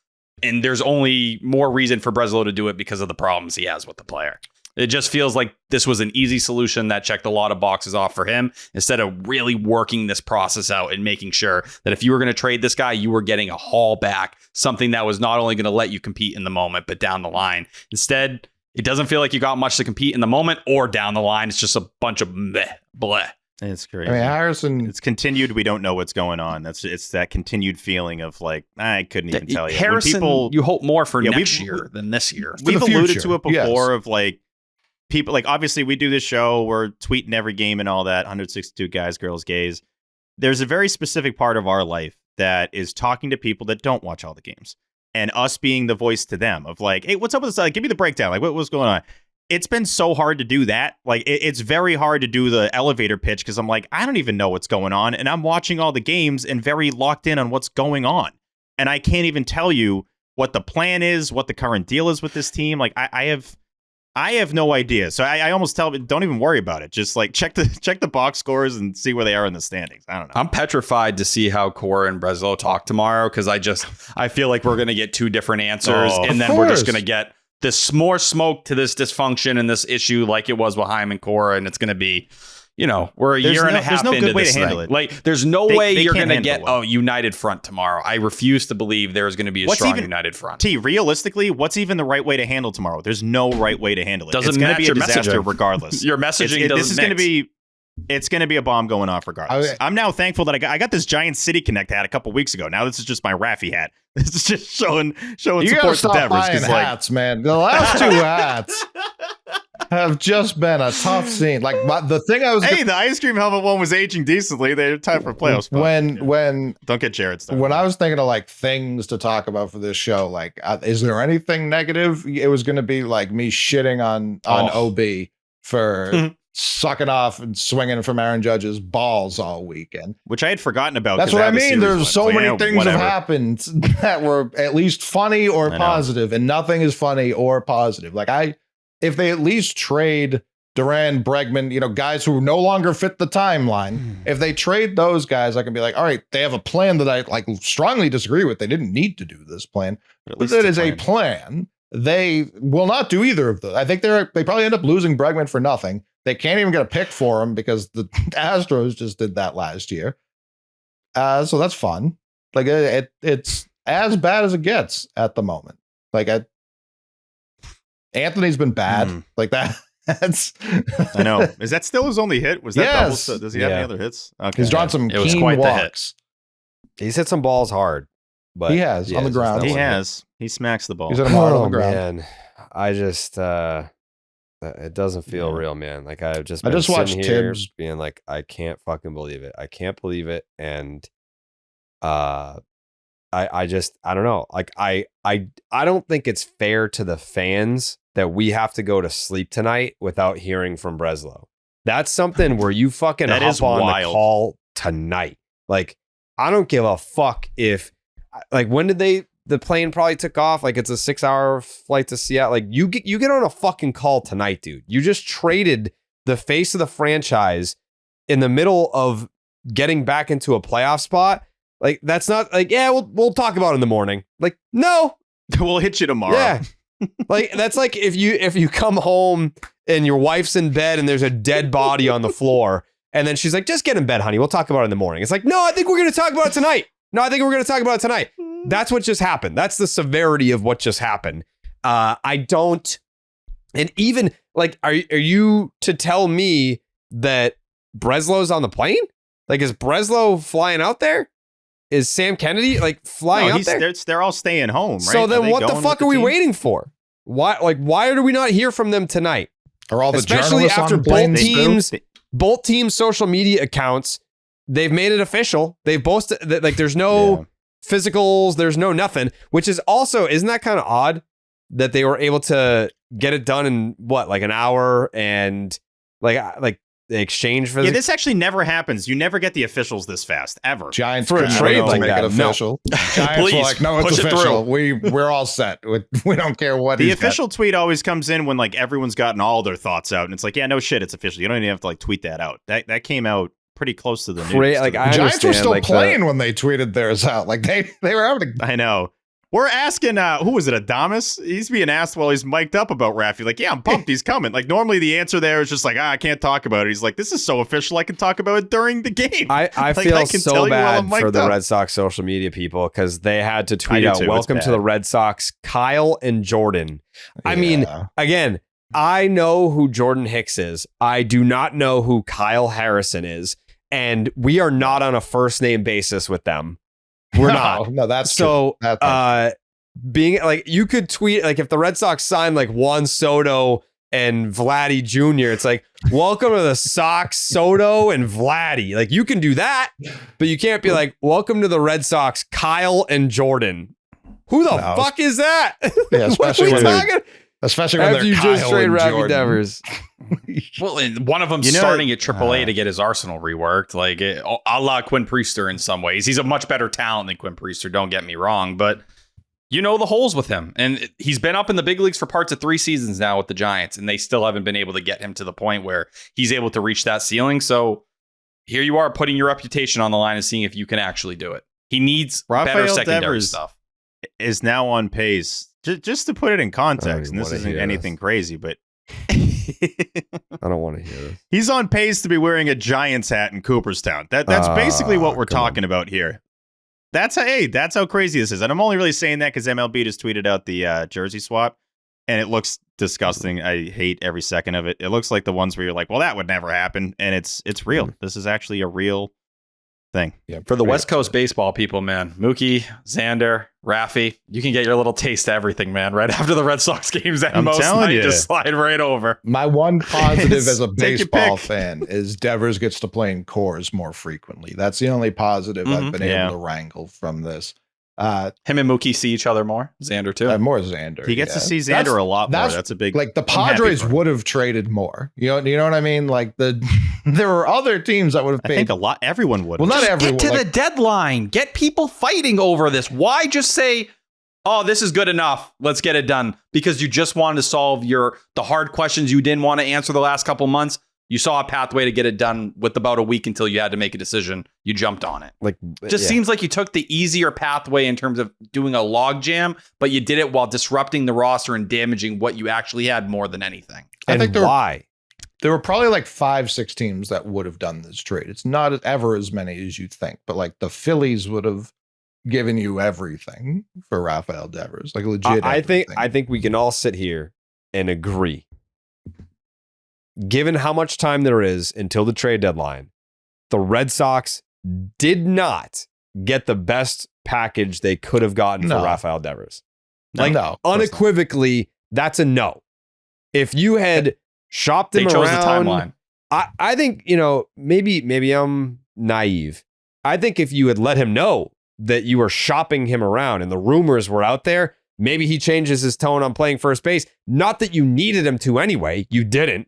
Speaker 2: And there's only more reason for Breslow to do it because of the problems he has with the player. It just feels like this was an easy solution that checked a lot of boxes off for him instead of really working this process out and making sure that if you were going to trade this guy, you were getting a haul back, something that was not only going to let you compete in the moment, but down the line. Instead, it doesn't feel like you got much to compete in the moment or down the line. It's just a bunch of bleh.
Speaker 4: It's crazy.
Speaker 3: I mean, Harrison.
Speaker 4: It's continued. We don't know what's going on. It's that continued feeling of like, I couldn't even tell you. When
Speaker 2: Harrison, you hope more for next
Speaker 4: we've-
Speaker 2: year than this year.
Speaker 3: For
Speaker 4: We've
Speaker 3: the
Speaker 4: alluded
Speaker 3: future,
Speaker 4: to it before
Speaker 3: yes.
Speaker 4: of like people, like obviously we do this show, we're tweeting every game and all that, 162 guys, girls, gays. There's a very specific part of our life that is talking to people that don't watch all the games and us being the voice to them of like, hey, what's up with this? Like, give me the breakdown. Like, what's going on? It's been so hard to do that. Like, it's very hard to do the elevator pitch because I'm like, I don't even know what's going on. And I'm watching all the games and very locked in on what's going on. And I can't even tell you what the plan is, what the current deal is with this team. Like, I have no idea. So I almost tell them, don't even worry about it. Just like check the box scores and see where they are in the standings. I don't know.
Speaker 2: I'm petrified to see how Cora and Breslow talk tomorrow because I feel like we're going to get two different answers and then we're just going to get this more smoke to this dysfunction and this issue like it was with Haim and Cora, and it's going to be, we're a year and a half into this thing. Like, there's no way you're going to get a united front tomorrow. I refuse to believe there is going to be a strong united front.
Speaker 4: Realistically, what's even the right way to handle tomorrow? There's no right way to handle it.
Speaker 2: Doesn't
Speaker 4: it's going to be a
Speaker 2: match your
Speaker 4: disaster
Speaker 2: messaging.
Speaker 4: regardless.
Speaker 2: Your messaging doesn't
Speaker 4: This is going to be. It's going to be a bomb going off regardless. I'm now thankful that I got this Giant City Connect hat a couple weeks ago. Now this is just my Raffy hat. This is just showing
Speaker 3: You
Speaker 4: support
Speaker 3: gotta
Speaker 4: to
Speaker 3: stop
Speaker 4: Devers.
Speaker 3: buying hats, man. The last two hats have just been a tough scene. Like the thing I was
Speaker 4: Hey, the ice cream helmet one was aging decently. They're time for playoffs.
Speaker 3: when
Speaker 4: Don't get Jared started.
Speaker 3: when I was thinking of like things to talk about for this show, like is there anything negative? It was going to be like me shitting on OB for sucking off and swinging from Aaron Judge's balls all weekend.
Speaker 4: Which I had forgotten about.
Speaker 3: That's
Speaker 4: 'cause
Speaker 3: what I
Speaker 4: have a
Speaker 3: mean.
Speaker 4: series
Speaker 3: There's
Speaker 4: one.
Speaker 3: so
Speaker 4: Like,
Speaker 3: many
Speaker 4: yeah,
Speaker 3: things
Speaker 4: whatever.
Speaker 3: have happened that were at least funny or
Speaker 4: I know.
Speaker 3: positive, and nothing is funny or positive. Like if they at least trade Duran, Bregman, guys who no longer fit the timeline, if they trade those guys, I can be like, all right, they have a plan that I like strongly disagree with. They didn't need to do this plan,
Speaker 4: But at
Speaker 3: but
Speaker 4: least
Speaker 3: that
Speaker 4: it's
Speaker 3: is a plan. They will not do either of those. I think they probably end up losing Bregman for nothing. They can't even get a pick for him because the Astros just did that last year. So that's fun. Like it's as bad as it gets at the moment. Like Anthony's been bad. Like that. That's
Speaker 4: I know. Is that still his only hit? Was that
Speaker 3: Yes.
Speaker 4: double? Does he have any other hits? Okay.
Speaker 3: He's drawn some
Speaker 2: It was
Speaker 3: keen
Speaker 2: quite the hit.
Speaker 3: walks.
Speaker 1: He's hit some balls hard, but
Speaker 3: He has, on the
Speaker 1: it's just
Speaker 3: ground.
Speaker 1: that
Speaker 4: He
Speaker 1: one hit.
Speaker 4: has. He smacks the ball.
Speaker 3: He's hit him hard on
Speaker 1: Oh
Speaker 3: the ground.
Speaker 1: man, I just it doesn't feel real, man. Like I've just
Speaker 3: I
Speaker 1: been
Speaker 3: just watched
Speaker 1: sitting here
Speaker 3: Tibbs.
Speaker 1: being like, I can't fucking believe it. I can't believe it, and I just I don't know. Like I don't think it's fair to the fans that we have to go to sleep tonight without hearing from Breslow. That's something where you fucking
Speaker 4: That
Speaker 1: hop
Speaker 4: is
Speaker 1: on
Speaker 4: wild.
Speaker 1: the call tonight. Like I don't give a fuck if like when did the plane probably took off? Like it's a 6-hour flight to Seattle. Like you get on a fucking call tonight, dude. You just traded the face of the franchise in the middle of getting back into a playoff spot. Like that's not like, yeah, we'll talk about it in the morning. Like, no.
Speaker 4: We'll hit you tomorrow.
Speaker 1: Yeah. Like that's like if you come home and your wife's in bed and there's a dead body on the floor and then she's like, just get in bed, honey. We'll talk about it in the morning. It's like, no, I think we're going to talk about it tonight. No, I think we're going to talk about it tonight. That's what just happened. That's the severity of what just happened. I don't, and even like, are you to tell me that Breslow's on the plane? Like, is Breslow flying out there? Is Sam Kennedy like flying out there?
Speaker 4: They're all staying home, right?
Speaker 1: So then what the
Speaker 4: going
Speaker 1: fuck
Speaker 4: with
Speaker 1: are we
Speaker 4: team?
Speaker 1: waiting for? Why do we not hear from them tonight?
Speaker 3: Are all the
Speaker 1: Especially
Speaker 3: journalists
Speaker 1: after
Speaker 3: on planes
Speaker 1: both teams' social media accounts, they've made it official. They've boasted like there's no physicals, there's no nothing, which is also, isn't that kind of odd that they were able to get it done in what, like an hour and Like the exchange for
Speaker 4: Yeah, this actually never happens. You never get the officials this fast, ever.
Speaker 3: Giants
Speaker 1: For a
Speaker 3: couldn't
Speaker 1: trade
Speaker 3: wait to
Speaker 1: like
Speaker 3: make
Speaker 1: that,
Speaker 3: it official. Giants
Speaker 2: Please,
Speaker 3: were like, no, it's
Speaker 2: push it
Speaker 3: official. We're all set. We don't care what
Speaker 4: The
Speaker 3: he's got.
Speaker 4: official tweet always comes in when like everyone's gotten all their thoughts out, and it's like, yeah, no shit, it's official. You don't even have to like tweet that out. That came out pretty close to the news.
Speaker 1: Like, I
Speaker 3: Giants were
Speaker 1: understand,
Speaker 3: still
Speaker 1: like,
Speaker 3: playing when they tweeted theirs out. Like they were having
Speaker 4: I know. We're asking, who was it, Adamas? He's being asked while he's mic'd up about Rafi. Like, yeah, I'm pumped. He's coming. Like, normally the answer there is just like, I can't talk about it. He's like, this is so official. I can talk about it during the game.
Speaker 1: I
Speaker 4: Like,
Speaker 1: feel
Speaker 4: I can tell
Speaker 1: so
Speaker 4: you while
Speaker 1: bad
Speaker 4: I'm mic'd
Speaker 1: for the
Speaker 4: up.
Speaker 1: Red Sox social media people because they had to
Speaker 4: I
Speaker 1: tweet
Speaker 4: do
Speaker 1: out,
Speaker 4: too. It's
Speaker 1: welcome to
Speaker 4: bad.
Speaker 1: the Red Sox, Kyle and Jordan. I mean,
Speaker 3: Yeah.
Speaker 1: again, I know who Jordan Hicks is. I do not know who Kyle Harrison is. And we are not on a first name basis with them. We're not.
Speaker 3: No, that's
Speaker 1: So,
Speaker 3: true. That's
Speaker 1: being like, you could tweet, like, if the Red Sox signed like Juan Soto and Vladdy Jr., it's like, welcome to the Sox, Soto and Vladdy. Like, you can do that, but you can't be like, welcome to the Red Sox, Kyle and Jordan. Who the
Speaker 3: No.
Speaker 1: fuck is that?
Speaker 3: Yeah,
Speaker 1: What are we talking?
Speaker 3: especially when
Speaker 1: After
Speaker 3: they're
Speaker 1: you
Speaker 3: Kyle
Speaker 1: just trade
Speaker 3: and
Speaker 1: Rafi
Speaker 3: Jordan.
Speaker 1: Devers.
Speaker 2: Well, and one of them's
Speaker 4: You know-
Speaker 2: starting at AAA to get his arsenal reworked, like a la Quinn Priester in some ways. He's a much better talent than Quinn Priester, don't get me wrong, but you know the holes with him. And he's been up in the big leagues for parts of 3 seasons now with the Giants, and they still haven't been able to get him to the point where he's able to reach that ceiling. So here you are putting your reputation on the line and seeing if you can actually do it. He needs better
Speaker 4: Rafael
Speaker 2: secondary
Speaker 4: Devers
Speaker 2: stuff.
Speaker 4: is now on pace. Just to put it in context, and this
Speaker 1: wanna
Speaker 4: isn't
Speaker 1: hear
Speaker 4: anything
Speaker 1: this.
Speaker 4: crazy, but
Speaker 1: I don't want to hear this.
Speaker 4: he's on pace to be wearing a Giants hat in Cooperstown. That's basically what we're
Speaker 1: come on.
Speaker 4: talking about here. That's how crazy this is. And I'm only really saying that because MLB just tweeted out the jersey swap, and it looks disgusting. I hate every second of it. It looks like the ones where you're like, well, that would never happen, and it's real. This is actually a real thing.
Speaker 3: Yeah,
Speaker 2: For the
Speaker 3: very
Speaker 2: West Coast
Speaker 3: upset.
Speaker 2: baseball people, man, Mookie, Xander, Rafi, you can get your little taste of everything, man. Right after the Red Sox games at
Speaker 4: I'm
Speaker 2: most
Speaker 4: telling
Speaker 2: night,
Speaker 4: you.
Speaker 2: just slide right over.
Speaker 3: My one positive as a
Speaker 4: Take your
Speaker 3: baseball
Speaker 4: pick.
Speaker 3: fan is Devers gets to play in cores more frequently. That's the only positive I've been
Speaker 4: Yeah.
Speaker 3: able to wrangle from this.
Speaker 2: Him and Mookie see each other more. Xander too.
Speaker 3: More Xander.
Speaker 4: He gets to
Speaker 3: yeah.
Speaker 4: see
Speaker 3: That's-
Speaker 4: Xander a lot more.
Speaker 3: that's
Speaker 4: That's a big.
Speaker 3: Like the
Speaker 4: I'm happy
Speaker 3: Padres
Speaker 4: for him.
Speaker 3: would have traded more. You know what I mean? Like there were other teams that would have
Speaker 4: I
Speaker 3: paid.
Speaker 4: think a lot. Everyone would.
Speaker 3: Well, not everyone.
Speaker 2: Get to
Speaker 3: like,
Speaker 2: the deadline. Get people fighting over this. Why just say, "Oh, this is good enough. Let's get it done"? Because you just wanted to solve the hard questions you didn't want to answer the last couple months. You saw a pathway to get it done with about a week until you had to make a decision. You jumped on it.
Speaker 1: Like,
Speaker 2: Just
Speaker 1: yeah.
Speaker 2: seems like you took the easier pathway in terms of doing a log jam, but you did it while disrupting the roster and damaging what you actually had more than anything.
Speaker 3: I
Speaker 1: And
Speaker 3: think there were,
Speaker 1: why?
Speaker 3: there were probably like 5-6 teams that would have done this trade. It's not ever as many as you think, but like the Phillies would have given you everything for Rafael Devers, like legit.
Speaker 1: I think
Speaker 3: everything.
Speaker 1: we can all sit here and agree. Given how much time there is until the trade deadline, the Red Sox did not get the best package they could have gotten
Speaker 3: No.
Speaker 1: for Rafael Devers.
Speaker 3: No,
Speaker 1: Like,
Speaker 3: no, of course not.
Speaker 1: unequivocally, that's a no. If you had shopped
Speaker 2: They
Speaker 1: him
Speaker 2: chose
Speaker 1: around,
Speaker 2: the timeline.
Speaker 1: I think, maybe I'm naive. I think if you had let him know that you were shopping him around and the rumors were out there, maybe he changes his tone on playing first base. Not that you needed him to anyway. You didn't.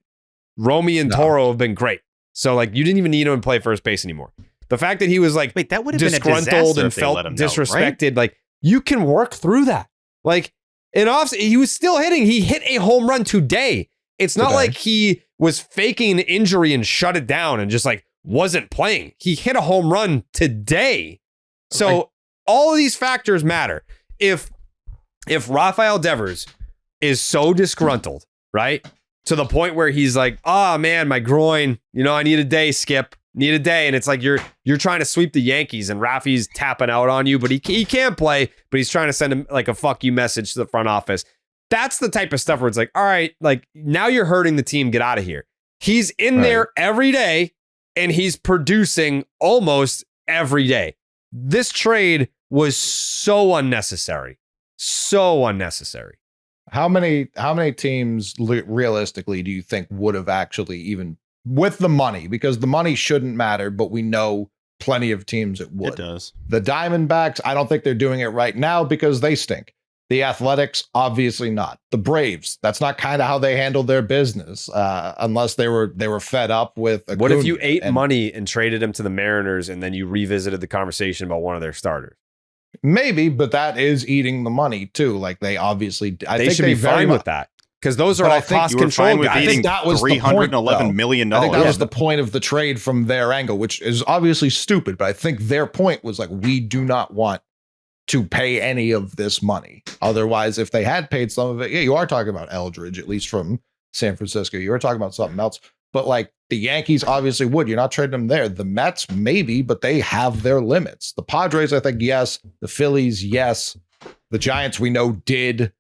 Speaker 1: Romy and
Speaker 3: No.
Speaker 1: Toro have been great. So, like, you didn't even need him to play first base anymore. The fact that he was, like,
Speaker 4: Wait, that would have been a
Speaker 1: disgruntled
Speaker 4: disaster
Speaker 1: and
Speaker 4: if they
Speaker 1: felt
Speaker 4: let him know, right?
Speaker 1: disrespected, like, you can work through that. Like, he was still hitting. He hit a home run today. It's not
Speaker 3: Today.
Speaker 1: like he was faking an injury and shut it down and just, like, wasn't playing. He hit a home run today. So all of these factors matter. If Rafael Devers is so disgruntled, right, to the point where he's like, "Oh man, my groin, I need a day, Skip, need a day," and it's like you're trying to sweep the Yankees and Rafi's tapping out on you, but he can't play, but he's trying to send him like a fuck you message to the front office. That's the type of stuff where it's like, all right, like now you're hurting the team. Get out of here. He's in there every day and he's producing almost every day. This trade was so unnecessary. So unnecessary.
Speaker 3: How many teams realistically do you think would have actually, even with the money, because the money shouldn't matter, but we know plenty of teams it would.
Speaker 4: It does.
Speaker 3: The Diamondbacks, I don't think they're doing it right now because they stink. The Athletics, obviously not. The Braves, that's not kind of how they handled their business, unless they were fed up with Acuna.
Speaker 1: What if you ate money and traded him to the Mariners and then you revisited the conversation about one of their starters?
Speaker 3: Maybe, but that is eating the money too. Like they obviously,
Speaker 1: They should be fine with that because those are all cost control guys.
Speaker 3: I think that was
Speaker 4: $311 million.
Speaker 3: I think that was the point of the trade from their angle, which is obviously stupid. But I think their point was like, we do not want to pay any of this money. Otherwise, if they had paid some of it, yeah, you are talking about Eldridge, at least from San Francisco. You were talking about something else. But like the Yankees obviously would. You're not trading them there. The Mets, maybe, but they have their limits. The Padres, I think, yes. The Phillies, yes. The Giants, we know, did.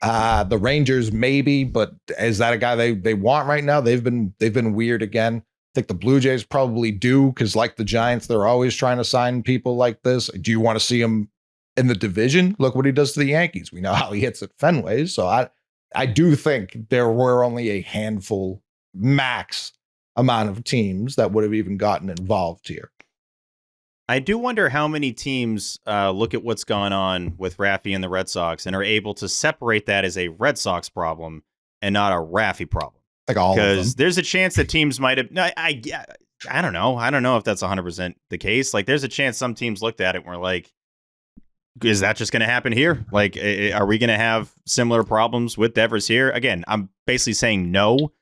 Speaker 3: The Rangers, maybe, but is that a guy they want right now? They've been weird again. I think the Blue Jays probably do, because like the Giants, they're always trying to sign people like this. Do you want to see him in the division? Look what he does to the Yankees. We know how he hits at Fenway. So I do think there were only a handful max amount of teams that would have even gotten involved here.
Speaker 4: I do wonder how many teams look at what's gone on with Raffy and the Red Sox and are able to separate that as a Red Sox problem and not a Raffy problem.
Speaker 3: Like all of them.
Speaker 4: Because there's a chance that teams might have. I don't know. I don't know if that's 100% the case. Like, there's a chance some teams looked at it and were like, is that just going to happen here? Like, are we going to have similar problems with Devers here? Again, I'm basically saying no,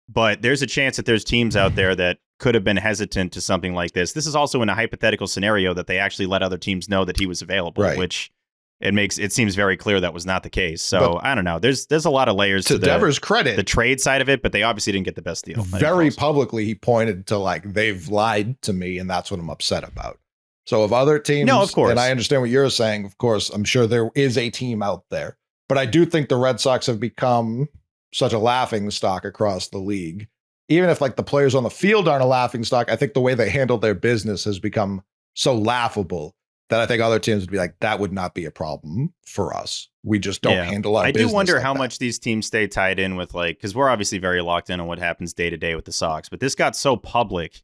Speaker 4: but there's a chance that there's teams out there that could have been hesitant to something like this. This is also in a hypothetical scenario that they actually let other teams know that he was available,
Speaker 3: right,
Speaker 4: which it seems very clear that was not the case. So but I don't know. There's a lot of layers to
Speaker 3: Devers' credit,
Speaker 4: the trade side of it, but they obviously didn't get the best deal.
Speaker 3: Very publicly, he pointed to like, they've lied to me, and that's what I'm upset about. So of other teams,
Speaker 4: no, of course,
Speaker 3: and I understand what you're saying, of course, I'm sure there is a team out there, but I do think the Red Sox have become such a laughing stock across the league. Even if like the players on the field aren't a laughing stock, I think the way they handle their business has become so laughable that I think other teams would be like, that would not be a problem for us. We just don't handle our business.
Speaker 4: I do wonder
Speaker 3: like
Speaker 4: how
Speaker 3: that.
Speaker 4: much these teams stay tied in with, like, because we're obviously very locked in on what happens day to day with the Sox, but this got so public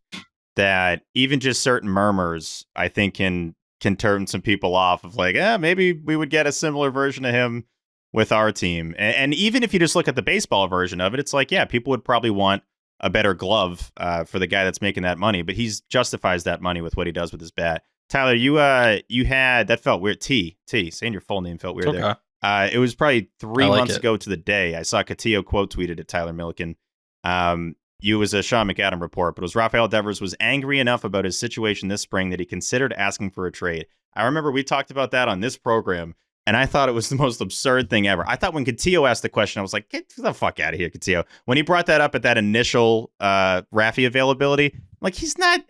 Speaker 4: that even just certain murmurs, I think, can turn some people off of like, maybe we would get a similar version of him with our team. And even if you just look at the baseball version of it, it's like, yeah, people would probably want a better glove for the guy that's making that money, but he's justifies that money with what he does with his bat. Tyler, you had, that felt weird. Saying your full name felt weird there. It was probably 3 months ago to the day. I saw Catillo quote tweeted at Tyler Milliken. You was a Sean McAdam report, but it was Rafael Devers was angry enough about his situation this spring that he considered asking for a trade. I remember we talked about that on this program, and I thought it was the most absurd thing ever. I thought when Catillo asked the question, I was like, get the fuck out of here, Catillo. When he brought that up at that initial Raffy availability, like, he's not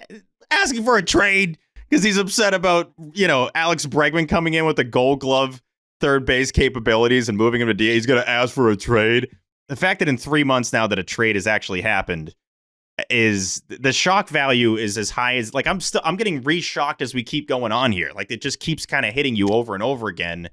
Speaker 4: asking for a trade because he's upset about, Alex Bregman coming in with the Gold Glove third base capabilities and moving him to DA. He's going to ask for a trade. The fact that in 3 months now that a trade has actually happened is the shock value is as high as, like, I'm getting re-shocked as we keep going on here. Like, it just keeps kind of hitting you over and over again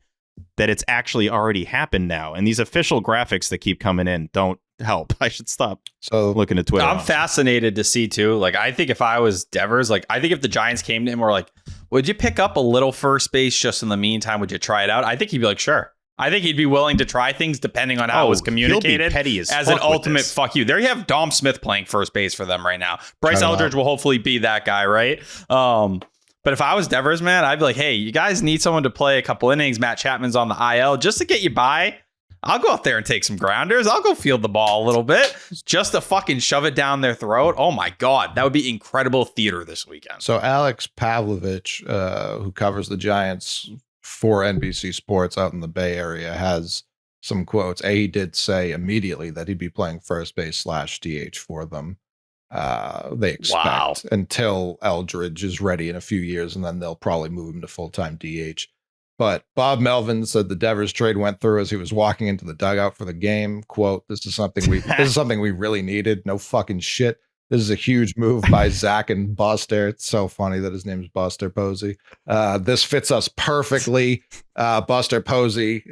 Speaker 4: that it's actually already happened now. And these official graphics that keep coming in don't help. I should stop looking at Twitter.
Speaker 2: I'm fascinated to see too. Like, I think if I was Devers, like, I think if the Giants came to him or like, would you pick up a little first base just in the meantime? Would you try it out? I think he'd be like, sure. I think he'd be willing to try things depending on how it was communicated.
Speaker 4: He'll be petty as
Speaker 2: an ultimate fuck you. There you have Dom Smith playing first base for them right now. Bryce Eldridge will hopefully be that guy, right? But if I was Devers, man, I'd be like, hey, you guys need someone to play a couple innings. Matt Chapman's on the IL just to get you by. I'll go out there and take some grounders. I'll go field the ball a little bit just to fucking shove it down their throat. Oh my God, that would be incredible theater this weekend.
Speaker 3: So Alex Pavlovich, who covers the Giants for NBC Sports out in the Bay Area, has some quotes. He did say immediately that he'd be playing first base / DH for them. They expect until Eldridge is ready in a few years, and then they'll probably move him to full-time DH. But Bob Melvin said the Devers trade went through as he was walking into the dugout for the game. Quote, this is something we really needed. No fucking shit. This is a huge move by Zach and Buster. It's so funny that his name's Buster Posey. This fits us perfectly. Buster Posey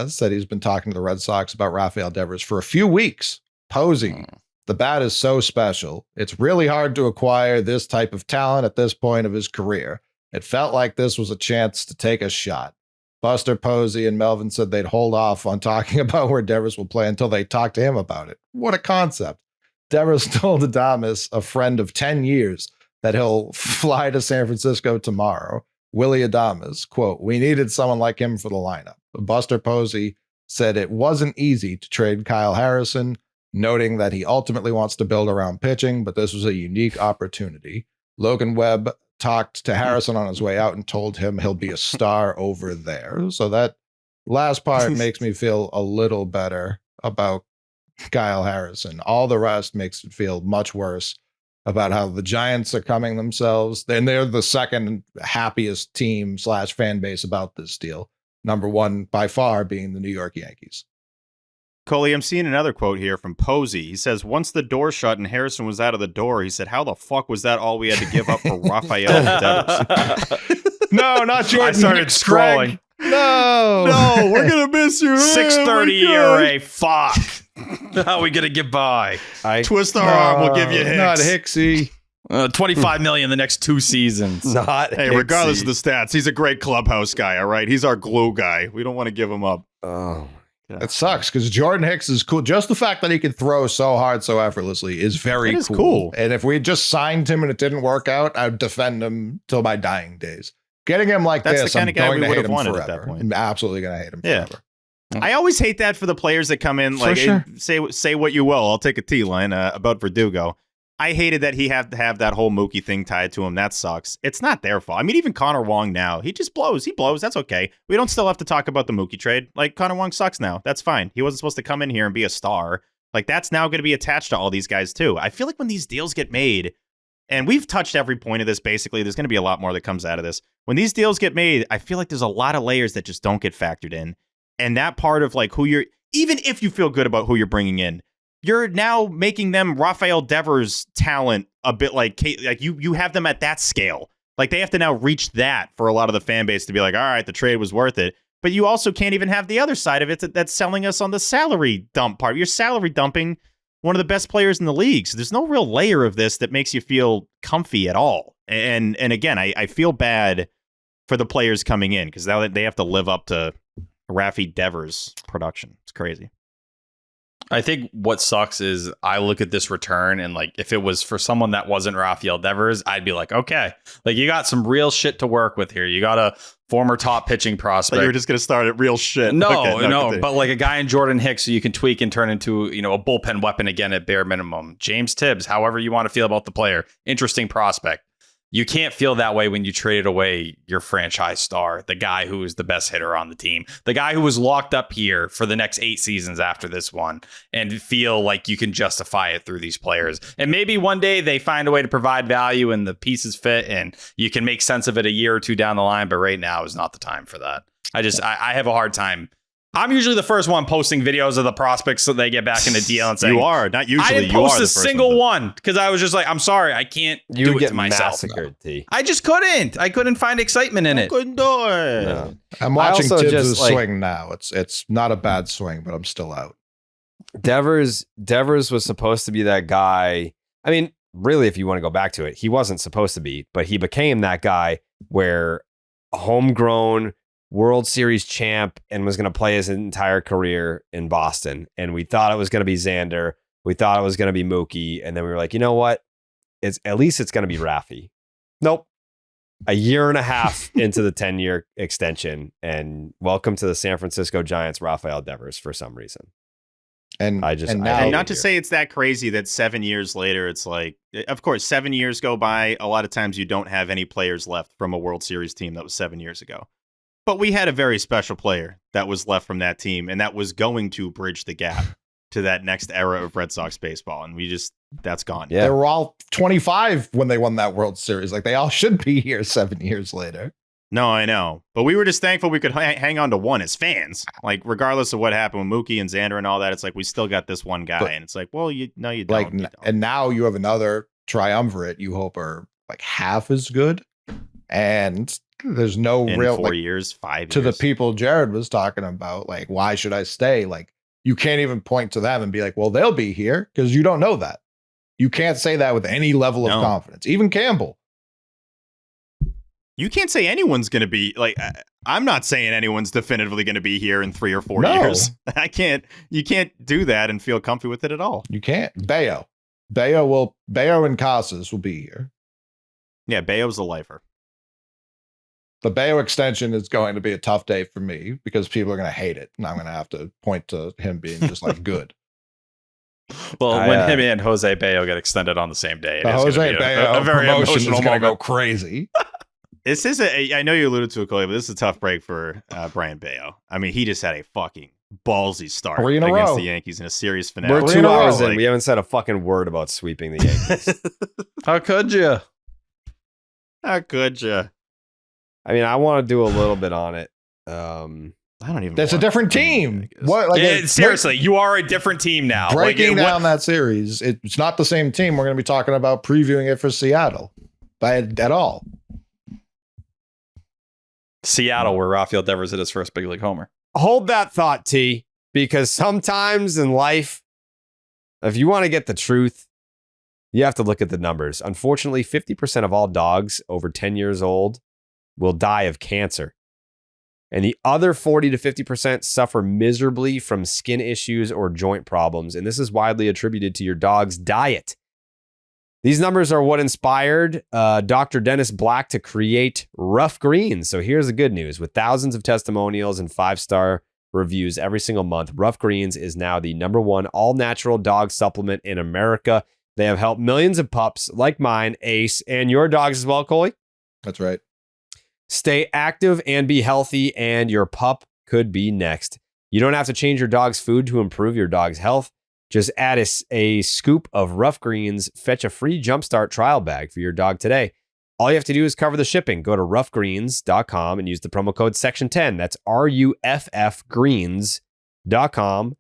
Speaker 3: said he's been talking to the Red Sox about Rafael Devers for a few weeks. Posey, the bat is so special. It's really hard to acquire this type of talent at this point of his career. It felt like this was a chance to take a shot. Buster Posey and Melvin said they'd hold off on talking about where Devers will play until they talk to him about it. What a concept. Devers told Adames, a friend of 10 years, that he'll fly to San Francisco tomorrow. Willie Adames, quote, "We needed someone like him for the lineup." Buster Posey said it wasn't easy to trade Kyle Harrison, noting that he ultimately wants to build around pitching, but this was a unique opportunity. Logan Webb talked to Harrison on his way out and told him he'll be a star over there. So that last part makes me feel a little better about Kyle Harrison. All the rest makes it feel much worse about how the Giants are coming themselves. And they're the second happiest team / fan base about this deal. Number one by far being the New York Yankees.
Speaker 4: Coley, I'm seeing another quote here from Posey. He says, once the door shut and Harrison was out of the door, he said, how the fuck was that all we had to give up for Rafael Devers?
Speaker 3: No, not Jordan.
Speaker 2: I started scrolling.
Speaker 3: No,
Speaker 4: we're going to miss you.
Speaker 2: 630 ERA. Fuck. How are we going to get by?
Speaker 4: Twist our arm, we'll give you Hicks.
Speaker 3: Not Hicksy.
Speaker 2: 25 million the next 2 seasons.
Speaker 1: Not
Speaker 4: Hey, regardless of the stats, he's a great clubhouse guy, all right? He's our glue guy. We don't want to give him up.
Speaker 1: Oh,
Speaker 3: it sucks because Jordan Hicks is cool. Just the fact that he can throw so hard, so effortlessly is very cool. And if we had just signed him and it didn't work out, I'd defend him till my dying days. Getting him like
Speaker 4: That's
Speaker 3: this,
Speaker 4: the kind
Speaker 3: I'm
Speaker 4: of guy
Speaker 3: going
Speaker 4: we
Speaker 3: to
Speaker 4: would
Speaker 3: hate
Speaker 4: have
Speaker 3: him
Speaker 4: wanted
Speaker 3: forever.
Speaker 4: at that point.
Speaker 3: I'm absolutely going to hate him forever.
Speaker 4: I always hate that for the players that come in. Like,
Speaker 3: sure.
Speaker 4: say what you will. I'll take a T-line about Verdugo. I hated that he had to have that whole Mookie thing tied to him. That sucks. It's not their fault. I mean, even Connor Wong now, he just blows. He blows. That's okay. We don't still have to talk about the Mookie trade. Like, Connor Wong sucks now. That's fine. He wasn't supposed to come in here and be a star. Like, that's now going to be attached to all these guys, too. I feel like when these deals get made, and we've touched every point of this, basically, there's going to be a lot more that comes out of this. When these deals get made, I feel like there's a lot of layers that just don't get factored in. And that part of, like, who you're, even if you feel good about who you're bringing in, you're now making them Rafael Devers talent a bit like you have them at that scale. Like they have to now reach that for a lot of the fan base to be like, all right, the trade was worth it. But you also can't even have the other side of it that's selling us on the salary dump part. You're salary dumping one of the best players in the league. So there's no real layer of this that makes you feel comfy at all. And again, I feel bad for the players coming in because now they have to live up to Rafi Devers production. It's crazy.
Speaker 2: I think what sucks is I look at this return and like if it was for someone that wasn't Rafael Devers, I'd be like, okay, like you got some real shit to work with here. You got a former top pitching prospect.
Speaker 4: But you were just going to start at real shit.
Speaker 2: No,
Speaker 4: Okay,
Speaker 2: no, but like a guy in Jordan Hicks who you can tweak and turn into, you know, a bullpen weapon again at bare minimum. James Tibbs, however you want to feel about the player, interesting prospect. You can't feel that way when you traded away your franchise star, the guy who is the best hitter on the team, the guy who was locked up here for the next 8 seasons after this one, and feel like you can justify it through these players. And maybe one day they find a way to provide value and the pieces fit and you can make sense of it a year or two down the line. But right now is not the time for that. I have a hard time. I'm usually the first one posting videos of the prospects so they get back in the deal and saying,
Speaker 4: you are not usually.
Speaker 2: I didn't post a single one because I was just like, I'm sorry, I can't do it to myself.
Speaker 1: Massacred, T.
Speaker 2: I just couldn't. I couldn't find excitement in it.
Speaker 4: Couldn't do it.
Speaker 1: No.
Speaker 3: I'm watching
Speaker 1: also
Speaker 3: Tibbs'
Speaker 1: just, like-
Speaker 3: swing now. It's not a bad swing, but I'm still out.
Speaker 1: Devers was supposed to be that guy. I mean, really, if you want to go back to it, he wasn't supposed to be, but he became that guy where a homegrown World Series champ and was going to play his entire career in Boston. And we thought it was going to be Xander. We thought it was going to be Mookie. And then we were like, you know what? At least it's going to be Rafi. Nope. A year and a half into the 10-year extension. And welcome to the San Francisco Giants, Rafael Devers, for some reason.
Speaker 3: And
Speaker 1: I just-
Speaker 3: and
Speaker 1: I
Speaker 3: now,
Speaker 1: hate
Speaker 4: And not to
Speaker 1: here.
Speaker 4: say it's that crazy that 7 years later, it's like, of course, 7 years go by. A lot of times you don't have any players left from a World Series team that was 7 years ago. But we had a very special player that was left from that team, and that was going to bridge the gap to that next era of Red Sox baseball. And that's gone.
Speaker 1: Yeah.
Speaker 3: they were all 25 when they won that World Series. Like they all should be here 7 years later.
Speaker 4: No, I know. But we were just thankful we could hang on to one as fans. Like, regardless of what happened with Mookie and Xander and all that, it's like we still got this one guy.
Speaker 3: But-
Speaker 4: and it's like, well, you don't.
Speaker 3: Like,
Speaker 4: You don't.
Speaker 3: and now you have another triumvirate you hope are like half as good. And there's no
Speaker 4: in
Speaker 3: real
Speaker 4: 4
Speaker 3: like,
Speaker 4: years, 5
Speaker 3: to
Speaker 4: years.
Speaker 3: the people Jared was talking about, like, why should I stay? Like, you can't even point to them and be like, well, they'll be here because you don't know that. You can't say that with any level of
Speaker 4: No.
Speaker 3: confidence. Even Campbell.
Speaker 4: You can't say anyone's going to be like. I'm not saying anyone's definitively going to be here in 3 or 4
Speaker 3: No.
Speaker 4: years. I can't. You can't do that and feel comfy with it at all.
Speaker 3: You can't. Bayo and Casas will be here.
Speaker 4: Yeah, Bayo's a lifer.
Speaker 3: The Bayo extension is going to be a tough day for me because people are going to hate it, and I'm going to have to point to him being just like good.
Speaker 2: Well, when him and Jose Bayo get extended on the same day,
Speaker 3: The
Speaker 2: it is
Speaker 3: Jose
Speaker 2: gonna be
Speaker 3: Bayo
Speaker 2: a very
Speaker 3: promotion is
Speaker 2: emotional
Speaker 3: going to go
Speaker 2: moment.
Speaker 3: crazy.
Speaker 4: This is I know you alluded to it, Coley, but this is a tough break for Brian Bayo. I mean, he just had a fucking ballsy start
Speaker 3: 3 in a
Speaker 4: against
Speaker 3: row.
Speaker 4: the Yankees in a series finale.
Speaker 1: We're
Speaker 3: 3
Speaker 1: 2
Speaker 3: in a row,
Speaker 1: hours in.
Speaker 4: like-
Speaker 1: We haven't said a fucking word about sweeping the Yankees.
Speaker 2: How could you?
Speaker 4: How could you?
Speaker 1: I mean, I want to do a little bit on it.
Speaker 4: I don't even.
Speaker 3: That's a
Speaker 4: want-
Speaker 3: different
Speaker 4: I mean,
Speaker 3: team.
Speaker 4: I guess.
Speaker 3: What? Like
Speaker 2: Yeah, seriously, you are a different team now.
Speaker 3: breaking
Speaker 2: Like,
Speaker 3: down that series, it's not the same team. We're going to be talking about previewing it for Seattle at all.
Speaker 2: Seattle, where Rafael Devers hit his first big league homer.
Speaker 1: Hold that thought, T, because sometimes in life, if you want to get the truth, you have to look at the numbers. Unfortunately, 50% of all dogs over 10 years old will die of cancer. And the other 40 to 50% suffer miserably from skin issues or joint problems. And this is widely attributed to your dog's diet. These numbers are what inspired Dr. Dennis Black to create Rough Greens. So here's the good news. With thousands of testimonials and 5-star reviews every single month, Rough Greens is now the #1 all-natural dog supplement in America. They have helped millions of pups like mine, Ace, and your dogs as well, Coley,
Speaker 3: That's right.
Speaker 1: stay active and be healthy, and your pup could be next. You don't have to change your dog's food to improve your dog's health. Just add a scoop of Rough Greens, fetch a free Jumpstart trial bag for your dog today. All you have to do is cover the shipping. Go to roughgreens.com and use the promo code section10. That's ruffgreens.com.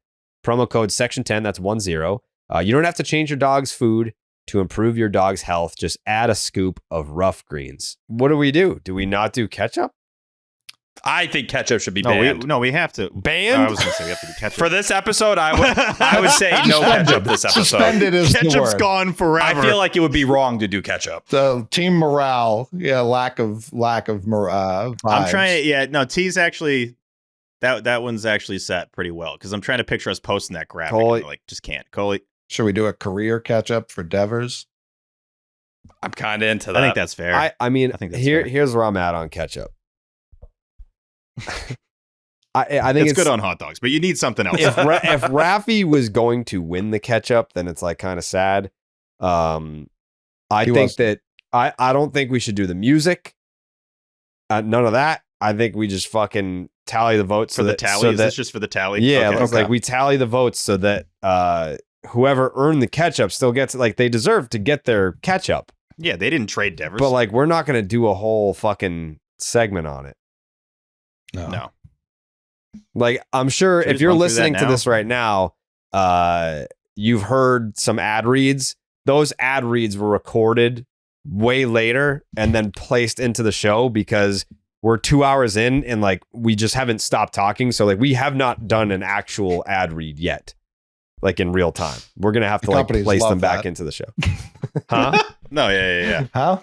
Speaker 1: Promo code section10. That's 10. You don't have to change your dog's food to improve your dog's health. Just add a scoop of Rough Greens. What do? Do we not do ketchup?
Speaker 2: I think ketchup should be
Speaker 4: No,
Speaker 2: banned.
Speaker 4: we have to.
Speaker 1: Banned?
Speaker 4: I was going to say we have to do ketchup.
Speaker 2: For this episode, I would say no ketchup this episode.
Speaker 3: Suspended is the
Speaker 4: Ketchup's
Speaker 3: word.
Speaker 4: gone forever.
Speaker 2: I feel like it would be wrong to do ketchup.
Speaker 3: The team morale, lack of morale.
Speaker 4: I'm trying to. Yeah, no. T's actually that one's actually set pretty well because I'm trying to picture us posting that graphic.
Speaker 1: Coley.
Speaker 4: And like, just can't. Coley,
Speaker 3: Should we do a career catch up for Devers?
Speaker 2: I'm kind of into that.
Speaker 4: I think that's fair.
Speaker 1: I mean,
Speaker 4: I think that's fair.
Speaker 1: here's where I'm at on ketchup. I think
Speaker 4: it's good on hot dogs, but you need something else.
Speaker 1: if Rafi was going to win the catch-up, then it's like kind of sad. I
Speaker 3: He
Speaker 1: think
Speaker 3: was.
Speaker 1: that I don't think we should do the music. None of that. I think we just fucking tally the votes
Speaker 4: for
Speaker 1: so
Speaker 4: the
Speaker 1: that,
Speaker 4: tally,
Speaker 1: so
Speaker 4: is
Speaker 1: that
Speaker 4: this just for the tally?
Speaker 1: yeah,
Speaker 4: Okay.
Speaker 1: it's like we tally the votes so that whoever earned the catch-up still gets like they deserve to get their catch-up.
Speaker 4: Yeah, they didn't trade Devers.
Speaker 1: But like we're not going to do a whole fucking segment on it.
Speaker 4: no.
Speaker 1: Like, I'm sure
Speaker 4: Should we
Speaker 1: if you're
Speaker 4: run through
Speaker 1: listening
Speaker 4: that
Speaker 1: to
Speaker 4: now?
Speaker 1: this right now, you've heard some ad reads. Those ad reads were recorded way later and then placed into the show because we're 2 hours in and like we just haven't stopped talking. So like we have not done an actual ad read yet, like in real time. We're gonna have to
Speaker 3: The
Speaker 1: like
Speaker 3: companies
Speaker 1: place
Speaker 3: love
Speaker 1: them back
Speaker 3: that.
Speaker 1: into the show. Huh?
Speaker 4: No, yeah.
Speaker 3: How?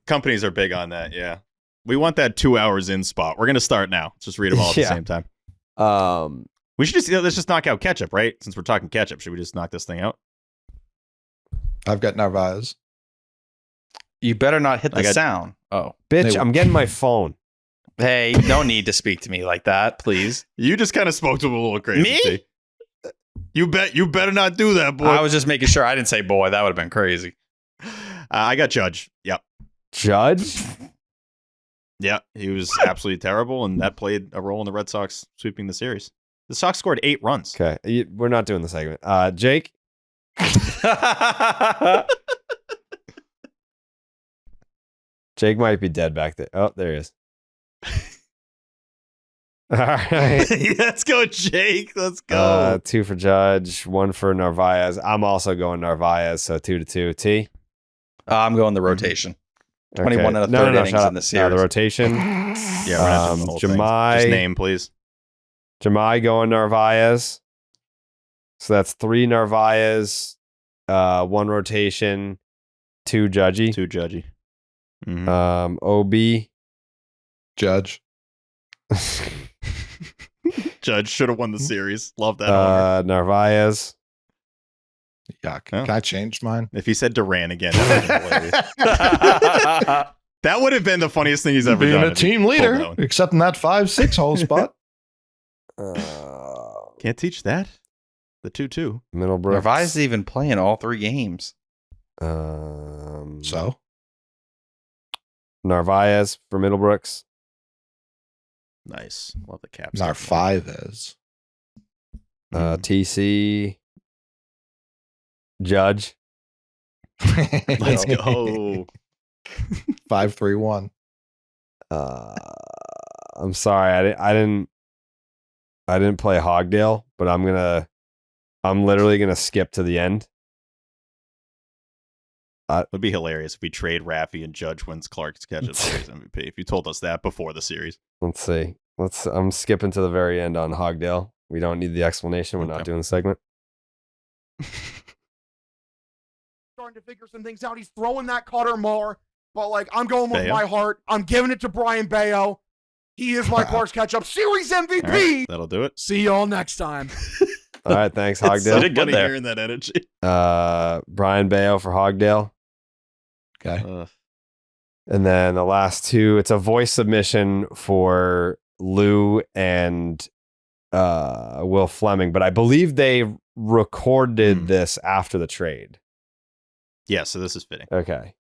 Speaker 4: Companies are big on that. Yeah, we want that 2 hours in spot. We're gonna start now. Let's just read them all at the
Speaker 1: Yeah.
Speaker 4: same time. We should let's just knock out ketchup, right? Since we're talking ketchup, should we just knock this thing out?
Speaker 3: I've got Narvaez.
Speaker 2: You better not hit
Speaker 4: I
Speaker 2: the
Speaker 4: got-
Speaker 2: sound. Oh.
Speaker 1: bitch,
Speaker 3: They-
Speaker 1: I'm getting my phone.
Speaker 2: Hey, no need to speak to me like that, please.
Speaker 4: You just kind of spoke to him a little crazy.
Speaker 2: Me?
Speaker 4: T. You better not do that, boy.
Speaker 2: I was just making sure I didn't say boy. That would have been crazy.
Speaker 4: I got Judge. Yep.
Speaker 1: Judge?
Speaker 4: Yeah, he was absolutely terrible, and that played a role in the Red Sox sweeping the series. The Sox scored 8 runs.
Speaker 1: Okay. We're not doing the segment. Jake? Jake might be dead back there. Oh, there he is. All right.
Speaker 4: Let's go, Jake. Let's go.
Speaker 1: 2 for Judge, 1 for Narvaez. I'm also going Narvaez, so 2-2. T?
Speaker 2: I'm going the rotation. 21 and a third innings
Speaker 1: shut up.
Speaker 2: in the
Speaker 1: No, the
Speaker 2: series.
Speaker 1: rotation.
Speaker 4: Yeah, we're not doing the whole thing.
Speaker 1: Jamai-
Speaker 4: Just name, please.
Speaker 1: Jamai going Narvaez. So that's 3 Narvaez, 1 rotation, 2 Judgy.
Speaker 4: 2 Judgy.
Speaker 1: OB.
Speaker 3: Judge.
Speaker 4: Judge should have won the series. Love that.
Speaker 1: Narvaez.
Speaker 3: Yeah,
Speaker 4: Oh.
Speaker 3: can I change mine?
Speaker 4: If he said Duran again, that would have been hilarious. That would have been the funniest thing he's ever
Speaker 3: Being
Speaker 4: done.
Speaker 3: a team leader, except in that 5-6 hole spot.
Speaker 4: Can't teach that. The 2-2.
Speaker 1: Middlebrooks.
Speaker 2: Narvaez is even playing all 3 games.
Speaker 3: So
Speaker 1: Narvaez for Middlebrooks.
Speaker 4: Nice. Love the caps.
Speaker 3: Narvaez.
Speaker 1: TC. Judge.
Speaker 4: Let's go.
Speaker 3: 5-3-1.
Speaker 1: I'm sorry, I didn't play Hogdale, but I'm literally gonna skip to the end.
Speaker 4: It would be hilarious if we trade Raffy and Judge wins Clark's catch as series MVP. If you told us that before the series.
Speaker 1: Let's see. I'm skipping to the very end on Hogdale. We don't need the explanation. We're not doing the segment.
Speaker 5: Starting to figure some things out. He's throwing that cutter more, but like I'm going with
Speaker 4: Bayo?
Speaker 5: my heart. I'm giving it to Brian Bayo. He is my Clark's catch-up series MVP.
Speaker 4: All right, that'll do it.
Speaker 5: See y'all next time.
Speaker 1: All right, thanks,
Speaker 4: It's so
Speaker 1: Hogdale.
Speaker 2: Did good
Speaker 4: funny
Speaker 2: there.
Speaker 4: hearing that energy.
Speaker 1: Brian Bayo for Hogdale.
Speaker 3: Okay.
Speaker 1: And then the last two, it's a voice submission for Lou and Will Fleming, but I believe they recorded this after the trade.
Speaker 4: Yeah, so this is fitting.
Speaker 1: Okay.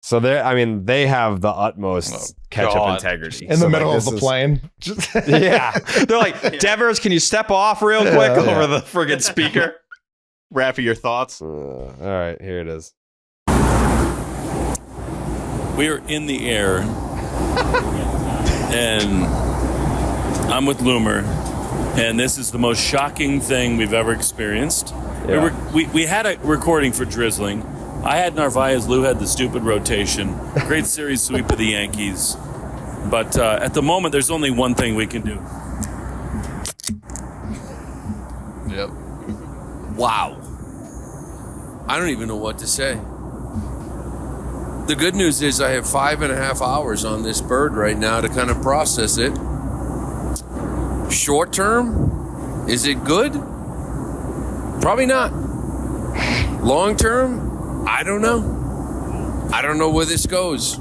Speaker 1: So they have the utmost catch-up
Speaker 2: God.
Speaker 1: integrity.
Speaker 3: In the middle of the plane.
Speaker 1: Yeah.
Speaker 2: They're like, Devers, can you step off real quick over the friggin' speaker?
Speaker 4: Raffy, your thoughts?
Speaker 1: All right, here it is.
Speaker 6: We are in the air, and I'm with Loomer, and this is the most shocking thing we've ever experienced.
Speaker 1: Yeah.
Speaker 6: We had a recording for Drizzling. I had Narvaez, Lou had the stupid rotation. Great series sweep of the Yankees. But at the moment, there's only one thing we can do.
Speaker 3: Yep.
Speaker 7: Wow. I don't even know what to say. The good news is I have 5.5 hours on this bird right now to kind of process it. Short term, is it good? Probably not. Long term, I don't know. I don't know where this goes.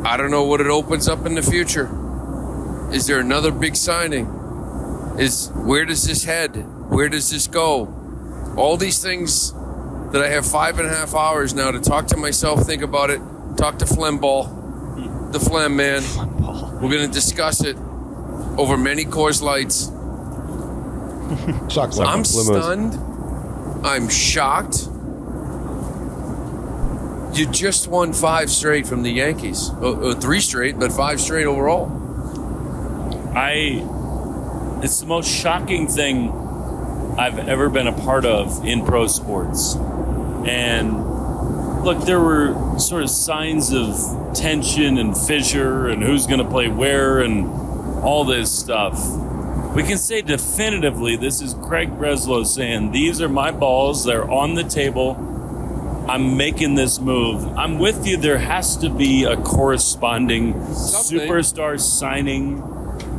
Speaker 7: I don't know what it opens up in the future. Is there another big signing? Where does this head? Where does this go? All these things that I have 5.5 hours now to talk to myself, think about it, talk to Flemball, the Flem man. We're going to discuss it over many Coors Lights.
Speaker 3: Sucks.
Speaker 7: I'm stunned. I'm shocked. You just won 5 straight from the Yankees. 3 straight, but 5 straight overall.
Speaker 6: It's the most shocking thing I've ever been a part of in pro sports. And look, there were sort of signs of tension and fissure and who's going to play where and all this stuff. We can say definitively this is Craig Breslow saying, these are my balls, they're on the table, I'm making this move. I'm with you, there has to be a corresponding superstar signing.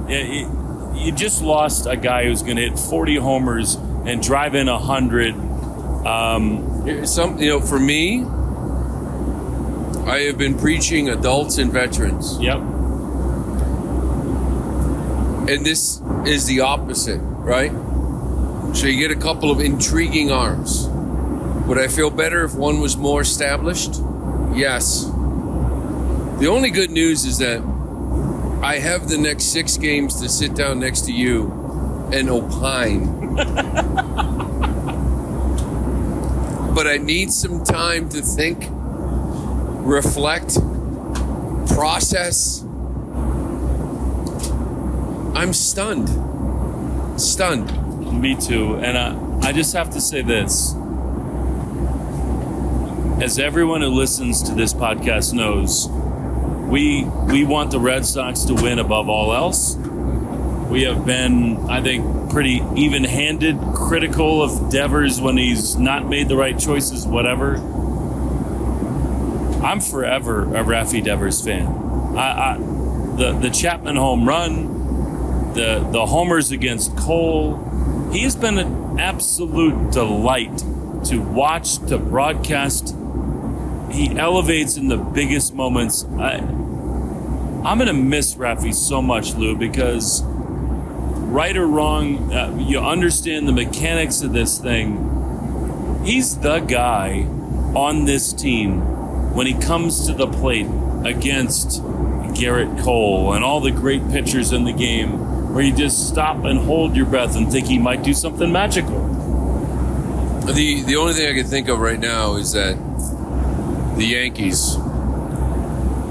Speaker 6: You just lost a guy who's going to hit 40 homers and drive in 100.
Speaker 7: For me, I have been preaching adults and veterans.
Speaker 6: Yep.
Speaker 7: And this is the opposite, right? So you get a couple of intriguing arms. Would I feel better if one was more established? Yes. The only good news is that I have the next 6 games to sit down next to you and opine. But I need some time to think, reflect, process. I'm stunned. Stunned.
Speaker 6: Me too. And I just have to say this. As everyone who listens to this podcast knows, we want the Red Sox to win above all else. We have been, I think, pretty even-handed, critical of Devers when he's not made the right choices, whatever. I'm forever a Rafi Devers fan. The Chapman home run, the homers against Cole, he has been an absolute delight to watch, to broadcast. He elevates in the biggest moments. I'm going to miss Rafi so much, Lou, because right or wrong, you understand the mechanics of this thing. He's the guy on this team when he comes to the plate against Garrett Cole and all the great pitchers in the game, where you just stop and hold your breath and think he might do something magical.
Speaker 7: The only thing I can think of right now is that the Yankees,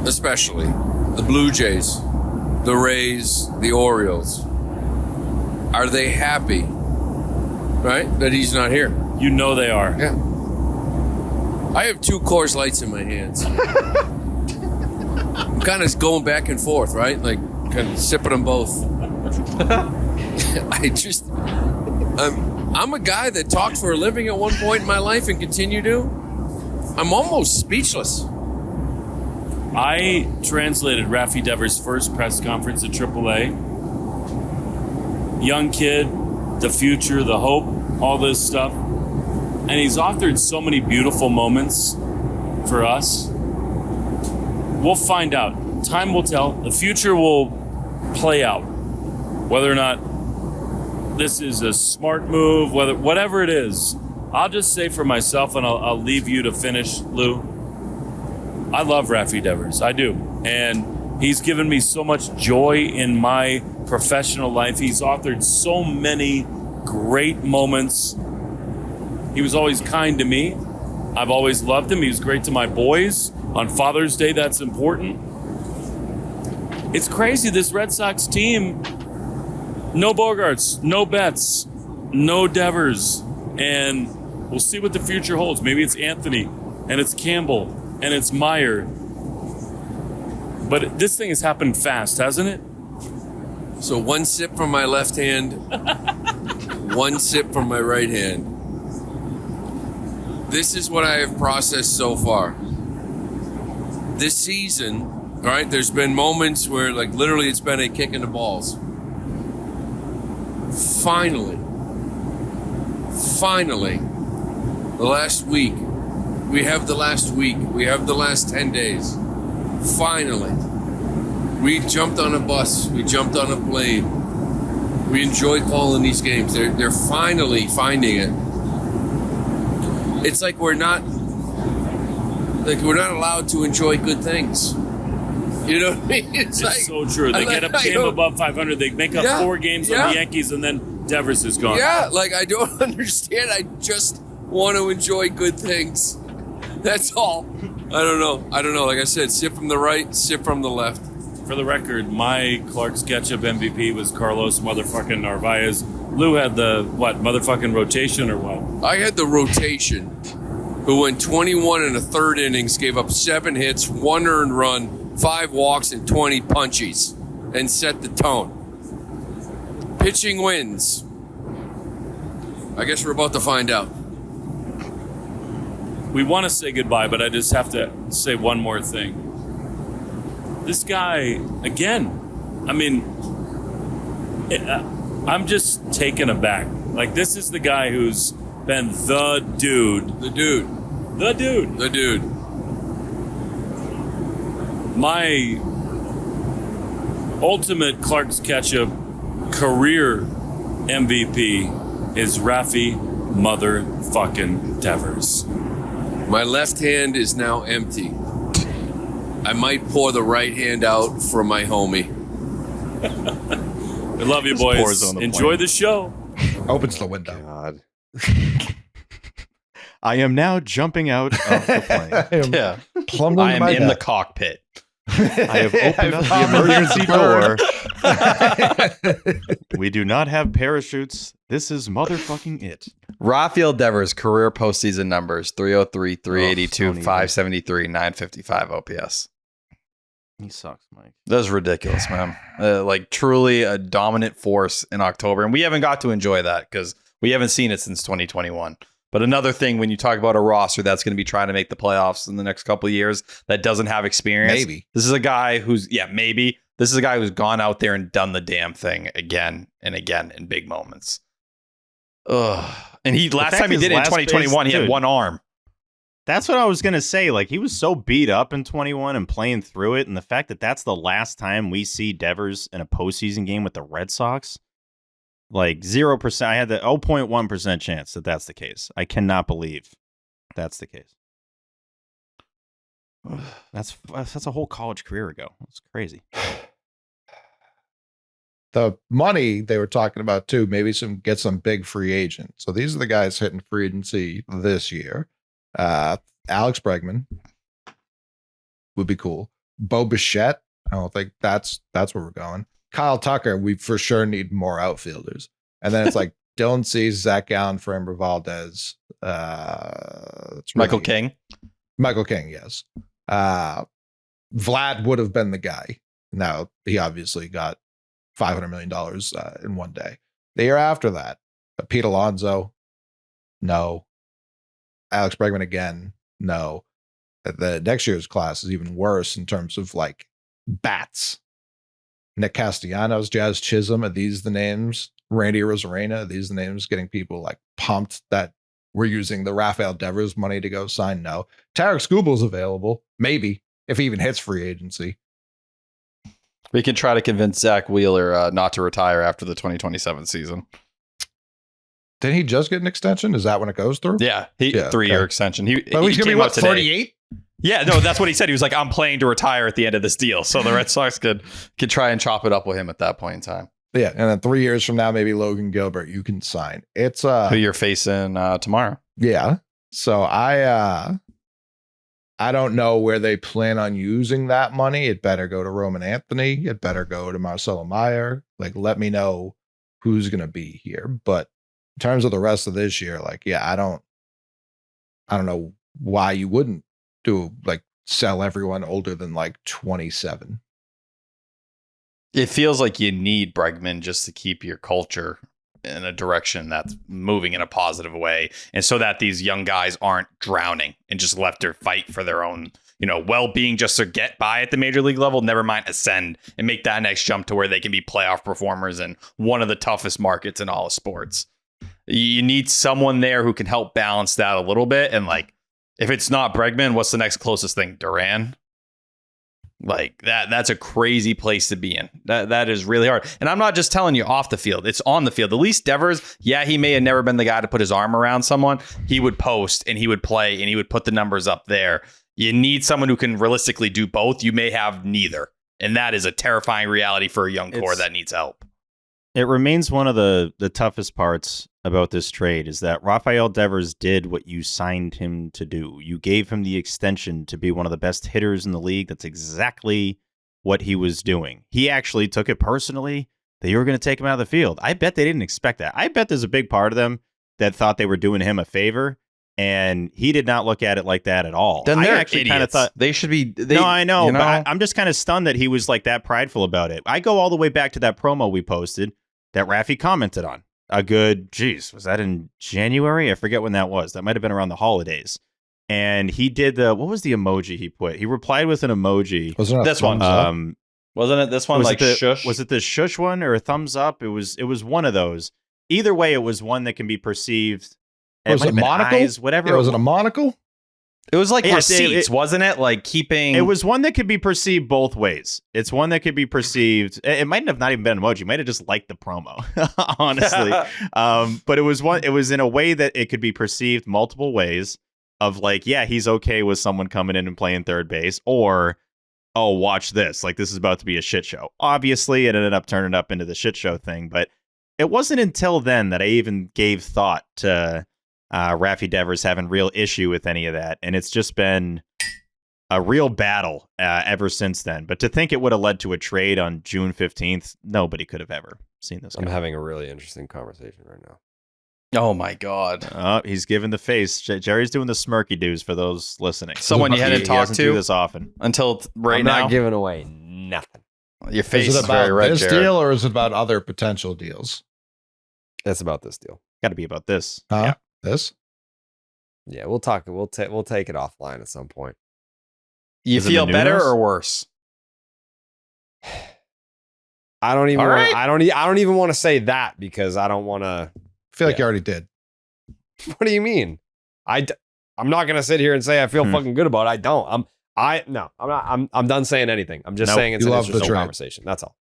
Speaker 7: especially the Blue Jays, the Rays, the Orioles, are they happy, right, that he's not here?
Speaker 6: You know they are.
Speaker 7: Yeah. I have 2 Coors Lights in my hands. I'm kind of going back and forth, right? Like, kind of sipping them both. I'm a guy that talked for a living at one point in my life and continue to. I'm almost speechless.
Speaker 6: I translated Rafi Devers' first press conference at AAA. Young kid, the future, the hope, all this stuff. And he's authored so many beautiful moments for us. We'll find out. Time will tell. The future will play out. Whether or not this is a smart move, whatever it is, I'll just say for myself, and I'll leave you to finish, Lou. I love Rafi Devers. I do. And he's given me so much joy in my professional life. He's authored so many great moments. He was always kind to me. I've always loved him. He was great to my boys. On Father's Day, that's important. It's crazy, this Red Sox team, no Bogarts, no Betts, no Devers. And we'll see what the future holds. Maybe it's Anthony, and it's Campbell, and it's Meyer. But this thing has happened fast, hasn't it?
Speaker 7: So 1 sip from my left hand, 1 sip from my right hand. This is what I have processed so far. This season, all right, there's been moments where, like, literally it's been a kick in the balls. Finally, the last week, we have the last 10 days. Finally, we jumped on a bus, we jumped on a plane. We enjoy calling these games. They're finally finding it. It's like we're not allowed to enjoy good things. You know what I mean? It's like,
Speaker 6: so true. They get a game above 500. They make up 4 games on the Yankees, and then Devers is gone.
Speaker 7: Yeah, like, I don't understand. I just want to enjoy good things. That's all. I don't know. Like I said, sip from the right, sip from the left.
Speaker 6: For the record, my Clark's Ketchup MVP was Carlos motherfucking Narvaez. Lou had the, motherfucking rotation or what?
Speaker 7: I had the rotation, who went 21 and a third innings, gave up 7 hits, 1 earned run, 5 walks, and 20 punchies, and set the tone. Pitching wins. I guess we're about to find out.
Speaker 6: We want to say goodbye, but I just have to say one more thing. This guy, again, I mean, I'm just taken aback. Like, this is the guy who's been the dude.
Speaker 7: The dude.
Speaker 6: My ultimate Clark's Ketchup career MVP is Rafi motherfucking Devers.
Speaker 7: My left hand is now empty. I might pour the right hand out for my homie.
Speaker 6: I love you, boys. Enjoy the show.
Speaker 3: Opens the window.
Speaker 1: God.
Speaker 4: I am now jumping out of the plane.
Speaker 3: Yeah.
Speaker 2: I am in the cockpit.
Speaker 4: I have opened up the emergency door. We do not have parachutes. This is motherfucking it.
Speaker 2: Rafael Devers, career postseason numbers: 303, 382,
Speaker 4: don't even.
Speaker 2: 573, 955 OPS.
Speaker 4: He sucks, Mike.
Speaker 2: That's ridiculous, man. Like, truly a dominant force in October. And we haven't got to enjoy that because we haven't seen it since 2021. But another thing, when you talk about a roster that's going to be trying to make the playoffs in the next couple of years that doesn't have experience,
Speaker 3: Maybe.
Speaker 2: this is a guy who's, maybe. This is a guy who's gone out there and done the damn thing again and again in big moments. Ugh. And last time he did it in 2021, he had one arm.
Speaker 4: That's what I was going to say. Like, he was so beat up in 21 and playing through it. And the fact that that's the last time we see Devers in a postseason game with the Red Sox, like 0%. I had the 0.1% chance that that's the case. I cannot believe that's the case. That's a whole college career ago. That's crazy.
Speaker 3: The money they were talking about too, maybe get some big free agents. So these are the guys hitting free agency this year. Alex Bregman would be cool. Bo Bichette, I don't think that's where we're going. Kyle Tucker, we for sure need more outfielders. And then it's like Dylan Cease, Zach Gallen, Framber Valdez.
Speaker 2: Michael King.
Speaker 3: Michael King, yes. Vlad would have been the guy. Now he obviously got $500 million in one day. The year after that, Pete Alonso, no. Alex Bregman again, no. The next year's class is even worse in terms of like bats. Nick Castellanos, Jazz Chisholm, are these the names? Randy Rosarena, are these the names getting people like pumped that we're using the Rafael Devers money to go sign? No. Tarek Skubal's available, maybe, if he even hits free agency.
Speaker 2: We can try to convince Zach Wheeler not to retire after the 2027 season.
Speaker 3: Didn't he just get an extension? Is that when it goes through?
Speaker 2: Yeah, 3-year extension.
Speaker 3: He's going to be, what, 38?
Speaker 2: Yeah, no, that's what he said. He was like, I'm playing to retire at the end of this deal. So the Red Sox could try and chop it up with him at that point in time.
Speaker 3: Yeah, and then 3 years from now, maybe Logan Gilbert, you can sign. It's
Speaker 2: who you're facing tomorrow.
Speaker 3: Yeah. So I don't know where they plan on using that money. It better go to Roman Anthony. It better go to Marcelo Meyer. Like, let me know who's going to be here. But in terms of the rest of this year, like, yeah, I don't know why you wouldn't do like sell everyone older than like 27.
Speaker 2: It feels like you need Bregman just to keep your culture in a direction that's moving in a positive way. And so that these young guys aren't drowning and just left to fight for their own, well-being just to get by at the major league level, never mind ascend and make that next jump to where they can be playoff performers in one of the toughest markets in all of sports. You need someone there who can help balance that a little bit. And like, if it's not Bregman, what's the next closest thing? Duran? Like that's a crazy place to be in. That is really hard. And I'm not just telling you off the field. It's on the field. At least Devers, yeah, he may have never been the guy to put his arm around someone. He would post and he would play and he would put the numbers up there. You need someone who can realistically do both. You may have neither. And that is a terrifying reality for a young core that needs help.
Speaker 4: It remains one of the toughest parts about this trade is that Rafael Devers did what you signed him to do. You gave him the extension to be one of the best hitters in the league. That's exactly what he was doing. He actually took it personally that you were going to take him out of the field. I bet they didn't expect that. I bet there's a big part of them that thought they were doing him a favor, and he did not look at it like that at all.
Speaker 2: Then they're
Speaker 4: I actually kind of thought
Speaker 2: they should be.
Speaker 4: No, I know, but I'm just kind of stunned that he was like that prideful about it. I go all the way back to that promo we posted that Rafi commented on. A good, was that in January? I forget when that was. That might have been around the holidays. And he did what was the emoji he put? He replied with an emoji.
Speaker 3: Wasn't it
Speaker 2: this one? Wasn't it this one? Like shush?
Speaker 4: Was it the shush one or a thumbs up? It was one of those. Either way, it was one that can be perceived.
Speaker 3: Was it a monocle?
Speaker 4: Eyes, whatever.
Speaker 3: Yeah, was it a monocle?
Speaker 2: It was like receipts, wasn't it? Like keeping.
Speaker 4: It was one that could be perceived both ways. It's one that could be perceived. It might have not even been an emoji. It might have just liked the promo, honestly. But it was one. It was in a way that it could be perceived multiple ways. Of like, yeah, he's okay with someone coming in and playing third base, or oh, watch this. Like this is about to be a shit show. Obviously, it ended up turning up into the shit show thing. But it wasn't until then that I even gave thought to Rafi Devers having real issue with any of that. And it's just been a real battle ever since then. But to think it would have led to a trade on June 15th, nobody could have ever seen this.
Speaker 1: I'm having a really interesting conversation right now.
Speaker 2: Oh my God.
Speaker 4: He's giving the face. Jerry's doing the smirky doos for those listening.
Speaker 2: Someone you hadn't talked to
Speaker 4: do this often
Speaker 2: until right
Speaker 1: I'm
Speaker 2: now.
Speaker 1: not giving away nothing.
Speaker 2: Your face
Speaker 3: is
Speaker 2: is
Speaker 3: it about
Speaker 2: very red,
Speaker 3: this
Speaker 2: Jared.
Speaker 3: deal or is it about other potential deals?
Speaker 1: That's about this deal.
Speaker 4: Got to be about this.
Speaker 3: Huh?
Speaker 4: Yeah.
Speaker 3: This?
Speaker 1: Yeah, we'll talk. We'll take it offline at some point.
Speaker 2: You
Speaker 4: Is it
Speaker 2: feel better
Speaker 4: Menounos?
Speaker 2: or worse?
Speaker 1: I don't even.
Speaker 2: All
Speaker 1: Wanna,
Speaker 2: right.
Speaker 1: I don't even want to say that because I don't want to.
Speaker 3: I feel like
Speaker 1: Yeah.
Speaker 3: you already did.
Speaker 1: What do you mean? I'm not gonna sit here and say I feel fucking good about it. I don't. I'm not. I'm done saying anything. I'm just
Speaker 4: Nope.
Speaker 1: saying it's
Speaker 3: You
Speaker 1: an
Speaker 3: love the
Speaker 1: interesting
Speaker 3: trade.
Speaker 1: conversation. That's all.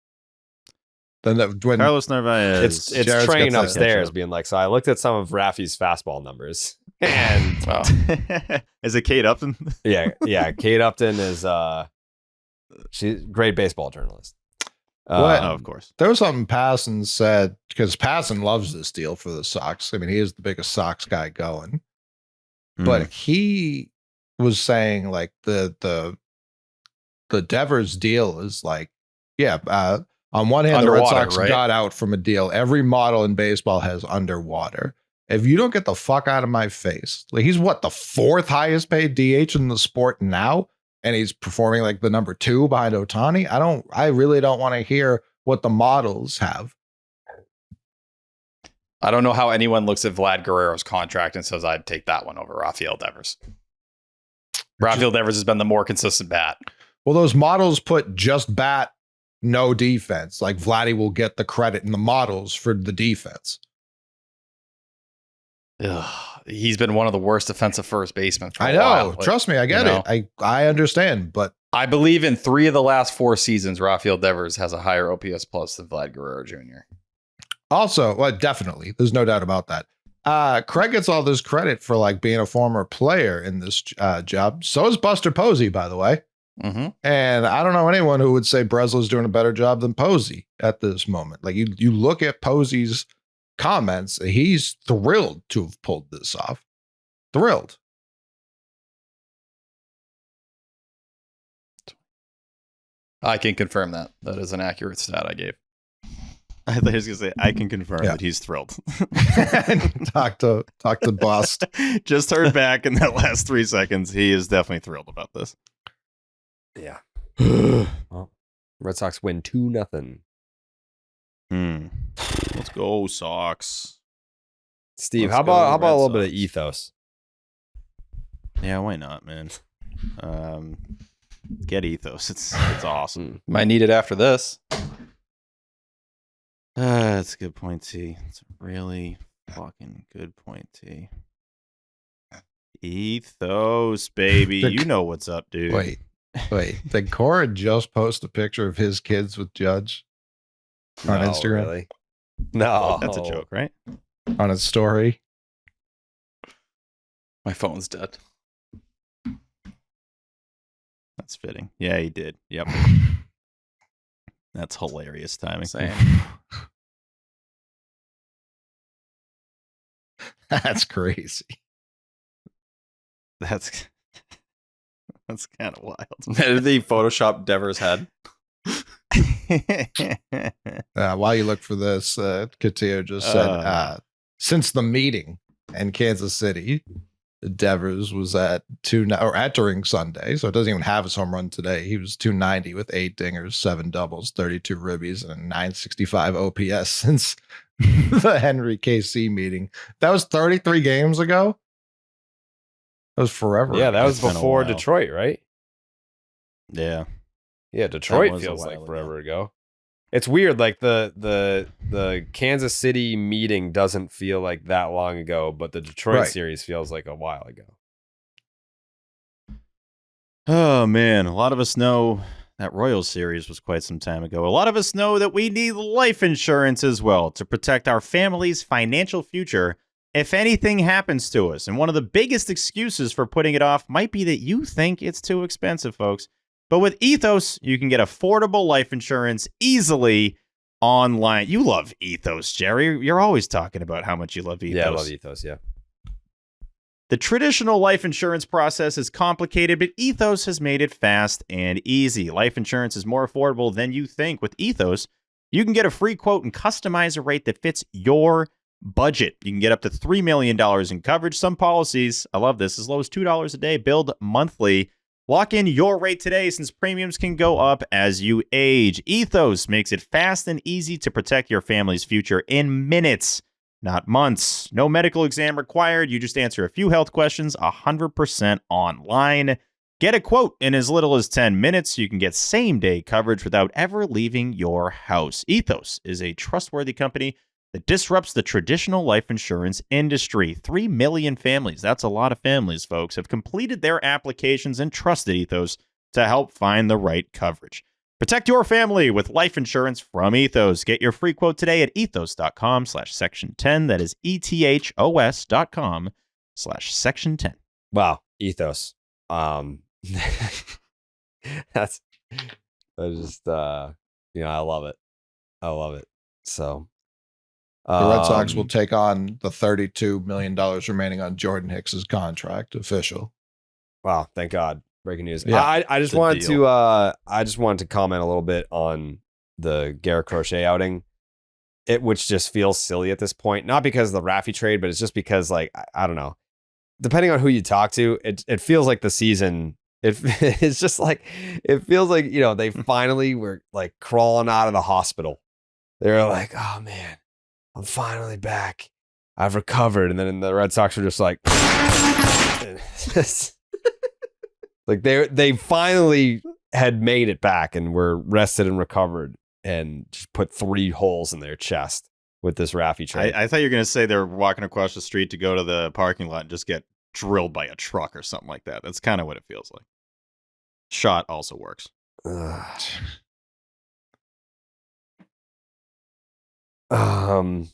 Speaker 3: Then when
Speaker 4: Carlos Narvaez.
Speaker 1: It's
Speaker 3: Jared's
Speaker 1: Train
Speaker 3: got that
Speaker 1: upstairs
Speaker 3: catch up.
Speaker 1: being like, so I looked at some of Rafi's fastball numbers, and
Speaker 2: Oh.
Speaker 4: Is it Kate Upton?
Speaker 1: yeah, Kate Upton is she's a great baseball journalist.
Speaker 3: What?
Speaker 4: Oh, of course.
Speaker 3: there was something Passon said, because Passon loves this deal for the Sox. I mean, he is the biggest Sox guy going. But he was saying like the Devers deal is like, on one hand, the Red
Speaker 2: Underwater,
Speaker 3: Sox
Speaker 2: right?
Speaker 3: got out from a deal. Every model in baseball has underwater. If you don't get the fuck out of my face, like he's what, the 4th highest paid DH in the sport now, and he's performing like the number 2 behind Ohtani. I really don't want to hear what the models have.
Speaker 2: I don't know how anyone looks at Vlad Guerrero's contract and says I'd take that one over Rafael Devers. Rafael Devers has been the more consistent bat.
Speaker 3: Well, those models put just bat, no defense. Like Vladdy will get the credit in the models for the defense.
Speaker 2: Ugh, he's been one of the worst defensive first basemen for
Speaker 3: I
Speaker 2: a
Speaker 3: know.
Speaker 2: while. Like,
Speaker 3: Trust me, I get
Speaker 2: you know.
Speaker 3: it. I understand, but
Speaker 2: I believe in 3 of the last 4 seasons, Rafael Devers has a higher OPS plus than Vlad Guerrero Jr.
Speaker 3: also, well, definitely, there's no doubt about that. Craig gets all this credit for like being a former player in this job. So is Buster Posey, by the way.
Speaker 2: Mm-hmm.
Speaker 3: And I don't know anyone who would say Breslow's doing a better job than Posey at this moment. Like you look at Posey's comments, he's thrilled to have pulled this off. Thrilled.
Speaker 2: I can confirm that. That is an accurate stat I gave.
Speaker 4: I thought he was going to say, I can confirm
Speaker 3: Yeah.
Speaker 4: that he's thrilled.
Speaker 3: talk to Bust.
Speaker 4: Just heard back in that last 3 seconds. He is definitely thrilled about this.
Speaker 1: Yeah. Well, Red Sox win 2-0.
Speaker 4: Let's go, Sox.
Speaker 1: Steve,
Speaker 4: Let's
Speaker 1: how
Speaker 4: go,
Speaker 1: about a
Speaker 4: Red
Speaker 1: little bit of
Speaker 4: Sox.
Speaker 1: ethos?
Speaker 4: Yeah, why not, man? Get ethos. It's awesome.
Speaker 2: Might need it after this.
Speaker 4: That's a good point, T. It's a really fucking good point, T. Ethos, baby.
Speaker 3: The-
Speaker 4: You know what's up, dude.
Speaker 3: Wait. Did Cora just post a picture of his kids with Judge on
Speaker 1: No,
Speaker 3: Instagram?
Speaker 1: Really? No,
Speaker 4: That's a joke, right?
Speaker 3: On his story?
Speaker 2: My phone's dead.
Speaker 4: That's fitting. Yeah, he did. Yep. That's hilarious timing.
Speaker 2: Same.
Speaker 3: That's crazy.
Speaker 4: That's kind of wild.
Speaker 2: Did they Photoshop Devers' head?
Speaker 3: While you look for this, Katia just said, since the meeting in Kansas City, Devers was at entering Sunday, so it doesn't even have his home run today. He was 290 with 8 dingers, 7 doubles, 32 ribbies, and a 965 OPS since the Henry KC meeting. That was 33 games ago. That was forever.
Speaker 1: Yeah, that
Speaker 3: ago.
Speaker 1: was
Speaker 4: It's been a
Speaker 1: before
Speaker 4: while.
Speaker 1: Detroit, right?
Speaker 4: Yeah.
Speaker 1: Yeah, Detroit
Speaker 4: was a
Speaker 1: feels
Speaker 4: while
Speaker 1: like
Speaker 4: ago.
Speaker 1: forever ago. It's weird, like the Kansas City meeting doesn't feel like that long ago, but the Detroit
Speaker 3: Right.
Speaker 1: series feels like a while ago.
Speaker 4: Oh, man. A lot of us know that Royals series was quite some time ago. A lot of us know that we need life insurance as well to protect our family's financial future if anything happens to us. And one of the biggest excuses for putting it off might be that you think it's too expensive, folks. But with Ethos, you can get affordable life insurance easily online. You love Ethos, Jerry. You're always talking about how much you love Ethos.
Speaker 1: Yeah, I love Ethos, yeah.
Speaker 4: The traditional life insurance process is complicated, but Ethos has made it fast and easy. Life insurance is more affordable than you think. With Ethos, you can get a free quote and customize a rate that fits your budget. You can get up to $3 million in coverage. Some policies, I love this, as low as $2 a day, billed monthly. Lock in your rate today since premiums can go up as you age. Ethos makes it fast and easy to protect your family's future in minutes. not months. No medical exam required. You just answer a few health questions 100% online. Get a quote in as little as 10 minutes. You can get same-day coverage without ever leaving your house. Ethos is a trustworthy company that disrupts the traditional life insurance industry. 3 million families, that's a lot of families, folks, have completed their applications and trusted Ethos to help find the right coverage. Protect your family with life insurance from Ethos. Get your free quote today at ethos.com/section10. That is ethos.com/section10.
Speaker 1: Wow, Ethos. That's I just I love it. I love it. So
Speaker 3: The Red Sox will take on the $32 million remaining on Jordan Hicks's contract. Official.
Speaker 1: Wow, thank God. Breaking news.
Speaker 3: Yeah,
Speaker 1: I just wanted to comment a little bit on the Garrett Crochet outing. Which just feels silly at this point. Not because of the Raffy trade, but it's just because, like, I don't know. Depending on who you talk to, it feels like the season. It's just like, it feels like, they finally were like crawling out of the hospital. They're like, oh man, I'm finally back. I've recovered. And then the Red Sox were just like, like they finally had made it back and were rested and recovered and just put 3 holes in their chest with this Raffy trade.
Speaker 4: I thought you were going to say they're walking across the street to go to the parking lot and just get drilled by a truck or something like that. That's kind of what it feels like. Shot also works.
Speaker 1: But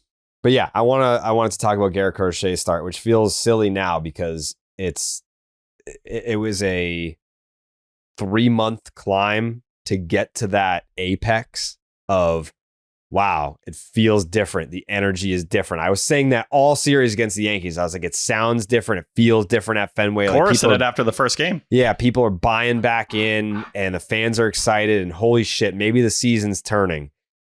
Speaker 1: yeah, I wanted to talk about Garrett Crochet's start, which feels silly now because it was a 3-month climb to get to that apex of, wow, it feels different. The energy is different. I was saying that all series against the Yankees. I was like, it sounds different. It feels different at Fenway.
Speaker 2: Cora said it after the first game.
Speaker 1: Yeah, people are buying back in and the fans are excited and holy shit, maybe the season's turning.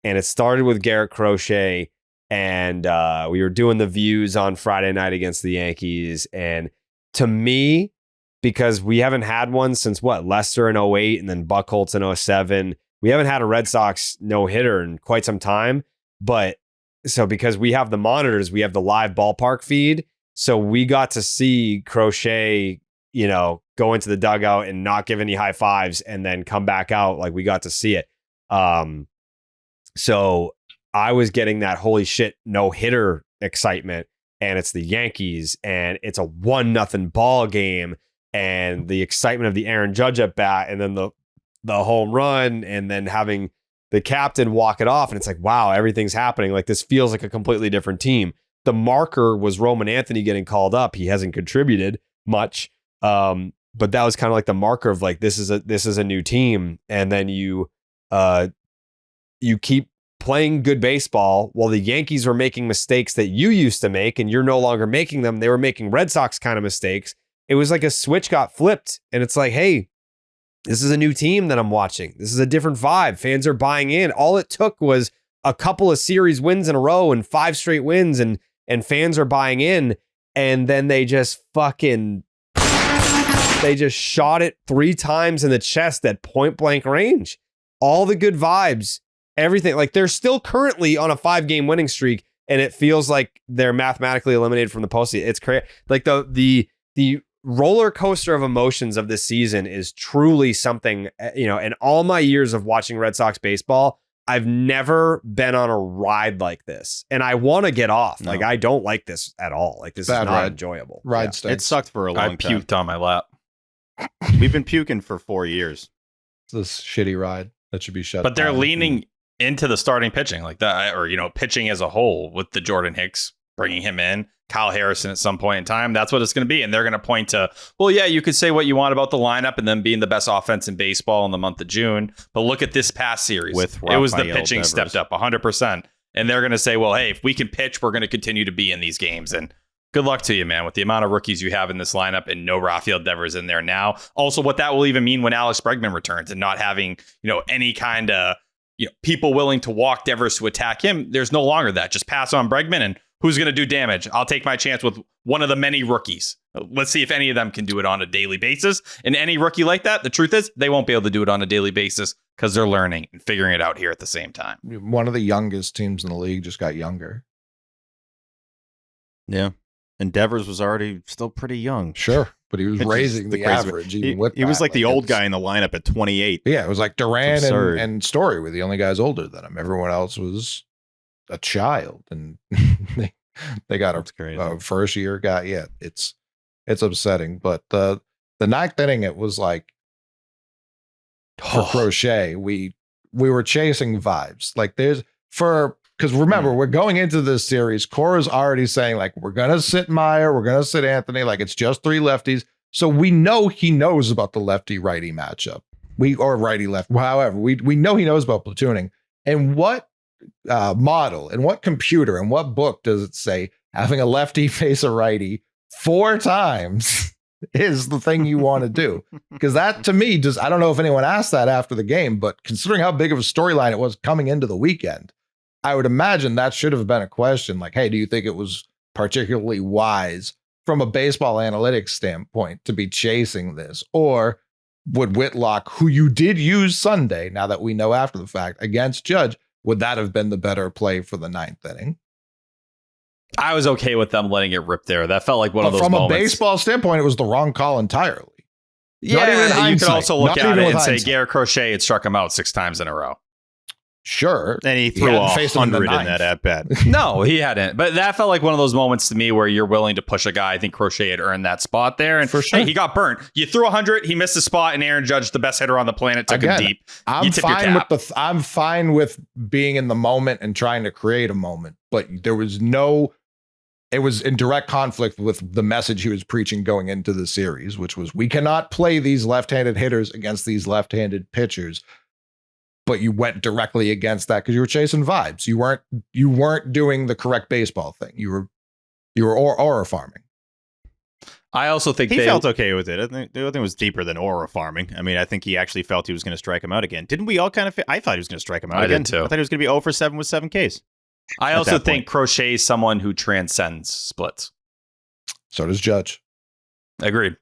Speaker 1: And it started with Garrett Crochet and we were doing the views on Friday night against the Yankees. And to me, because we haven't had one since Lester in 08 and then Buchholz in 07. We haven't had a Red Sox no-hitter in quite some time. But so because we have the monitors, we have the live ballpark feed. So we got to see Crochet, go into the dugout and not give any high fives and then come back out. Like we got to see it. So I was getting that holy shit no-hitter excitement, and it's the Yankees and it's a 1-0 ball game. And the excitement of the Aaron Judge at bat and then the home run and then having the captain walk it off. And it's like, wow, everything's happening. Like this feels like a completely different team. The marker was Roman Anthony getting called up. He hasn't contributed much. But that was kind of like the marker of like, this is a new team. And then you keep playing good baseball while the Yankees were making mistakes that you used to make and you're no longer making them. They were making Red Sox kind of mistakes. It was like a switch got flipped and it's like, hey, this is a new team that I'm watching. This is a different vibe. Fans are buying in. All it took was a couple of series wins in a row and 5 straight wins and fans are buying in. And then they just shot it 3 times in the chest at point blank range. All the good vibes, everything. Like they're still currently on a 5-game winning streak and it feels like they're mathematically eliminated from the postseason. It's crazy. Like the roller coaster of emotions of this season is truly something, in all my years of watching Red Sox baseball, I've never been on a ride like this. And I want to get off.
Speaker 4: No.
Speaker 1: Like, I don't like this at all. Like, this
Speaker 3: Bad
Speaker 1: is not
Speaker 3: ride.
Speaker 1: enjoyable.
Speaker 3: Ride
Speaker 1: Yeah.
Speaker 3: stinks.
Speaker 4: It sucked for a
Speaker 2: I
Speaker 4: long time.
Speaker 2: puked on my lap.
Speaker 4: We've been puking for 4 years.
Speaker 3: It's this shitty ride that should be shut
Speaker 2: But they're
Speaker 3: down.
Speaker 2: leaning into the starting pitching like that, or, pitching as a whole with the Jordan Hicks, bringing him in, Kyle Harrison at some point in time. That's what it's going to be. And they're going to point to, well, yeah, you could say what you want about the lineup and them being the best offense in baseball in the month of June. But look at this past series.
Speaker 4: With
Speaker 2: it was the
Speaker 4: Rafael
Speaker 2: pitching
Speaker 4: Devers.
Speaker 2: stepped up 100%. And they're going to say, well, hey, if we can pitch, we're going to continue to be in these games. And good luck to you, man, with the amount of rookies you have in this lineup and no Rafael Devers in there now. Also, what that will even mean when Alex Bregman returns and not having, any kind of, people willing to walk Devers to attack him. There's no longer that. Just pass on Bregman and who's going to do damage? I'll take my chance with one of the many rookies. Let's see if any of them can do it on a daily basis. And any rookie like that, the truth is they won't be able to do it on a daily basis because they're learning and figuring it out here at the same time.
Speaker 3: One of the youngest teams in the league just got younger.
Speaker 4: Yeah. And Devers was already still pretty young.
Speaker 3: Sure, but he was
Speaker 4: It's
Speaker 3: raising
Speaker 4: just
Speaker 3: the
Speaker 4: crazy-
Speaker 3: average even with
Speaker 4: He was
Speaker 3: that.
Speaker 4: like the old
Speaker 3: it's-
Speaker 4: guy in the lineup at 28.
Speaker 3: Yeah, it was like Duran
Speaker 4: absurd.
Speaker 3: and Story were the only guys older than him. Everyone else was a child, and they got
Speaker 4: That's crazy.
Speaker 3: a first year guy. Yeah, it's upsetting. But the ninth inning, it was like for Crochet, we were chasing vibes. Like because remember, we're going into this series. Cora's already saying like we're gonna sit Meyer, we're gonna sit Anthony. Like it's just three lefties, so we know he knows about the lefty righty matchup. Or righty left. However, we know he knows about platooning. And what model and what computer and what book does it say having a lefty face a righty 4 times is the thing you want to do? Because that to me just, I don't know if anyone asked that after the game, but considering how big of a storyline it was coming into the weekend, I would imagine that should have been a question like, hey, do you think it was particularly wise from a baseball analytics standpoint to be chasing this? Or would Whitlock, who you did use Sunday, now that we know after the fact, against Judge, would that have been the better play for the ninth inning?
Speaker 2: I was okay with them letting it rip there. That felt like one of those
Speaker 3: From
Speaker 2: moments.
Speaker 3: a baseball standpoint, it was the wrong call entirely. Not even in
Speaker 2: Yeah, you could
Speaker 3: hindsight.
Speaker 2: also look
Speaker 3: Not
Speaker 2: at
Speaker 3: even
Speaker 2: it
Speaker 3: with
Speaker 2: and say
Speaker 3: hindsight.
Speaker 2: Garrett Crochet had struck him out 6 times in a row.
Speaker 3: Sure.
Speaker 4: And he threw
Speaker 3: hadn't faced him in the
Speaker 4: 100 in
Speaker 3: ninth.
Speaker 4: that at bat.
Speaker 2: No, he hadn't. But that felt like one of those moments to me where you're willing to push a guy. I think Crochet had earned that spot there. And
Speaker 3: For sure.
Speaker 2: hey, he got burnt. You threw 100, he missed a spot, and Aaron Judge, the best hitter on the planet, took
Speaker 3: Again,
Speaker 2: him deep.
Speaker 3: I'm
Speaker 2: You tip your
Speaker 3: fine with
Speaker 2: cap.
Speaker 3: I'm fine with being in the moment and trying to create a moment, but there was it was in direct conflict with the message he was preaching going into the series, which was we cannot play these left-handed hitters against these left-handed pitchers. But you went directly against that because you were chasing vibes. You weren't doing the correct baseball thing. You were aura farming.
Speaker 2: I also think
Speaker 4: He
Speaker 2: they
Speaker 4: felt okay with it. I think it was deeper than aura farming. I mean, I think he actually felt he was going to strike him out again. Didn't we all kind of? I thought he was going to strike him out
Speaker 2: I
Speaker 4: again.
Speaker 2: did too.
Speaker 4: I thought he was going to be 0 for 7 with 7 Ks.
Speaker 2: I
Speaker 4: at
Speaker 2: also
Speaker 4: that
Speaker 2: think
Speaker 4: point.
Speaker 2: Crochet is someone who transcends splits.
Speaker 3: So does Judge.
Speaker 2: Agreed.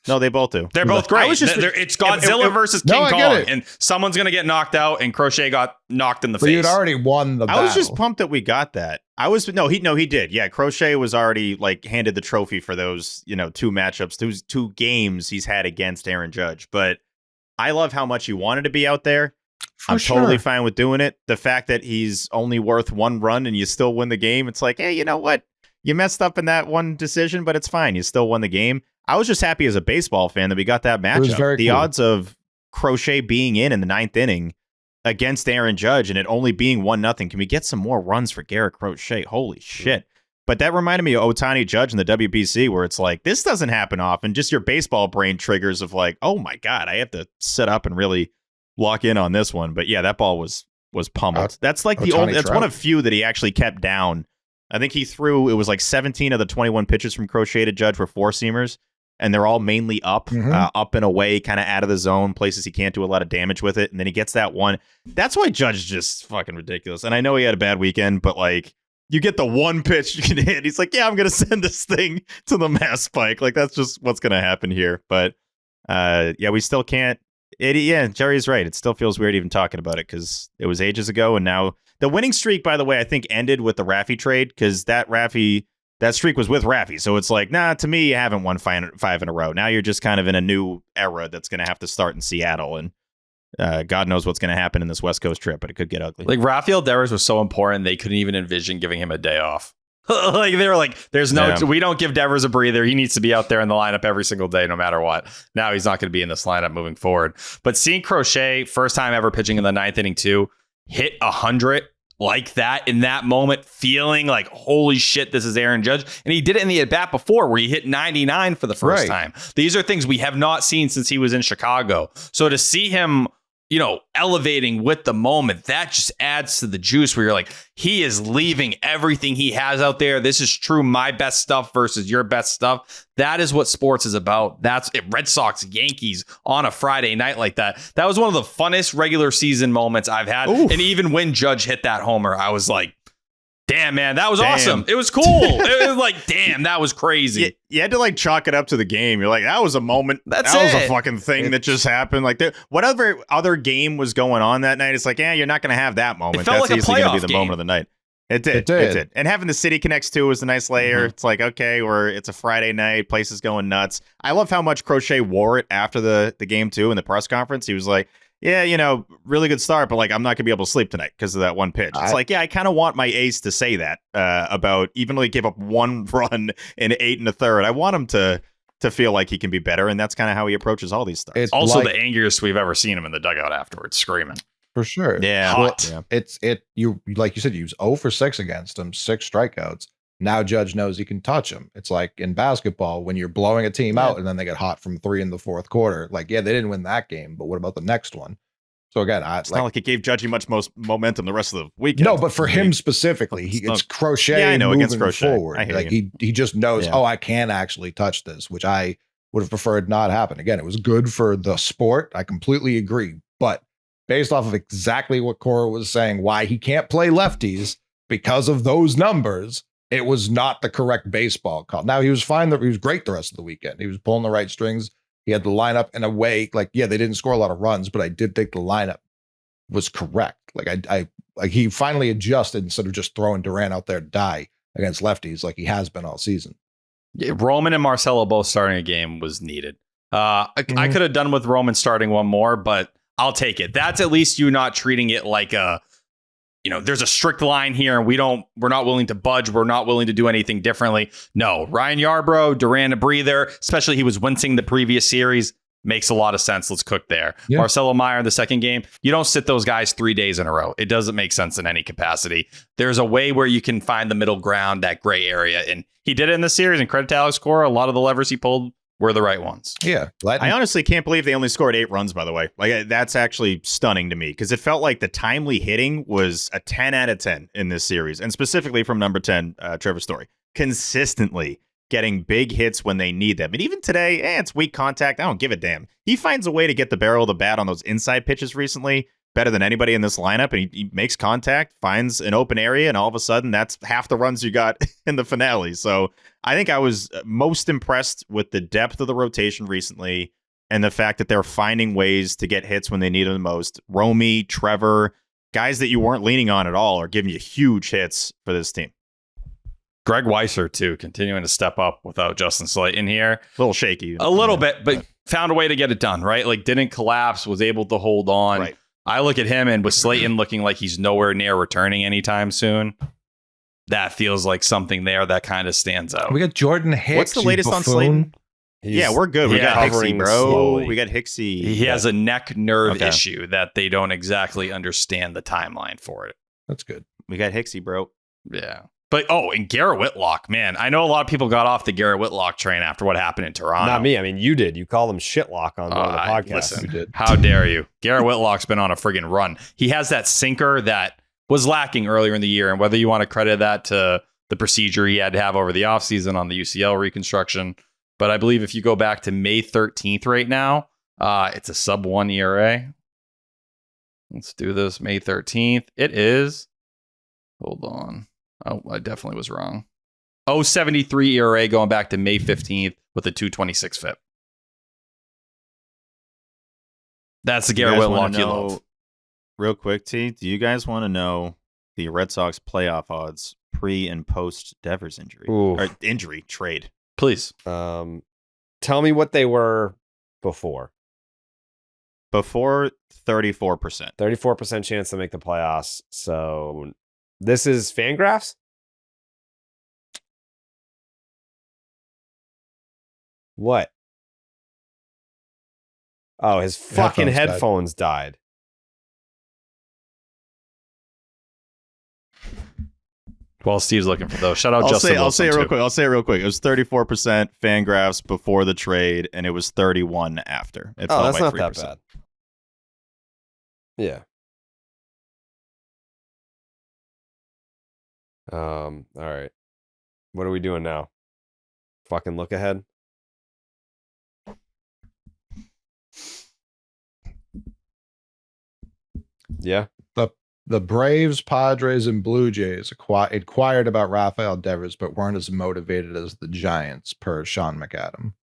Speaker 4: No, they both do.
Speaker 2: They're both great. It's Godzilla versus King
Speaker 3: No, I get
Speaker 2: Kong,
Speaker 3: it.
Speaker 2: and someone's going to get knocked out, and Crochet got knocked in the
Speaker 3: But
Speaker 2: face.
Speaker 3: you'd already won the battle.
Speaker 4: I was just pumped that we got that. He did. Yeah, Crochet was already like handed the trophy for those, 2 matchups, those 2 games he's had against Aaron Judge. But I love how much he wanted to be out there. I'm totally fine with doing it. The fact that he's only worth 1 run and you still win the game, it's like, hey, you know what? You messed up in that one decision, but it's fine. You still won the game. I was just happy as a baseball fan that we got that matchup.
Speaker 3: was very
Speaker 4: The
Speaker 3: cool.
Speaker 4: odds of Crochet being in the 9th inning against Aaron Judge and it only being 1-0. Can we get some more runs for Garrett Crochet? Holy shit. But that reminded me of Ohtani Judge in the WBC where it's like, this doesn't happen often. Just your baseball brain triggers of like, oh my God, I have to sit up and really lock in on this one. But yeah, that ball was pummeled. That's like that's one of few that he actually kept down. I think he threw, it was like 17 of the 21 pitches from Crochet to Judge were 4-seamers. And they're all mainly up and away, kind of out of the zone, places he can't do a lot of damage with it. And then he gets that one. That's why Judge is just fucking ridiculous. And I know he had a bad weekend, but like, you get the one pitch you can hit. He's like, yeah, I'm going to send this thing to the mass spike. Like, that's just what's going to happen here. But yeah, we still can't. Jerry's right. It still feels weird even talking about it because it was ages ago. And now the winning streak, by the way, I think ended with the Raffy trade because that streak was with Raffy. So it's like, nah, to me, you haven't won 5 in a row. Now you're just kind of in a new era that's going to have to start in Seattle. And God knows what's going to happen in this West Coast trip, but it could get ugly.
Speaker 2: Like Rafael Devers was so important, they couldn't even envision giving him a day off. Like they were like, we don't give Devers a breather. He needs to be out there in the lineup every single day, no matter what. Now he's not going to be in this lineup moving forward. But seeing Crochet, first time ever pitching in the 9th inning too, hit 100 like that in that moment, feeling like, holy shit, this is Aaron Judge. And he did it in the at-bat before where he hit 99 for the first time. These are things we have not seen since he was in Chicago. So to see him, elevating with the moment, that just adds to the juice where you're like, he is leaving everything he has out there. This is true. My best stuff versus your best stuff. That is what sports is about. That's it. Red Sox, Yankees on a Friday night like that. That was one of the funnest regular season moments I've had. Oof. And even when Judge hit that homer, I was like, damn, man, that was awesome. It was cool. It was like, damn, that was crazy.
Speaker 4: You had to like chalk it up to the game. You're like, that was a moment. That was a fucking thing that just happened. Like, whatever other game was going on that night, it's like, you're not going to have that moment.
Speaker 2: It felt
Speaker 4: That's
Speaker 2: like a
Speaker 4: easily going to
Speaker 2: playoff
Speaker 4: be the
Speaker 2: game.
Speaker 4: moment of the night. It did. And having the City Connects too was a nice layer. It's like, okay, or it's a Friday night, place is going nuts. I love how much Crochet wore it after the game too in the press conference. He was like, yeah, really good start, but like I'm not gonna be able to sleep tonight because of that one pitch. It's like, yeah, I kind of want my ace to say that about even though he gave up one run in 8 1/3. I want him to feel like he can be better, and that's kind of how he approaches all these starts.
Speaker 2: It's also the angriest we've ever seen him in the dugout afterwards, screaming.
Speaker 3: For sure.
Speaker 4: Yeah.
Speaker 3: Hot. Yeah. You like you said, you was 0 for 6 against him, 6 strikeouts. Now Judge knows he can touch him. It's like in basketball when you're blowing a team out and then they get hot from 3 in the fourth quarter. Like, yeah, they didn't win that game, but what about the next one? So again,
Speaker 4: it's not like it gave Judgy much momentum the rest of the weekend.
Speaker 3: No, but for him specifically, it's Crochet.
Speaker 4: Yeah, I know, against Crochet
Speaker 3: forward.
Speaker 4: Like
Speaker 3: he just knows. Oh, I can actually touch this, which I would have preferred not happen. Again, it was good for the sport. I completely agree, but based off of exactly what Cora was saying, why he can't play lefties because of those numbers, it was not the correct baseball call. Now, he was fine. He was great the rest of the weekend. He was pulling the right strings. He had the lineup in a way, like, yeah, they didn't score a lot of runs, but I did think the lineup was correct. Like, he finally adjusted instead of just throwing Duran out there to die against lefties like he has been all season.
Speaker 2: Yeah, Roman and Marcelo both starting a game was needed. I could have done with Roman starting one more, but I'll take it. That's at least you not treating it like there's a strict line here and we're not willing to budge. We're not willing to do anything differently. No, Ryan Yarbrough, Duran a breather, especially he was wincing the previous series. Makes a lot of sense. Let's cook there. Yeah. Marcelo Meyer in the second game. You don't sit those guys 3 days in a row. It doesn't make sense in any capacity. There's a way where you can find the middle ground, that gray area. And he did it in the series. And credit to Alex Cora. A lot of the levers he pulled were the right ones.
Speaker 3: Yeah.
Speaker 4: I honestly can't believe they only scored 8 runs, by the way. Like, that's actually stunning to me because it felt like the timely hitting was a 10 out of 10 in this series. And specifically from number 10, Trevor Story. Consistently getting big hits when they need them. And even today, it's weak contact. I don't give a damn. He finds a way to get the barrel of the bat on those inside pitches recently better than anybody in this lineup. And he makes contact, finds an open area, and all of a sudden that's half the runs you got in the finale. So I think I was most impressed with the depth of the rotation recently and the fact that they're finding ways to get hits when they need them the most. Romy, Trevor, guys that you weren't leaning on at all are giving you huge hits for this team.
Speaker 2: Greg Weisser, too, continuing to step up without Justin Slayton here.
Speaker 4: A little shaky.
Speaker 2: A little bit, but found a way to get it done, right? Like, didn't collapse, was able to hold on.
Speaker 4: Right.
Speaker 2: I look at him, and with Slayton looking like he's nowhere near returning anytime soon, that feels like something there that kind of stands out.
Speaker 3: We got Jordan Hicks.
Speaker 4: What's the latest on Slayton? Yeah, we're good. We got Hicksy, bro.
Speaker 2: Slowly.
Speaker 4: We got Hicksy.
Speaker 2: He has a neck nerve issue that they don't exactly understand the timeline for it.
Speaker 3: That's good.
Speaker 4: We got Hicksy, bro.
Speaker 2: Yeah. But, and Garrett Whitlock, man. I know a lot of people got off the Garrett Whitlock train after what happened in Toronto.
Speaker 1: Not me. I mean, you did. You called him shitlock on one of the podcasts.
Speaker 2: Listen, you did. How dare you? Garrett Whitlock's been on a friggin' run. He has that sinker that was lacking earlier in the year. And whether you want to credit that to the procedure he had to have over the offseason on the UCL reconstruction. But I believe if you go back to May 13th right now, it's a sub-1 ERA. Let's do this. May 13th. It is. Hold on. Oh, I definitely was wrong. 0.73 ERA going back to May 15th with a 2.26 FIP. That's the Garrett Whitlock you love.
Speaker 4: Real quick, T, do you guys want to know the Red Sox playoff odds pre and post Devers injury? Or injury trade?
Speaker 2: Please.
Speaker 1: Tell me what they were before.
Speaker 4: Before 34%.
Speaker 1: 34% chance to make the playoffs. So this is Fangraphs? What? Oh, his fucking headphones died.
Speaker 2: While Steve's looking for those. Shout out Justin Wilson.
Speaker 4: I'll say it real quick. It was 34% Fangraphs before the trade, and it was 31 after. It
Speaker 1: that's not 3%. That bad. Yeah. All right. What are we doing now? Fucking look ahead. Yeah.
Speaker 3: The Braves, Padres, and Blue Jays inquired about Rafael Devers, but weren't as motivated as the Giants, per Sean McAdam.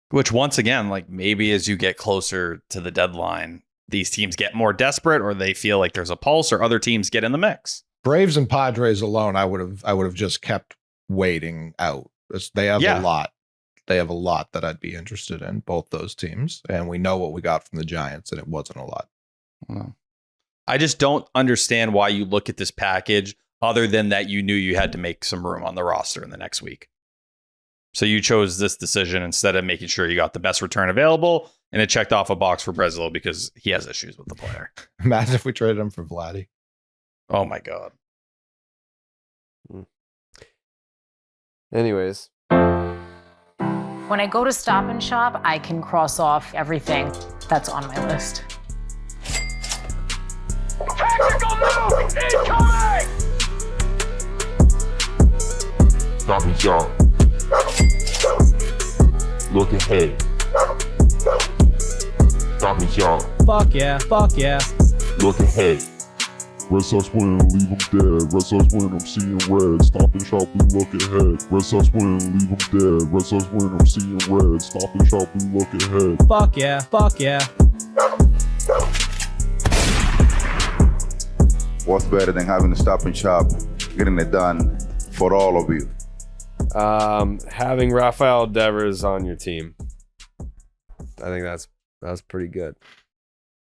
Speaker 2: Which, once again, like, maybe as you get closer to the deadline, these teams get more desperate, or they feel like there's a pulse, or other teams get in the mix.
Speaker 3: Braves and Padres alone, I would have just kept waiting out. They have
Speaker 2: Yeah.
Speaker 3: a lot. They have a lot that I'd be interested in, both those teams. And we know what we got from the Giants, and it wasn't a lot.
Speaker 2: Well, I just don't understand why you look at this package other than that you knew you had to make some room on the roster in the next week. So you chose this decision instead of making sure you got the best return available, and it checked off a box for Breslow because he has issues with the player.
Speaker 3: Imagine if we traded him for Vladdy.
Speaker 2: Oh my God.
Speaker 1: Anyways.
Speaker 8: When I go to Stop and Shop, I can cross off everything that's on my list.
Speaker 5: Tactical move incoming!
Speaker 9: Stop and shop. Look ahead. Stop and shop.
Speaker 10: Fuck yeah, fuck yeah.
Speaker 9: Look ahead.
Speaker 11: Red Sox win, leave them dead. Red Sox win, I'm seeing red. Stop and shop, blue, look ahead. Red Sox win, leave them dead. Red Sox win, I'm seeing red. Stop and shop, blue, look ahead.
Speaker 10: Fuck yeah, fuck yeah.
Speaker 12: What's better than having to stop and shop, getting it done for all of you?
Speaker 1: Having Rafael Devers on your team. I think that's pretty good.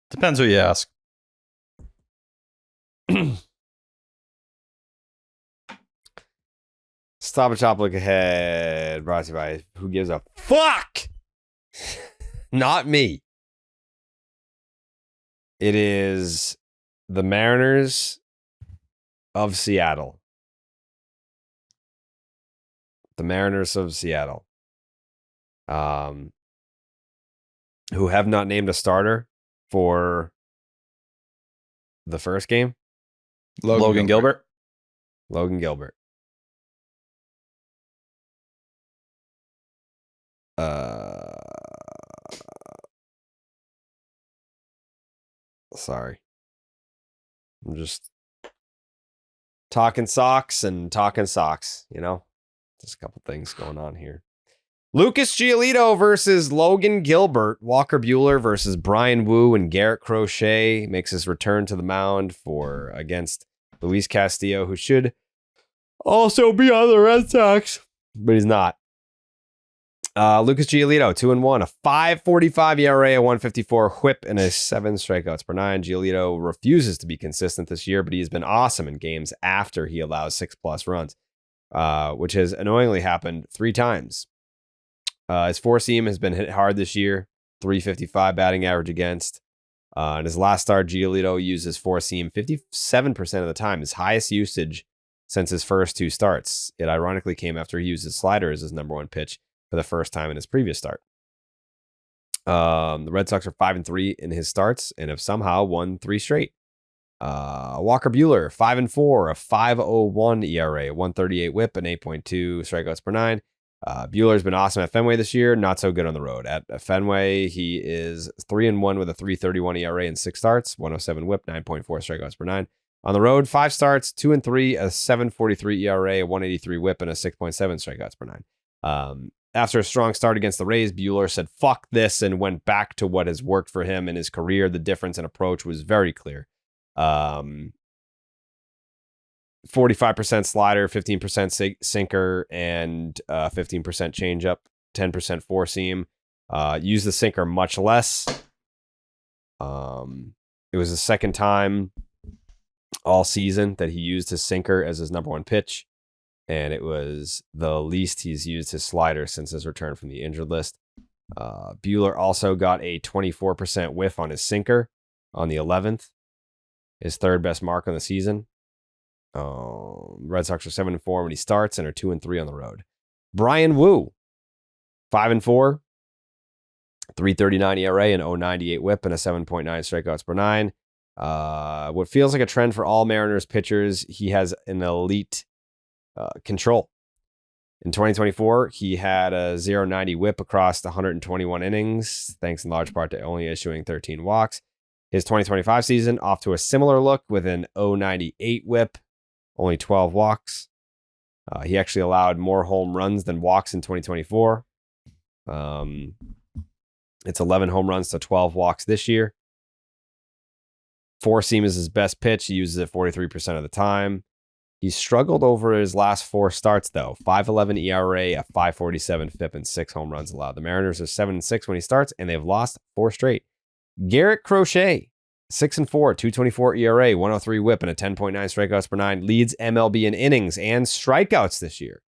Speaker 2: Depends who you ask.
Speaker 1: Stop and Shop, look ahead. Brought to you by Who Gives a Fuck? Not me. It is the Mariners of Seattle. The Mariners of Seattle. Who have not named a starter for the first game.
Speaker 2: Logan Gilbert.
Speaker 1: Logan Gilbert. Sorry. I'm just talking Sox, you know? Just a couple things going on here. Lucas Giolito versus Logan Gilbert. Walker Buehler versus Brian Wu and Garrett Crochet makes his return to the mound against Luis Castillo, who should also be on the Red Sox, but he's not. Lucas Giolito, 2-1, a 5.45 ERA, a 1.54 whip, and a 7 strikeouts per 9. Giolito refuses to be consistent this year, but he has been awesome in games after he allows 6+ runs, which has annoyingly happened 3 times. His four seam has been hit hard this year, 355 batting average against. In his last start, Giolito used his four seam 57% of the time, his highest usage since his first 2 starts. It ironically came after he used his slider as his number 1 pitch for the first time in his previous start. The Red Sox are 5-3 in his starts and have somehow won 3 straight. Walker Buehler, 5-4, a 5.01 ERA, 1.38 whip, and 8.2 strikeouts per 9. Buehler's been awesome at Fenway this year, not so good on the road. At Fenway, he is 3-1 with a 3.31 ERA in 6 starts, 107 whip, 9.4 strikeouts per 9. On the road, 5 starts, 2-3, a 7.43 ERA, a 183 whip, and a 6.7 strikeouts per 9. After a strong start against the Rays, Buehler said, "Fuck this," and went back to what has worked for him in his career. The difference in approach was very clear. 45% slider, 15% sinker, and 15% changeup, 10% four seam. Use the sinker much less. It was the second time all season that he used his sinker as his number 1 pitch, and it was the least he's used his slider since his return from the injured list. Buehler also got a 24% whiff on his sinker on the 11th, his 3rd best mark on the season. Red Sox are 7-4 when he starts and are 2-3 on the road. Brian Wu, 5-4, 3.39 ERA, an 0.98 whip, and a 7.9 strikeouts per 9. What feels like a trend for all Mariners pitchers, he has an elite control. In 2024, he had a 0.90 whip across 121 innings, thanks in large part to only issuing 13 walks. His 2025 season off to a similar look with an 0.98 whip, only 12 walks. He actually allowed more home runs than walks in 2024. It's 11 home runs to 12 walks this year. Four seam is his best pitch. He uses it 43% of the time. He's struggled over his last 4 starts, though. 5.11 ERA, a 5.47 FIP, and 6 home runs allowed. The Mariners are 7-6 when he starts, and they've lost 4 straight. Garrett Crochet, 6-4, 2.24 ERA, 103 WHIP, and a 10.9 strikeouts per 9, leads MLB in innings and strikeouts this year.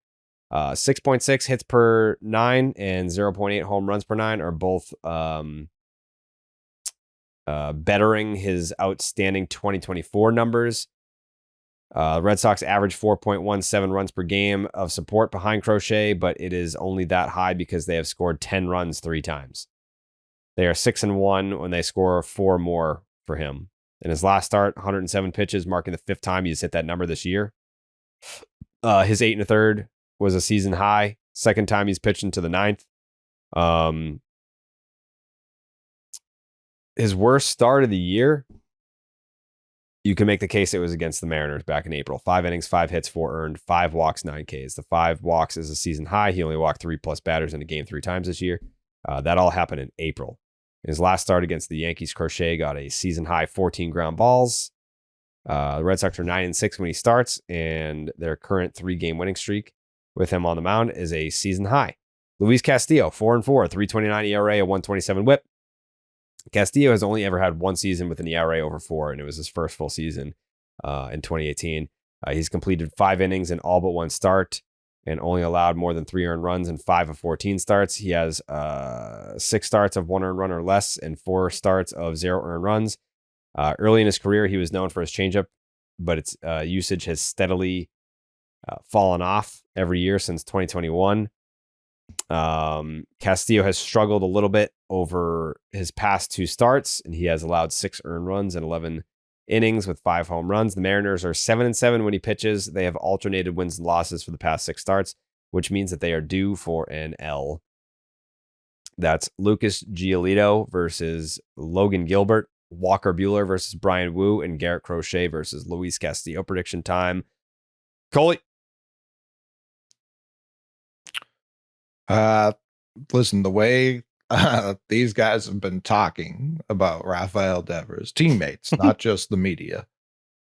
Speaker 1: 6.6 hits per 9 and 0.8 home runs per 9 are both bettering his outstanding 2024 numbers. Red Sox average 4.17 runs per game of support behind Crochet, but it is only that high because they have scored 10 runs 3 times. They are 6-1 when they score 4 more for him. In his last start, 107 pitches, marking the 5th time he's hit that number this year. His 8 1/3 was a season high. 2nd time he's pitched into the 9th. His worst start of the year, you can make the case it was against the Mariners back in April. 5 innings, 5 hits, 4 earned, 5 walks, 9 Ks. The 5 walks is a season high. He only walked 3+ batters in a game 3 times this year. That all happened in April. In his last start against the Yankees, Crochet got a season high 14 ground balls. The Red Sox are 9-6 when he starts, and their current 3-game winning streak with him on the mound is a season high. Luis Castillo, 4-4, 3.29 ERA, a 1.27 WHIP. Castillo has only ever had 1 season with an ERA over 4, and it was his first full season in 2018. He's completed 5 innings in all but 1 start and only allowed more than 3 earned runs in 5 of 14 starts. He has 6 starts of 1 earned run or less and 4 starts of 0 earned runs. Early in his career, he was known for his changeup, but its usage has steadily fallen off every year since 2021. Castillo has struggled a little bit over his past 2 starts, and he has allowed 6 earned runs and 11 innings with 5 home runs. The Mariners are 7-7 when he pitches. They have alternated wins and losses for the past 6 starts, which means that they are due for an L. That's Lucas Giolito versus Logan Gilbert, Walker Buehler versus Brian Wu, and Garrett Crochet versus Luis Castillo. Prediction time. Coley.
Speaker 3: Listen, the way these guys have been talking about Rafael Devers, teammates, not just the media,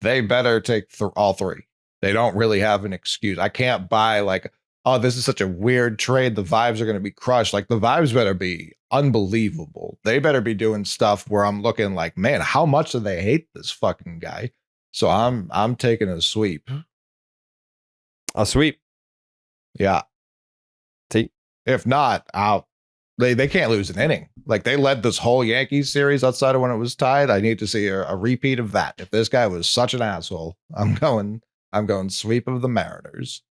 Speaker 3: they better take all 3. They don't really have an excuse. I can't buy like, oh, this is such a weird trade. The vibes are going to be crushed. Like the vibes better be unbelievable. They better be doing stuff where I'm looking like, man, how much do they hate this fucking guy? So I'm taking a sweep.
Speaker 1: A sweep.
Speaker 3: Yeah. If not, they can't lose an inning. Like they led this whole Yankees series outside of when it was tied. I need to see a repeat of that. If this guy was such an asshole, I'm going sweep of the Mariners.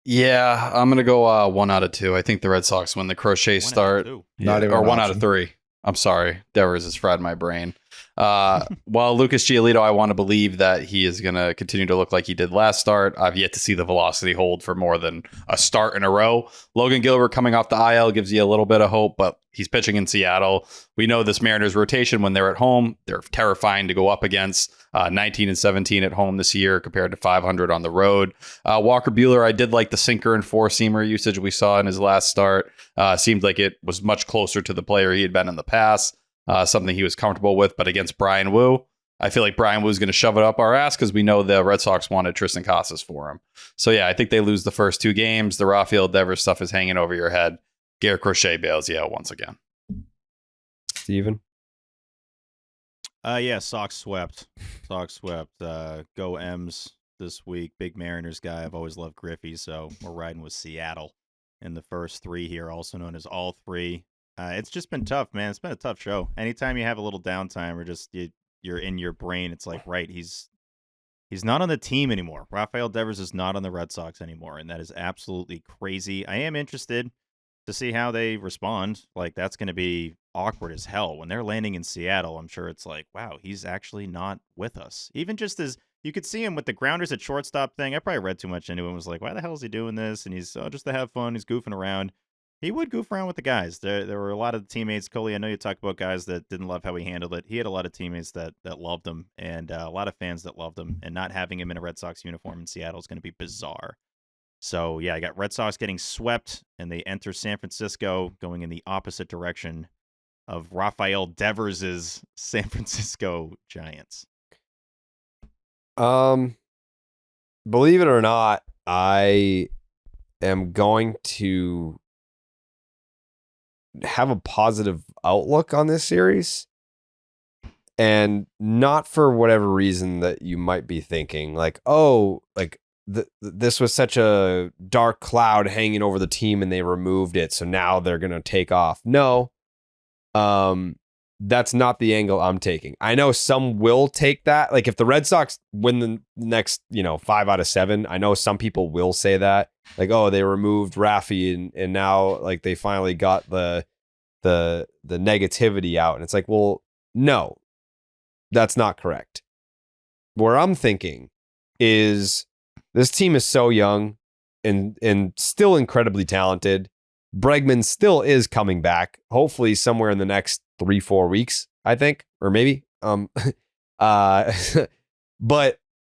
Speaker 2: Yeah, I'm gonna go 1 out of 2. I think the Red Sox win the Crochet start.
Speaker 3: Not even
Speaker 2: or
Speaker 3: an
Speaker 2: 1 out
Speaker 3: option.
Speaker 2: of 3. I'm sorry, Devers has fried my brain. While Lucas Giolito, I want to believe that he is going to continue to look like he did last start. I've yet to see the velocity hold for more than a start in a row. Logan Gilbert coming off the IL gives you a little bit of hope, but he's pitching in Seattle. We know this Mariners rotation, when they're at home, they're terrifying to go up against. 19-17 at home this year compared to 500 on the road. Walker Buehler, I did like the sinker and 4-seamer usage we saw in his last start. Seemed like it was much closer to the player he had been in the past. Something he was comfortable with, but against Brian Wu, I feel like Brian Wu's going to shove it up our ass because we know the Red Sox wanted Tristan Casas for him. So yeah, I think they lose the first 2 games. The Rafael Devers stuff is hanging over your head. Garrett Crochet bails you out once again.
Speaker 1: Steven?
Speaker 4: Yeah, Sox swept. Sox swept. Go M's this week. Big Mariners guy. I've always loved Griffey, so we're riding with Seattle in the first 3 here, also known as all 3. It's just been tough, man. It's been a tough show. Anytime you have a little downtime or just you're in your brain, it's like, right, he's not on the team anymore. Rafael Devers is not on the Red Sox anymore, and that is absolutely crazy. I am interested to see how they respond. Like, that's going to be awkward as hell. When they're landing in Seattle, I'm sure it's like, wow, he's actually not with us. Even just as you could see him with the grounders at shortstop thing. I probably read too much into it and was like, why the hell is he doing this? And he's just to have fun. He's goofing around. He would goof around with the guys. There were a lot of teammates. Coley, I know you talked about guys that didn't love how he handled it. He had a lot of teammates that loved him and a lot of fans that loved him. And not having him in a Red Sox uniform in Seattle is going to be bizarre. So, yeah, I got Red Sox getting swept, and they enter San Francisco going in the opposite direction of Rafael Devers' San Francisco Giants.
Speaker 1: believe it or not, I am going to have a positive outlook on this series. And not for whatever reason that you might be thinking, like, oh, like this was such a dark cloud hanging over the team and they removed it, so now they're going to take off. No, that's not the angle I'm taking. I know some will take that. Like if the Red Sox win the next, 5 out of 7, I know some people will say that. Like, oh, they removed Rafi and now like they finally got the negativity out. And it's like, well, no. That's not correct. Where I'm thinking is this team is so young and still incredibly talented. Bregman still is coming back, hopefully somewhere in the next 3-4 weeks, I think, or maybe. But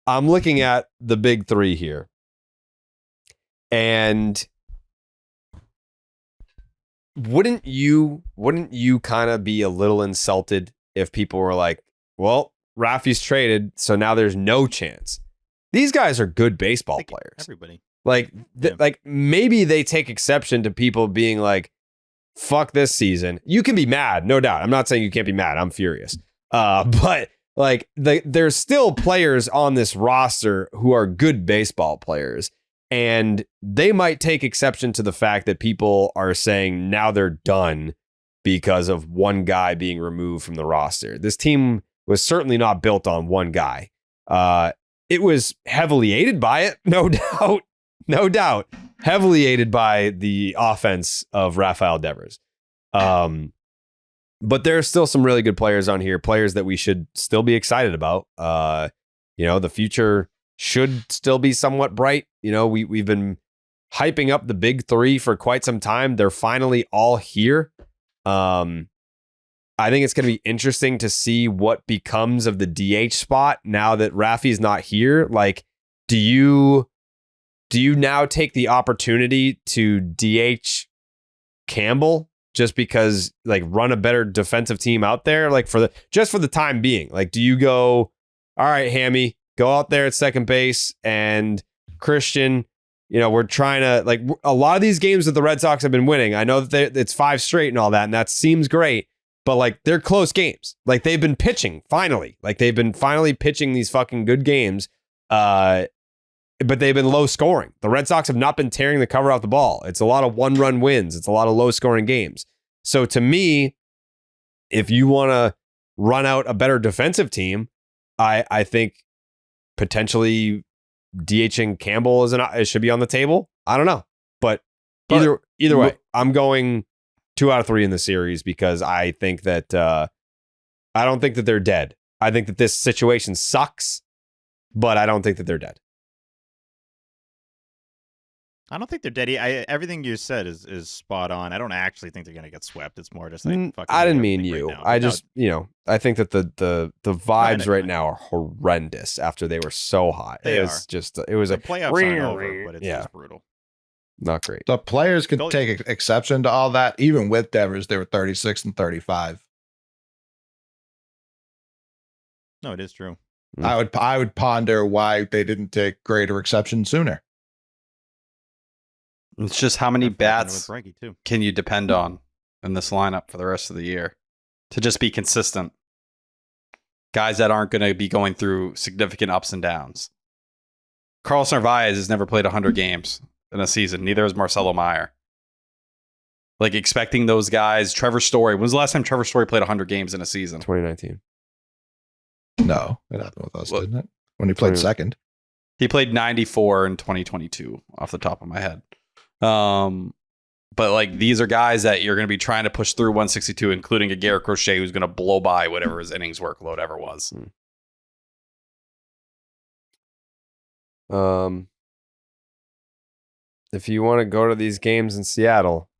Speaker 1: I'm looking at the big three here. And wouldn't you kind of be a little insulted if people were like, well, Rafi's traded, so now there's no chance. These guys are good baseball players.
Speaker 4: Everybody.
Speaker 1: Like, like maybe they take exception to people being like, fuck this season. You can be mad, no doubt. I'm not saying you can't be mad. I'm furious. But like there's still players on this roster who are good baseball players. And they might take exception to the fact that people are saying now they're done because of one guy being removed from the roster. This team was certainly not built on one guy. It was heavily aided by it, no doubt, heavily aided by the offense of Rafael Devers. But there are still some really good players on here, players that we should still be excited about. The future should still be somewhat bright. We've been hyping up the big three for quite some time. They're finally all here. I think it's going to be interesting to see what becomes of the DH spot now that Rafi's not here. Like, do you now take the opportunity to DH Campbell just because like run a better defensive team out there? Like for the time being, like, do you go, all right, Hammy, go out there at second base and Christian, we're trying to like a lot of these games that the Red Sox have been winning. I know that it's 5 straight and all that, and that seems great. But like they're close games. Like they've been pitching finally. Like they've been finally pitching these fucking good games. But they've been low scoring. The Red Sox have not been tearing the cover off the ball. It's a lot of 1-run wins. It's a lot of low scoring games. So to me, if you want to run out a better defensive team, I think potentially DHing Campbell it should be on the table. I don't know. But either way, I'm going 2 out of 3 in the series because I think that I don't think that they're dead. I think that this situation sucks, but I don't think that they're dead.
Speaker 4: I don't think they're dead. Everything you said is spot on. I don't actually think they're going to get swept. It's more just like fucking.
Speaker 1: I didn't mean you.
Speaker 4: Right
Speaker 1: I just I think that the vibes right now are horrendous after they were so hot. It was
Speaker 4: the playoffs aren't over, but it's just brutal.
Speaker 1: Not great.
Speaker 3: The players could take exception to all that. Even with Devers, they were 36 and 35.
Speaker 4: No, it is true.
Speaker 3: I would ponder why they didn't take greater exception sooner.
Speaker 13: It's just how many bats
Speaker 4: too.
Speaker 13: Can you depend on in this lineup for the rest of the year to just be consistent? Guys that aren't going to be going through significant ups and downs. Carlos Narvaez has never played 100 games in a season. Neither has Marcelo Meyer. Like expecting those guys. Trevor Story. When was the last time Trevor Story played 100 games in a season?
Speaker 1: 2019.
Speaker 3: No, it happened with us, didn't it? When he played second.
Speaker 13: He played 94 in 2022 off the top of my head. But like these are guys that you're going to be trying to push through 162, including a Garrett Crochet who's going to blow by whatever his innings workload ever was.
Speaker 1: If you want to go to these games in Seattle,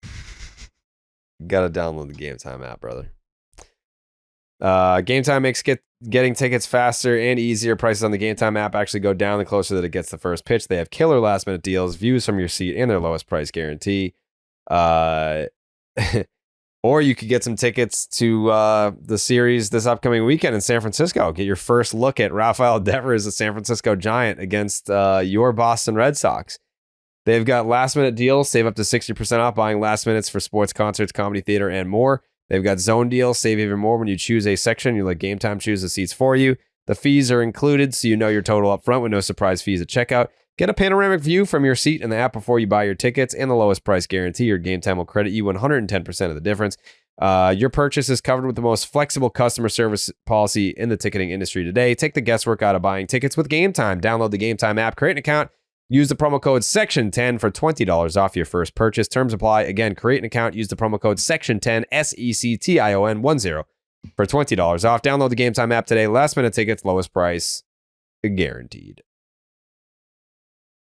Speaker 1: you got to download the Game Time app, brother. Game Time makes getting tickets faster and easier. Prices on the Game Time app actually go down the closer that it gets the first pitch. They have killer last minute deals, views from your seat, and their lowest price guarantee. Or you could get some tickets to the series this upcoming weekend in San Francisco. Get your first look at Rafael Devers, the San Francisco Giant, against your Boston Red Sox. They've got last-minute deals. Save up to 60% off buying last minutes for sports, concerts, comedy, theater, and more. They've got zone deals. Save even more when you choose a section. You let Game Time choose the seats for you. The fees are included, so you know your total up front with no surprise fees at checkout. Get a panoramic view from your seat in the app before you buy your tickets, and the lowest price guarantee. Your Game Time will credit you 110% of the difference. Your purchase is covered with the most flexible customer service policy in the ticketing industry today. Take the guesswork out of buying tickets with Game Time. Download the Game Time app, create an account, use the promo code SECTION10 for $20 off your first purchase. Terms apply. Again, create an account, use the promo code SECTION10, SECTION10 for $20 off. Download the Game Time app today. Last minute tickets, lowest price guaranteed.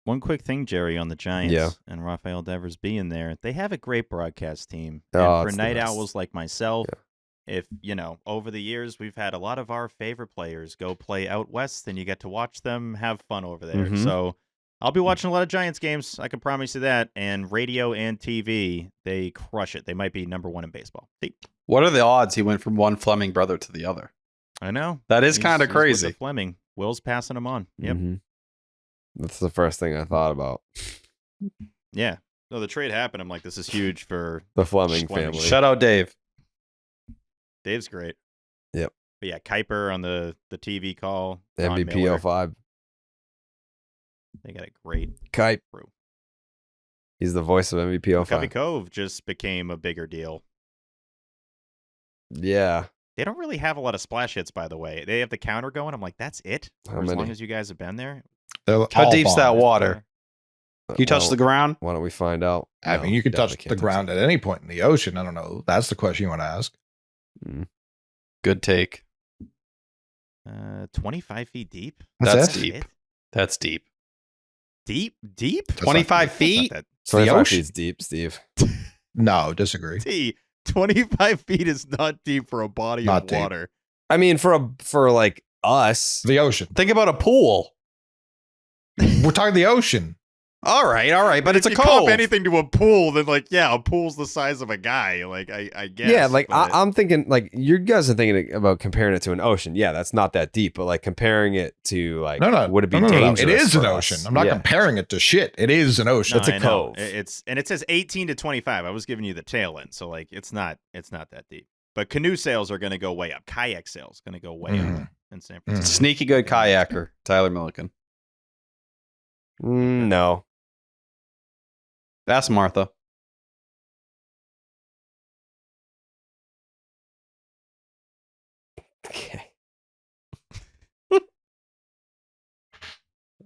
Speaker 4: One quick thing, Jerry, on the Giants and Rafael Devers being there. They have a great broadcast team. And for night owls like myself, if, over the years, we've had a lot of our favorite players go play out west, and you get to watch them have fun over there.
Speaker 1: Mhm.
Speaker 4: So I'll be watching a lot of Giants games. I can promise you that. And radio and TV, they crush it. They might be number one in baseball. See?
Speaker 13: What are the odds he went from one Fleming brother to the other?
Speaker 4: I know.
Speaker 13: That is
Speaker 4: He's
Speaker 13: kind of
Speaker 4: with
Speaker 13: crazy.
Speaker 4: the Fleming. Will's passing him on. Yep.
Speaker 1: Mhm. That's the first thing I thought about.
Speaker 4: Yeah. No, the trade happened. I'm like, this is huge for
Speaker 1: The Fleming family.
Speaker 13: Shout out Dave.
Speaker 4: Dave's great.
Speaker 1: Yep.
Speaker 4: But yeah, Kuiper on the TV call. Ron
Speaker 1: MVP
Speaker 4: Miller.
Speaker 1: 05.
Speaker 4: They got a great
Speaker 1: Kuip.
Speaker 4: crew.
Speaker 1: He's the voice of MVP
Speaker 4: Covey
Speaker 1: 05.
Speaker 4: Cove just became a bigger deal.
Speaker 1: Yeah.
Speaker 4: They don't really have a lot of splash hits, by the way. They have the counter going. I'm like, that's it?
Speaker 1: How
Speaker 4: For as long
Speaker 1: many?
Speaker 4: as you guys have been there?
Speaker 13: How deep's that water?
Speaker 1: Can
Speaker 13: you touch the ground?
Speaker 1: Why don't we find out?
Speaker 3: I mean, you can touch the ground at any point in the ocean. I don't know. That's the question you want to ask.
Speaker 13: Good take.
Speaker 4: 25 feet deep?
Speaker 13: That's
Speaker 3: it?
Speaker 13: deep.
Speaker 4: It?
Speaker 13: That's deep.
Speaker 4: Deep?
Speaker 13: 25 feet?
Speaker 4: That's
Speaker 1: 25
Speaker 3: ocean.
Speaker 1: feet's deep, Steve.
Speaker 3: No, disagree.
Speaker 4: not 25 feet is not deep for a body
Speaker 3: Not
Speaker 4: of
Speaker 3: deep.
Speaker 4: water.
Speaker 1: I mean, for like us,
Speaker 3: The ocean.
Speaker 13: Think about a pool.
Speaker 3: We're talking the ocean.
Speaker 13: All right, but it's a
Speaker 4: If you comp
Speaker 13: cove.
Speaker 4: anything to a pool, then a pool's the size of a guy. Like I guess.
Speaker 1: yeah, like
Speaker 4: but-
Speaker 1: I'm thinking, like you guys are thinking about comparing it to an ocean. Yeah, that's not that deep, but like comparing it to like,
Speaker 3: No.
Speaker 1: would it be
Speaker 3: no.
Speaker 1: dangerous?
Speaker 3: It is
Speaker 1: for
Speaker 3: an
Speaker 1: us?
Speaker 3: ocean. I'm not
Speaker 1: Yeah.
Speaker 3: comparing it to shit. It is an ocean.
Speaker 4: No,
Speaker 1: It's a
Speaker 4: I know.
Speaker 1: cove.
Speaker 4: It says 18 to 25. I was giving you the tail end, so like it's not that deep. But canoe sales are going to go way up. Kayak sales going to go way up in San Francisco.
Speaker 13: Sneaky good kayaker, Tyler Milliken.
Speaker 1: No.
Speaker 13: That's Martha.
Speaker 1: Okay.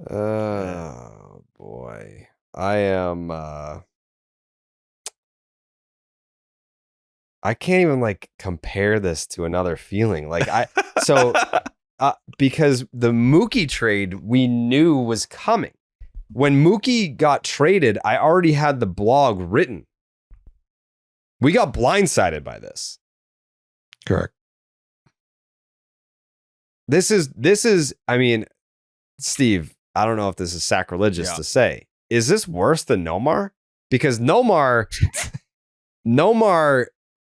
Speaker 1: Oh boy. I am I can't even like compare this to another feeling. Like because the Mookie trade we knew was coming. When Mookie got traded, I already had the blog written. We got blindsided by this.
Speaker 3: Correct.
Speaker 1: This is, I mean, Steve, I don't know if this is sacrilegious to say. Is this worse than Nomar? Because Nomar,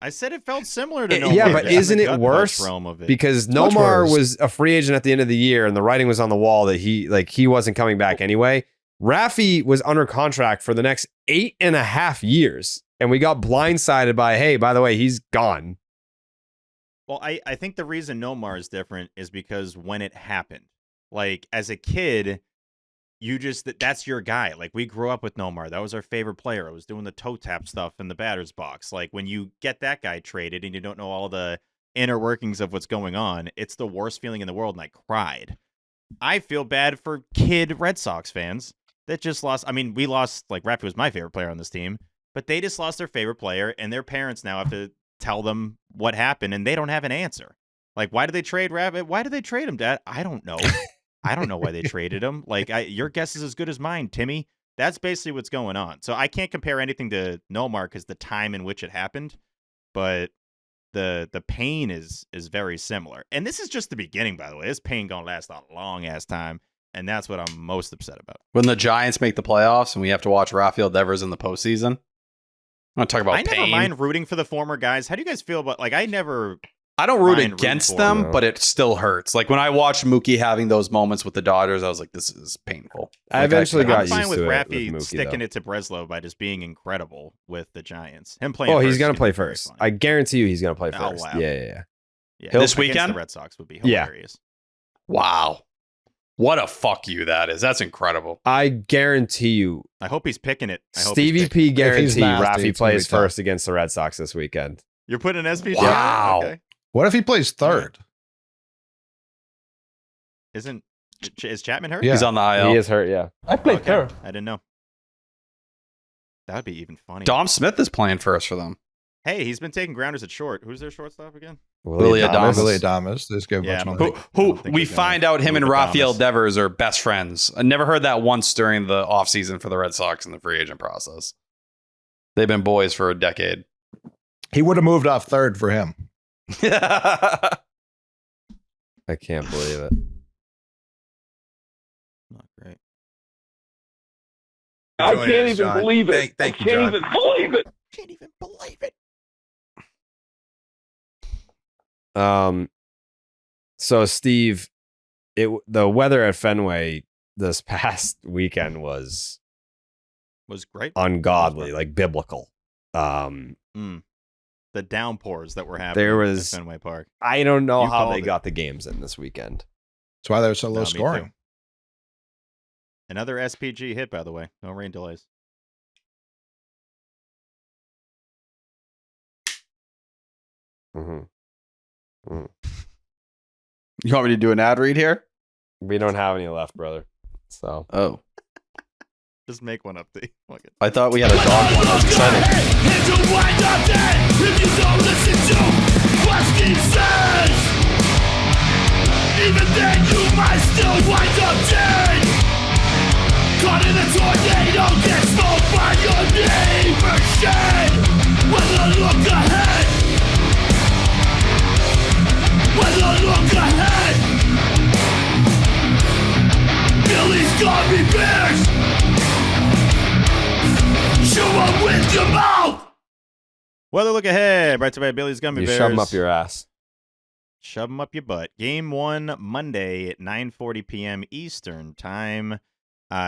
Speaker 4: I said it felt similar to Nomar.
Speaker 1: yeah, but
Speaker 4: in the
Speaker 1: isn't it
Speaker 4: gut
Speaker 1: worse?
Speaker 4: punch realm of it.
Speaker 1: Because
Speaker 3: Much
Speaker 1: Nomar
Speaker 3: worse.
Speaker 1: was a free agent at the end of the year, and the writing was on the wall that he wasn't coming back anyway. Rafi was under contract for the next 8.5 years, and we got blindsided by, hey, by the way, he's gone.
Speaker 4: Well, I think the reason Nomar is different is because when it happened, like as a kid, that's your guy. Like we grew up with Nomar. That was our favorite player. I was doing the toe tap stuff in the batter's box. Like when you get that guy traded and you don't know all the inner workings of what's going on, it's the worst feeling in the world. And I cried. I feel bad for kid Red Sox fans that just lost. I mean, we lost, like Rafi was my favorite player on this team, but they just lost their favorite player and their parents now have to tell them what happened and they don't have an answer. Like, why did they trade Rabbit? Why did they trade him, Dad? I don't know. I don't know why they traded him. Like, your guess is as good as mine, Timmy. That's basically what's going on. So I can't compare anything to Nomar because the time in which it happened, but the pain is very similar. And this is just the beginning, by the way. This pain gonna last a long ass time, and that's what I'm most upset about.
Speaker 13: When the Giants make the playoffs and we have to watch Rafael Devers in the postseason, want to talk about
Speaker 4: I never
Speaker 13: pain.
Speaker 4: mind rooting for the former guys. How do you guys feel about I never
Speaker 13: I don't root
Speaker 4: mind
Speaker 13: against
Speaker 4: rooting for
Speaker 13: them, but it still hurts. Like when I watched Mookie having those moments with the Dodgers, I was like, this is painful.
Speaker 1: I eventually got
Speaker 4: I'm
Speaker 1: used
Speaker 4: fine with
Speaker 1: to it
Speaker 4: Raffy
Speaker 1: with Mookie,
Speaker 4: sticking
Speaker 1: though.
Speaker 4: it to Breslow by just being incredible with the Giants. Him playing.
Speaker 1: Oh, he's
Speaker 4: first
Speaker 1: gonna
Speaker 4: is
Speaker 1: play
Speaker 4: be very
Speaker 1: first.
Speaker 4: funny.
Speaker 1: I guarantee you, he's gonna play
Speaker 4: Oh,
Speaker 1: first.
Speaker 4: wow.
Speaker 1: Yeah.
Speaker 4: Yeah,
Speaker 13: This
Speaker 4: against
Speaker 13: weekend?
Speaker 4: the Red Sox would be
Speaker 1: Yeah.
Speaker 4: hilarious.
Speaker 13: Wow. What a fuck you that is. That's incredible.
Speaker 1: I guarantee you,
Speaker 4: I hope he's picking it. I hope
Speaker 1: Stevie
Speaker 4: he's
Speaker 1: P
Speaker 3: If
Speaker 1: guarantee
Speaker 3: he's nasty,
Speaker 1: Raffy
Speaker 3: it's gonna
Speaker 1: plays
Speaker 3: be tough.
Speaker 1: first against the Red Sox this weekend.
Speaker 4: You're putting an SPG.
Speaker 1: Wow.
Speaker 4: Okay.
Speaker 3: What if he plays third?
Speaker 4: Is Chapman hurt?
Speaker 3: Yeah.
Speaker 13: He's on the IL.
Speaker 1: He is hurt, yeah.
Speaker 10: I played
Speaker 4: Okay.
Speaker 10: third.
Speaker 4: I didn't know. That'd be even funny.
Speaker 13: Dom Smith is playing first for them.
Speaker 4: Hey, he's been taking grounders at short. Who's their shortstop again?
Speaker 13: Willie Adames.
Speaker 3: Billy Adames. This guy
Speaker 4: Yeah,
Speaker 3: much
Speaker 4: I
Speaker 3: money.
Speaker 4: don't
Speaker 13: Who
Speaker 4: I don't think
Speaker 13: we
Speaker 4: they're gonna
Speaker 13: find out him
Speaker 4: move
Speaker 13: and Rafael
Speaker 4: Adames.
Speaker 13: Devers are best friends. I never heard that once during the offseason for the Red Sox in the free agent process. They've been boys for a decade.
Speaker 3: He would have moved off third for him.
Speaker 1: I can't believe it.
Speaker 4: Not great.
Speaker 5: I can't even believe it.
Speaker 12: Thank you, John.
Speaker 5: Can't even believe it.
Speaker 4: Can't even believe it.
Speaker 1: So Steve, the weather at Fenway this past weekend was
Speaker 4: Great.
Speaker 1: ungodly, like biblical.
Speaker 4: The downpours that were happening
Speaker 1: There was
Speaker 4: at Fenway Park.
Speaker 1: I don't know
Speaker 4: You
Speaker 1: how
Speaker 4: called
Speaker 1: they
Speaker 4: it.
Speaker 1: got the games in this weekend.
Speaker 3: That's why they're so
Speaker 4: No,
Speaker 3: low
Speaker 4: me
Speaker 3: scoring.
Speaker 4: too. Another SPG hit, by the way. No rain delays.
Speaker 1: Mm-hmm.
Speaker 13: You want me to do an ad read here?
Speaker 1: We don't have any left, brother. So
Speaker 13: Oh.
Speaker 4: Just make one up, D. Fuck it.
Speaker 13: I thought we had a dog one. That was exciting.
Speaker 14: If you don't listen to what Steve says, even then you might still wind up dead. Caught in a tornado, get smoked by your neighbor's shed. With a look ahead, with a look ahead, Billy's gummy bears. Chew 'em with your mouth.
Speaker 4: Weather look ahead. Brought to you by Billy's Gummy
Speaker 1: you
Speaker 4: Bears.
Speaker 1: shove them up your ass.
Speaker 4: Shove them up your butt. Game 1 Monday at 9:40 p.m. Eastern time.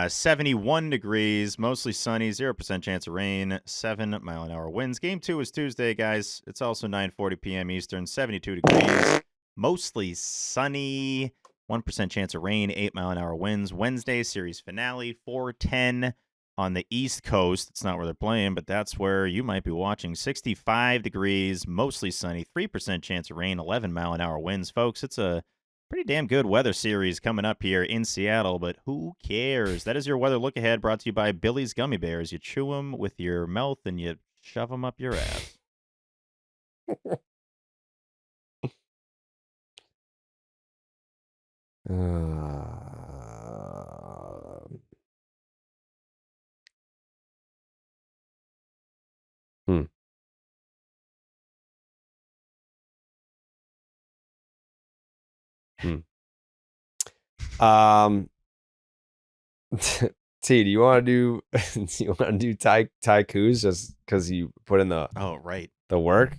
Speaker 4: 71 degrees, mostly sunny, 0% chance of rain, 7-mile-an-hour winds. Game 2 is Tuesday, guys. It's also 9:40 p.m. Eastern, 72 degrees, mostly sunny, 1% chance of rain, 8-mile-an-hour winds. Wednesday series finale, 4:10 on the East Coast. It's not where they're playing, but that's where you might be watching. 65 degrees, mostly sunny, 3% chance of rain, 11-mile-an-hour winds. Folks, it's a pretty damn good weather series coming up here in Seattle, but who cares? That is your weather look ahead, brought to you by Billy's Gummy Bears. You chew them with your mouth and you shove them up your ass.
Speaker 1: T, do you want to do Taikus just because you put in the the work?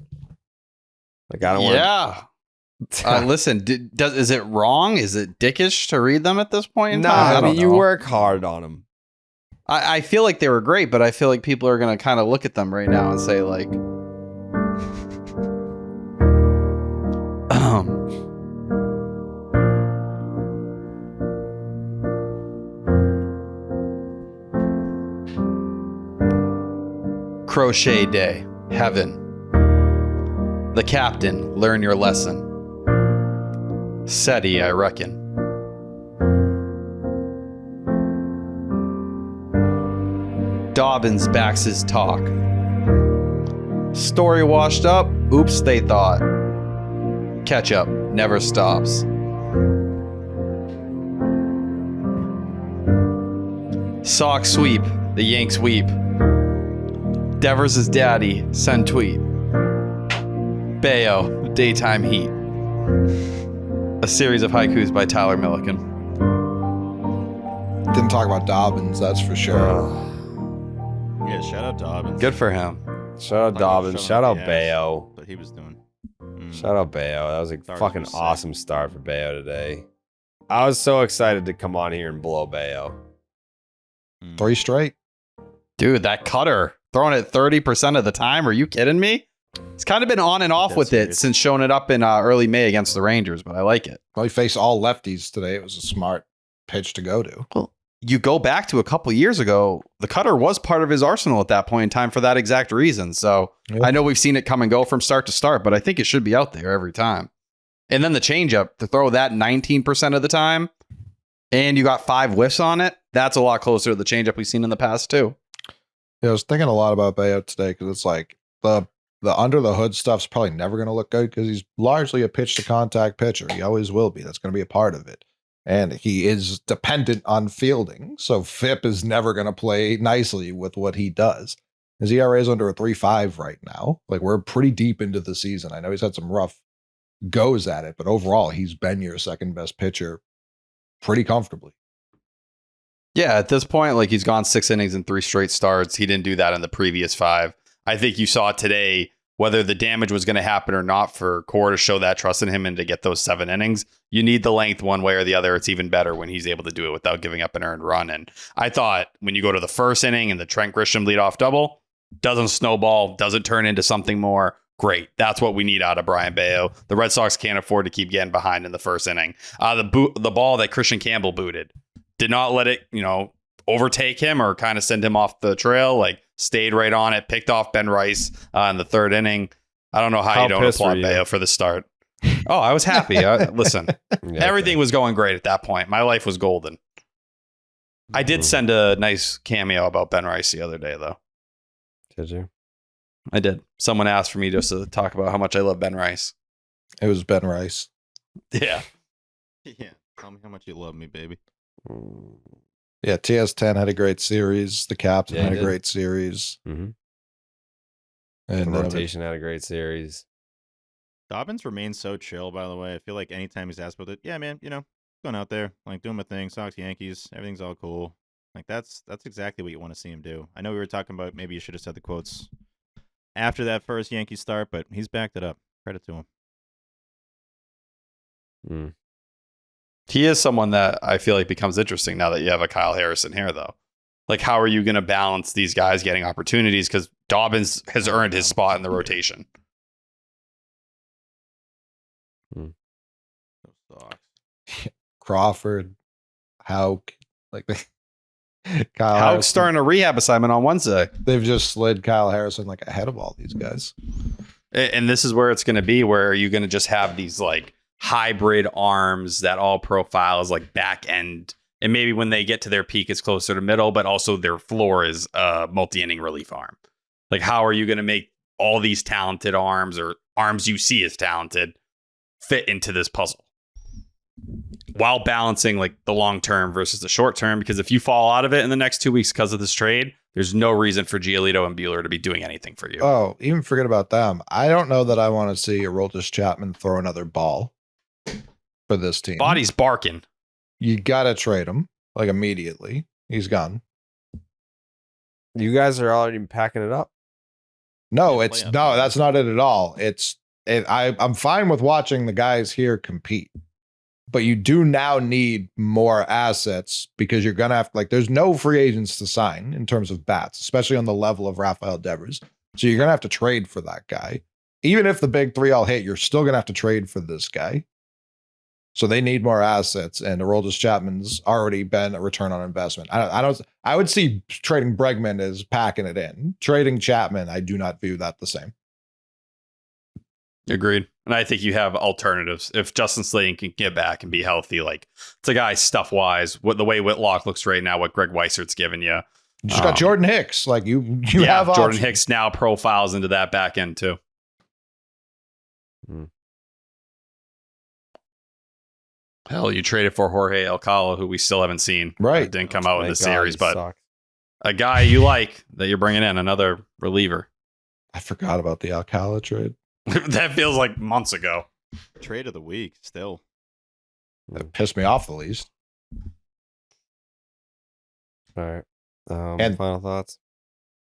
Speaker 1: Like I don't want.
Speaker 13: Yeah. Listen, is it wrong? Is it dickish to read them at this point in
Speaker 1: No,
Speaker 13: time?
Speaker 1: I mean you work hard on them.
Speaker 13: I feel like they were great, but I feel like people are going to kind of look at them right now and say like, Crochet Day, Heaven. The Captain, Learn Your Lesson. SETI, I reckon. Dobbins backs his talk. Story washed up, oops, they thought. Catch up, never stops. Sox sweep, the Yanks weep. Devers' daddy, send tweet. Bayo, daytime heat. A series of haikus by Tyler Milliken.
Speaker 3: Didn't talk about Dobbins, that's for sure.
Speaker 4: Yeah, shout out Dobbins.
Speaker 13: Good for him.
Speaker 1: Shout out Dobbins. Shout out Bayo.
Speaker 4: What he was doing.
Speaker 1: Shout out Bayo. That was a
Speaker 4: Stars
Speaker 1: fucking
Speaker 4: was sick.
Speaker 1: awesome start for Bayo today. I was so excited to come on here and blow Bayo.
Speaker 3: 3 straight.
Speaker 13: Dude, that cutter throwing it 30% of the time. Are you kidding me? It's kind of been on and off with it since showing it up in early May against the Rangers, but I like it.
Speaker 3: Well, he faced all lefties today. It was a smart pitch to go to.
Speaker 13: Well, you go back to a couple years ago, the cutter was part of his arsenal at that point in time for that exact reason. So I know we've seen it come and go from start to start, but I think it should be out there every time. And then the changeup, to throw that 19% of the time, and you got 5 whiffs on it, that's a lot closer to the changeup we've seen in the past too.
Speaker 3: Yeah, I was thinking a lot about Bayo today because it's like the under the hood stuff's probably never going to look good because he's largely a pitch to contact pitcher. He always will be. That's going to be a part of it. And he is dependent on fielding. So FIP is never going to play nicely with what he does. His ERA is under a 3.5 right now. Like, we're pretty deep into the season. I know he's had some rough goes at it, but overall, he's been your second best pitcher pretty comfortably.
Speaker 13: Yeah, at this point, like, he's gone 6 innings in 3 straight starts. He didn't do that in the previous 5. I think you saw today whether the damage was going to happen or not for Core to show that trust in him and to get those 7 innings. You need the length one way or the other. It's even better when he's able to do it without giving up an earned run. And I thought when you go to the first inning and the Trent Grisham leadoff double, doesn't snowball, doesn't turn into something more. Great. That's what we need out of Brian Bayo. The Red Sox can't afford to keep getting behind in the first inning. The ball that Christian Campbell booted did not let it, overtake him or kind of send him off the trail. Like, stayed right on it, picked off Ben Rice in the 3rd inning. I don't know how you don't applaud Bayo for the start. Oh, I was happy. Listen, everything was going great at that point. My life was golden. I did send a nice cameo about Ben Rice the other day, though.
Speaker 1: Did you?
Speaker 13: I did. Someone asked for me just to talk about how much I love Ben Rice.
Speaker 3: It was Ben Rice.
Speaker 13: Yeah.
Speaker 4: Yeah. Tell me how much you love me, baby.
Speaker 3: Yeah, TS10 had a great series. The captain had a great series.
Speaker 1: Mm-hmm.
Speaker 3: And
Speaker 1: the rotation had a great series.
Speaker 4: Dobbins remains so chill, by the way. I feel like anytime he's asked about it, yeah, man, going out there, like, doing my thing, Sox, Yankees, everything's all cool. Like, that's exactly what you want to see him do. I know we were talking about maybe you should have said the quotes after that first Yankee start, but he's backed it up. Credit to him.
Speaker 13: He is someone that I feel like becomes interesting now that you have a Kyle Harrison here, though. Like, how are you going to balance these guys getting opportunities? Because Dobbins has earned his spot in the rotation.
Speaker 3: Crawford, Houck, like Kyle
Speaker 13: Houck's
Speaker 3: Harrison.
Speaker 13: starting a rehab assignment on Wednesday.
Speaker 3: They've just slid Kyle Harrison like ahead of all these guys.
Speaker 13: And this is where it's going to be, where you're going to just have these like hybrid arms that all profiles like back end. And maybe when they get to their peak, it's closer to middle, but also their floor is a multi-inning relief arm. Like, how are you going to make all these talented arms or arms you see as talented fit into this puzzle while balancing like the long term versus the short term? Because if you fall out of it in the next 2 weeks because of this trade, there's no reason for Giolito and Buehler to be doing anything for you.
Speaker 3: Oh, even forget about them. I don't know that I want to see Aroldis Chapman throw another ball for this team.
Speaker 13: Body's barking.
Speaker 3: You got to trade him like immediately. He's gone.
Speaker 1: You guys are already packing it up.
Speaker 3: No, that's not it at all. I'm fine with watching the guys here compete, but you do now need more assets because you're going to have, like, there's no free agents to sign in terms of bats, especially on the level of Rafael Devers. So you're going to have to trade for that guy. Even if the big 3 all hit, you're still going to have to trade for this guy. So they need more assets, and Aroldis Chapman's already been a return on investment. I would see trading Bregman as packing it in. Trading Chapman, I do not view that the same.
Speaker 13: Agreed. And I think you have alternatives. If Justin Slayton can get back and be healthy, like, it's a guy stuff wise, what the way Whitlock looks right now, what Greg Weisert's given you.
Speaker 3: You just got Jordan Hicks. Like, you have
Speaker 13: Jordan
Speaker 3: options.
Speaker 13: Hicks now profiles into that back end too. Hell, you traded for Jorge Alcala, who we still haven't seen.
Speaker 3: Right.
Speaker 13: Didn't come out in the
Speaker 1: Thank God
Speaker 13: series,
Speaker 1: he
Speaker 13: but
Speaker 1: sucked.
Speaker 13: a guy you like that you're bringing in, another reliever.
Speaker 3: I forgot about the Alcala trade.
Speaker 13: That feels like months ago.
Speaker 4: Trade of the week, still.
Speaker 3: That pissed me off the least.
Speaker 1: All right.
Speaker 3: And
Speaker 1: final thoughts.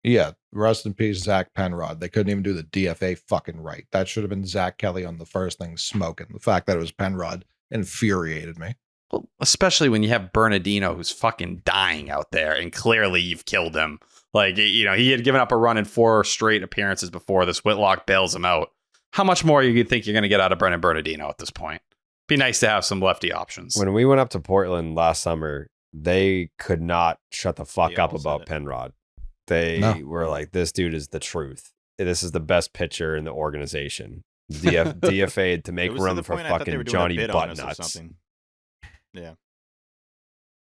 Speaker 3: Yeah, rest in peace, Zach Penrod. They couldn't even do the DFA fucking right. That should have been Zach Kelly on the first thing smoking. The fact that it was Penrod infuriated me.
Speaker 13: Well, especially when you have Bernardino who's fucking dying out there, and clearly you've killed him. Like, you know, he had given up a run in 4 straight appearances before this. Whitlock bails him out. How much more you think you're going to get out of Brennan Bernardino at this point? Be nice to have some lefty options.
Speaker 1: When we went up to Portland last summer, they could not shut the fuck up about Penrod. They were like, this dude is the truth. This is the best pitcher in the organization. DFA'd to make room for fucking Johnny Buttnuts.
Speaker 4: Yeah.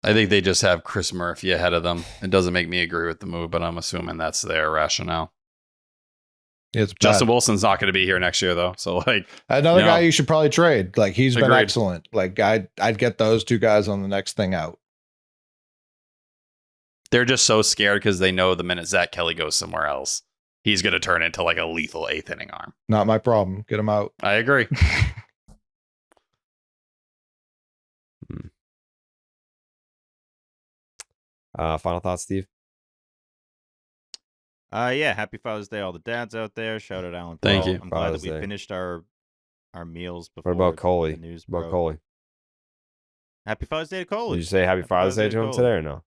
Speaker 13: I think they just have Chris Murphy ahead of them. It doesn't make me agree with the move, but I'm assuming that's their rationale.
Speaker 3: It's
Speaker 13: Justin Wilson's not going to be here next year, though. So, like,
Speaker 3: another guy you should probably trade. Like, he's been
Speaker 13: Agreed.
Speaker 3: excellent. Like, I'd get those 2 guys on the next thing out.
Speaker 13: They're just so scared because they know the minute Zach Kelly goes somewhere else, he's going to turn into like a lethal 8th inning arm.
Speaker 3: Not my problem. Get him out.
Speaker 13: I agree.
Speaker 1: Final thoughts, Steve?
Speaker 4: Yeah, happy Father's Day, all the dads out there. Shout out Alan.
Speaker 13: Thank
Speaker 4: Paul.
Speaker 13: you.
Speaker 4: I'm glad
Speaker 1: Father's
Speaker 4: that we
Speaker 1: Day.
Speaker 4: finished our meals before.
Speaker 1: What about Coley?
Speaker 4: The news
Speaker 1: About
Speaker 4: broke.
Speaker 1: Coley?
Speaker 4: Happy Father's Day to Coley.
Speaker 1: Did you say Happy Father's Day to him today or no?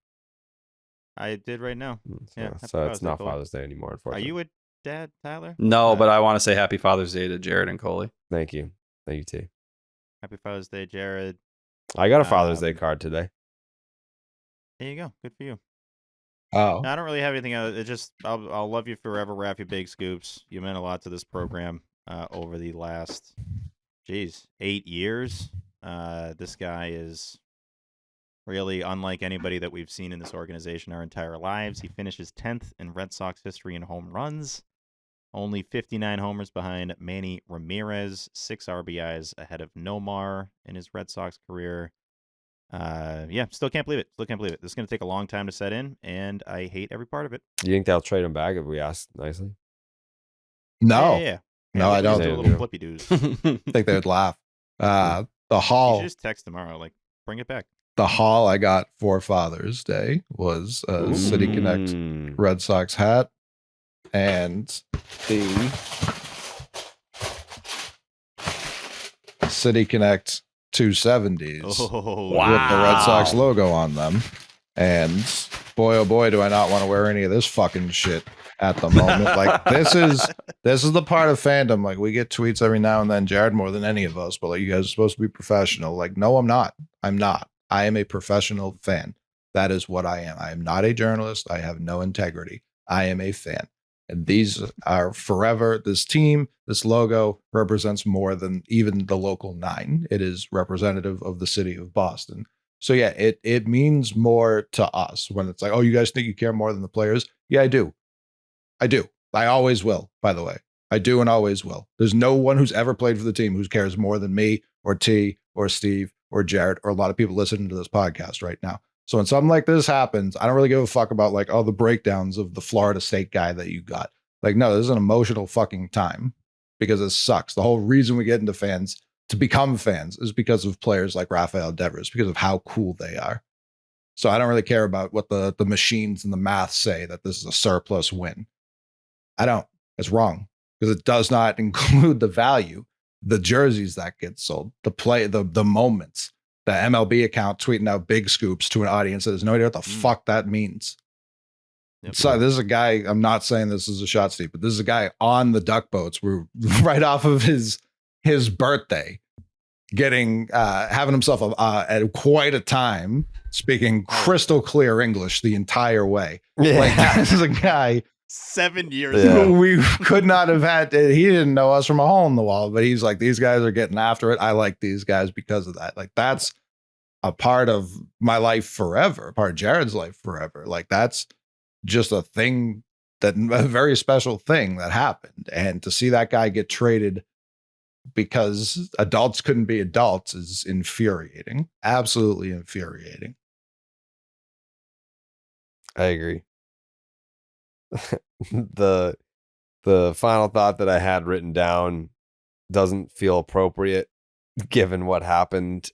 Speaker 4: I did right now. Yeah. Happy
Speaker 1: So it's
Speaker 4: Father's Day,
Speaker 1: not
Speaker 4: Coley.
Speaker 1: Father's Day anymore,
Speaker 4: Are
Speaker 1: unfortunately.
Speaker 4: you a dad, Tyler?
Speaker 13: No, but I want to say happy Father's Day to Jared and Coley.
Speaker 1: Thank you. Thank you, T.
Speaker 4: Happy Father's Day, Jared.
Speaker 1: I got a Father's Day card today.
Speaker 4: There you go. Good for you.
Speaker 3: Oh.
Speaker 4: No, I don't really have anything else. It just I'll love you forever, Raffy Big Scoops. You meant a lot to this program over the last 8 years. This guy is really unlike anybody that we've seen in this organization our entire lives. He finishes 10th in Red Sox history in home runs. Only 59 homers behind Manny Ramirez, 6 RBIs ahead of Nomar in his Red Sox career. Yeah, still can't believe it. Still can't believe it. This is going to take a long time to set in, and I hate every part of it.
Speaker 1: Do you think they'll trade him back if we ask nicely?
Speaker 3: No.
Speaker 4: Yeah.
Speaker 3: No, I don't.
Speaker 4: A little flippy dudes.
Speaker 3: I think they would laugh. The haul.
Speaker 4: You should just text tomorrow, like, bring it back.
Speaker 3: The haul I got for Father's Day was a City Connect Red Sox hat and the City Connect 270s with the Red Sox logo on them. And boy, oh boy, do I not want to wear any of this fucking shit at the moment. Like, this is the part of fandom. Like, we get tweets every now and then, Jared, more than any of us, but like, you guys are supposed to be professional. Like, no, I'm not. I'm not. I am a professional fan. That is what I am. I am not a journalist. I have no integrity. I am a fan. And these are forever. This team, this logo represents more than even the local 9. It is representative of the city of Boston. So yeah, it means more to us when it's like, oh, you guys think you care more than the players? Yeah, I do. I do. I always will, by the way. I do and always will. There's no one who's ever played for the team who cares more than me or T or Steve or Jared or a lot of people listening to this podcast right now. So when something like this happens, I don't really give a fuck about like all the breakdowns of the Florida State guy that you got. Like, no, this is an emotional fucking time because it sucks. The whole reason we get into fans to become fans is because of players like Rafael Devers, because of how cool they are. So I don't really care about what the machines and the math say that this is a surplus win. I don't. It's wrong because it does not include the value, the jerseys that get sold, the play, the moments, the MLB account tweeting out big scoops to an audience that has no idea what the fuck that means. Yep. So this is a guy, I'm not saying this is a shot, Steve, but this is a guy on the duck boats. We're right off of his birthday, getting having himself at quite a time, speaking crystal clear English the entire way. Yeah. Like, this is a guy
Speaker 4: 7 years ago.
Speaker 3: We could not have had. He didn't know us from a hole in the wall, but he's like, these guys are getting after it. I like these guys because of that. Like, that's a part of my life forever, a part of Jared's life forever. Like, that's just a thing, that a very special thing that happened. And to see that guy get traded because adults couldn't be adults is infuriating. Absolutely infuriating.
Speaker 1: I agree. The final thought that I had written down doesn't feel appropriate given what happened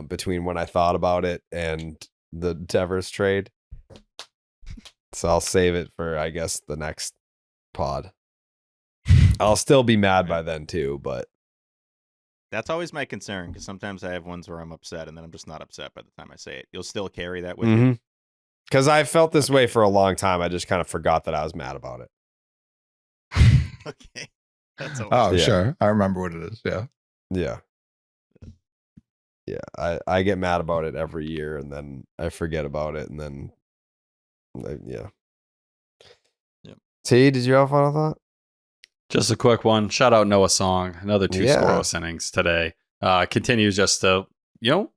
Speaker 1: between when I thought about it and the Devers trade. So I'll save it for, I guess, the next pod. I'll still be mad by then too, but
Speaker 4: That's always my concern because sometimes I have ones where I'm upset and then I'm just not upset by the time I say it. You'll still carry that with you.
Speaker 1: Because I felt this way for a long time. I just kind of forgot that I was mad about it.
Speaker 4: Okay. That's
Speaker 3: Sure. I remember what it is. Yeah.
Speaker 1: Yeah. Yeah. I get mad about it every year and then I forget about it and then, yeah.
Speaker 13: Yep.
Speaker 1: T, did you have a final thought?
Speaker 13: Just a quick one. Shout out Noah Song. Another 2
Speaker 1: Yeah.
Speaker 13: scoreless innings today. Continues just to,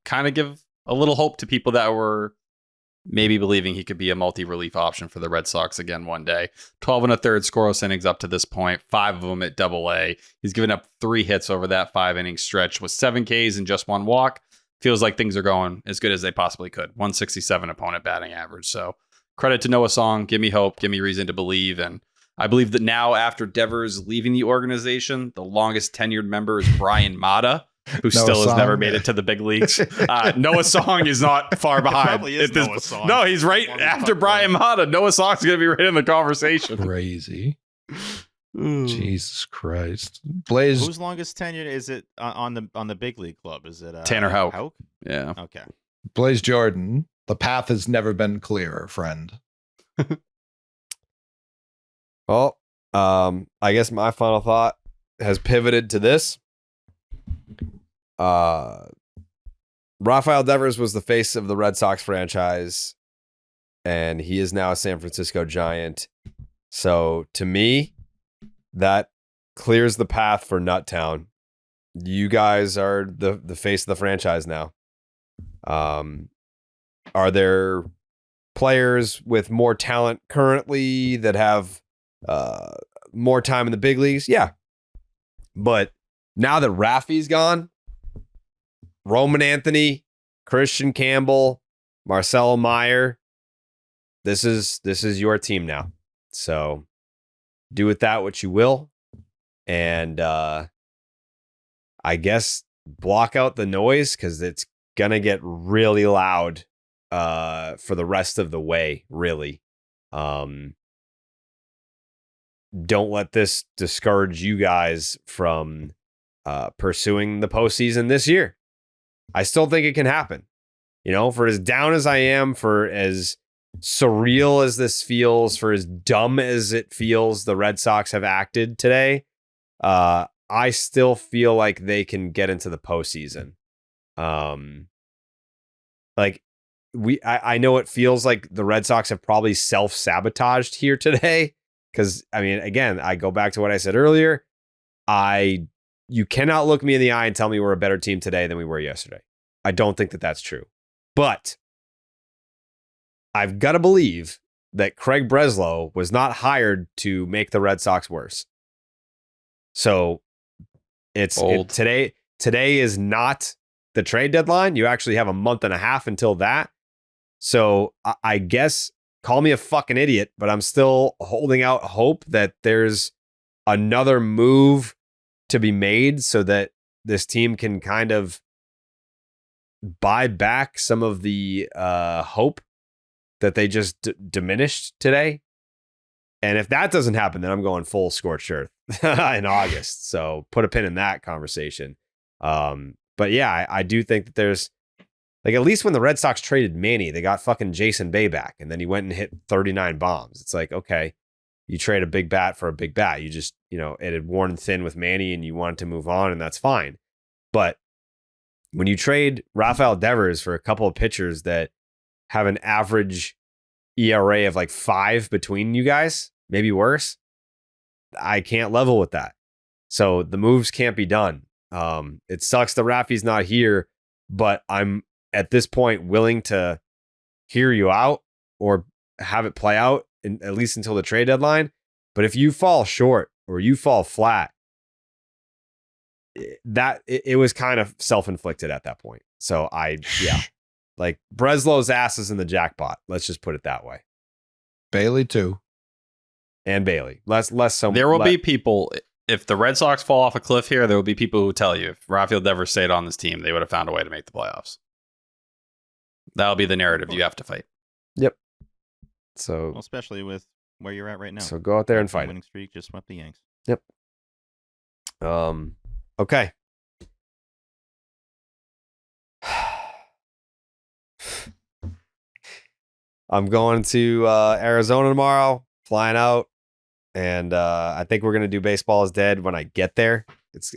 Speaker 13: kind of give a little hope to people that were maybe believing he could be a multi-relief option for the Red Sox again one day. 12 and a third scoreless innings up to this point, 5 of them at Double-A. He's given up 3 hits over that 5-inning stretch with 7 Ks and just 1 walk. Feels like things are going as good as they possibly could. 167 opponent batting average. So credit to Noah Song. Give me hope. Give me reason to believe. And I believe that now, after Devers leaving the organization, the longest tenured member is Brian Mata, who still has never made it to the big leagues. Noah Song is not far behind.
Speaker 4: Probably is Noah Song.
Speaker 13: No, he's right after Brian Mata. Noah Song's going to be right in the conversation.
Speaker 3: Crazy. Jesus Christ. Blaze.
Speaker 4: Whose longest tenure is it on the big league club? Is it
Speaker 13: Tanner Houck? Yeah.
Speaker 4: Okay.
Speaker 3: Blaze Jordan. The path has never been clearer, friend.
Speaker 1: Well, I guess my final thought has pivoted to this. Rafael Devers was the face of the Red Sox franchise, and he is now a San Francisco Giant. So to me, that clears the path for Nuttown. You guys are the face of the franchise now. Are there players with more talent currently that have more time in the big leagues? Yeah. But now that Rafi's gone, Roman Anthony, Christian Campbell, Marcelo Meyer, this is your team now. So do with that what you will. And I guess block out the noise because it's going to get really loud for the rest of the way, really. Don't let this discourage you guys from pursuing the postseason this year. I still think it can happen. For as down as I am, for as surreal as this feels, for as dumb as it feels the Red Sox have acted today, I still feel like they can get into the postseason. I know it feels like the Red Sox have probably self-sabotaged here today. Because, again, I go back to what I said earlier. You cannot look me in the eye and tell me we're a better team today than we were yesterday. I don't think that that's true. But I've got to believe that Craig Breslow was not hired to make the Red Sox worse. So today is not the trade deadline. You actually have a month and a half until that. So I guess call me a fucking idiot, but I'm still holding out hope that there's another move to be made so that this team can kind of buy back some of the hope that they just diminished today. And if that doesn't happen, then I'm going full scorched earth in August. So put a pin in that conversation. But yeah, I do think that there's, at least when the Red Sox traded Manny, they got fucking Jason Bay back, and then he went and hit 39 bombs. It's like, okay, you trade a big bat for a big bat. You just, it had worn thin with Manny and you wanted to move on, and that's fine. But when you trade Rafael Devers for a couple of pitchers that have an average ERA of 5 between you guys, maybe worse, I can't level with that. So the moves can't be done. It sucks that Rafi's not here, but I'm at this point willing to hear you out or have it play out at least until the trade deadline. But if you fall short or you fall flat, it was kind of self-inflicted at that point. So Breslow's ass is in the jackpot. Let's just put it that way.
Speaker 3: Bailey too.
Speaker 1: And Bailey. Less so.
Speaker 13: There will be people, if the Red Sox fall off a cliff here, there will be people who tell you if Rafael Devers stayed on this team, they would have found a way to make the playoffs. That'll be the narrative you have to fight.
Speaker 1: Yep. So
Speaker 4: Well, especially with where you're at right now.
Speaker 1: So go out there and fight it.
Speaker 4: Winning streak just swept the Yanks.
Speaker 1: Yep. Okay. I'm going to Arizona tomorrow, flying out, and I think we're gonna do Baseball is Dead when I get there. It's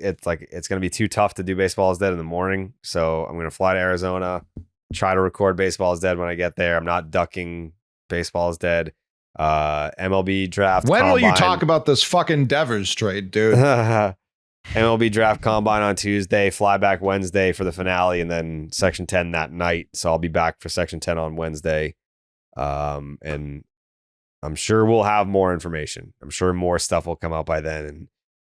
Speaker 1: gonna be too tough to do Baseball is Dead in the morning, so I'm gonna fly to Arizona, try to record Baseball is Dead when I get there. I'm not ducking Baseball is Dead. MLB draft.
Speaker 3: When will you
Speaker 1: combine.
Speaker 3: talk about this fucking Devers trade, dude?
Speaker 1: MLB draft combine on Tuesday, fly back Wednesday for the finale, and then Section 10 that night. So I'll be back for Section 10 on Wednesday. And I'm sure we'll have more information. I'm sure more stuff will come out by then, and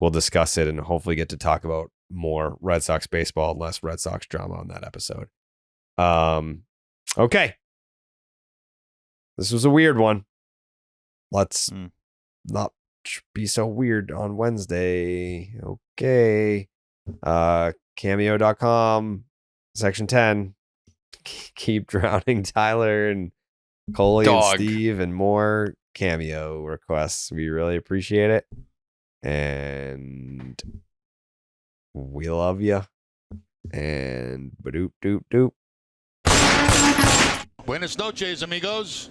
Speaker 1: we'll discuss it and hopefully get to talk about more Red Sox baseball and less Red Sox drama on that episode. Okay. This was a weird one. Let's not be so weird on Wednesday. Okay. Cameo.com, Section 10. Keep drowning Tyler and Coley and Steve and more Cameo requests. We really appreciate it. And we love you. And ba-doop doop doop.
Speaker 15: Buenas noches, amigos.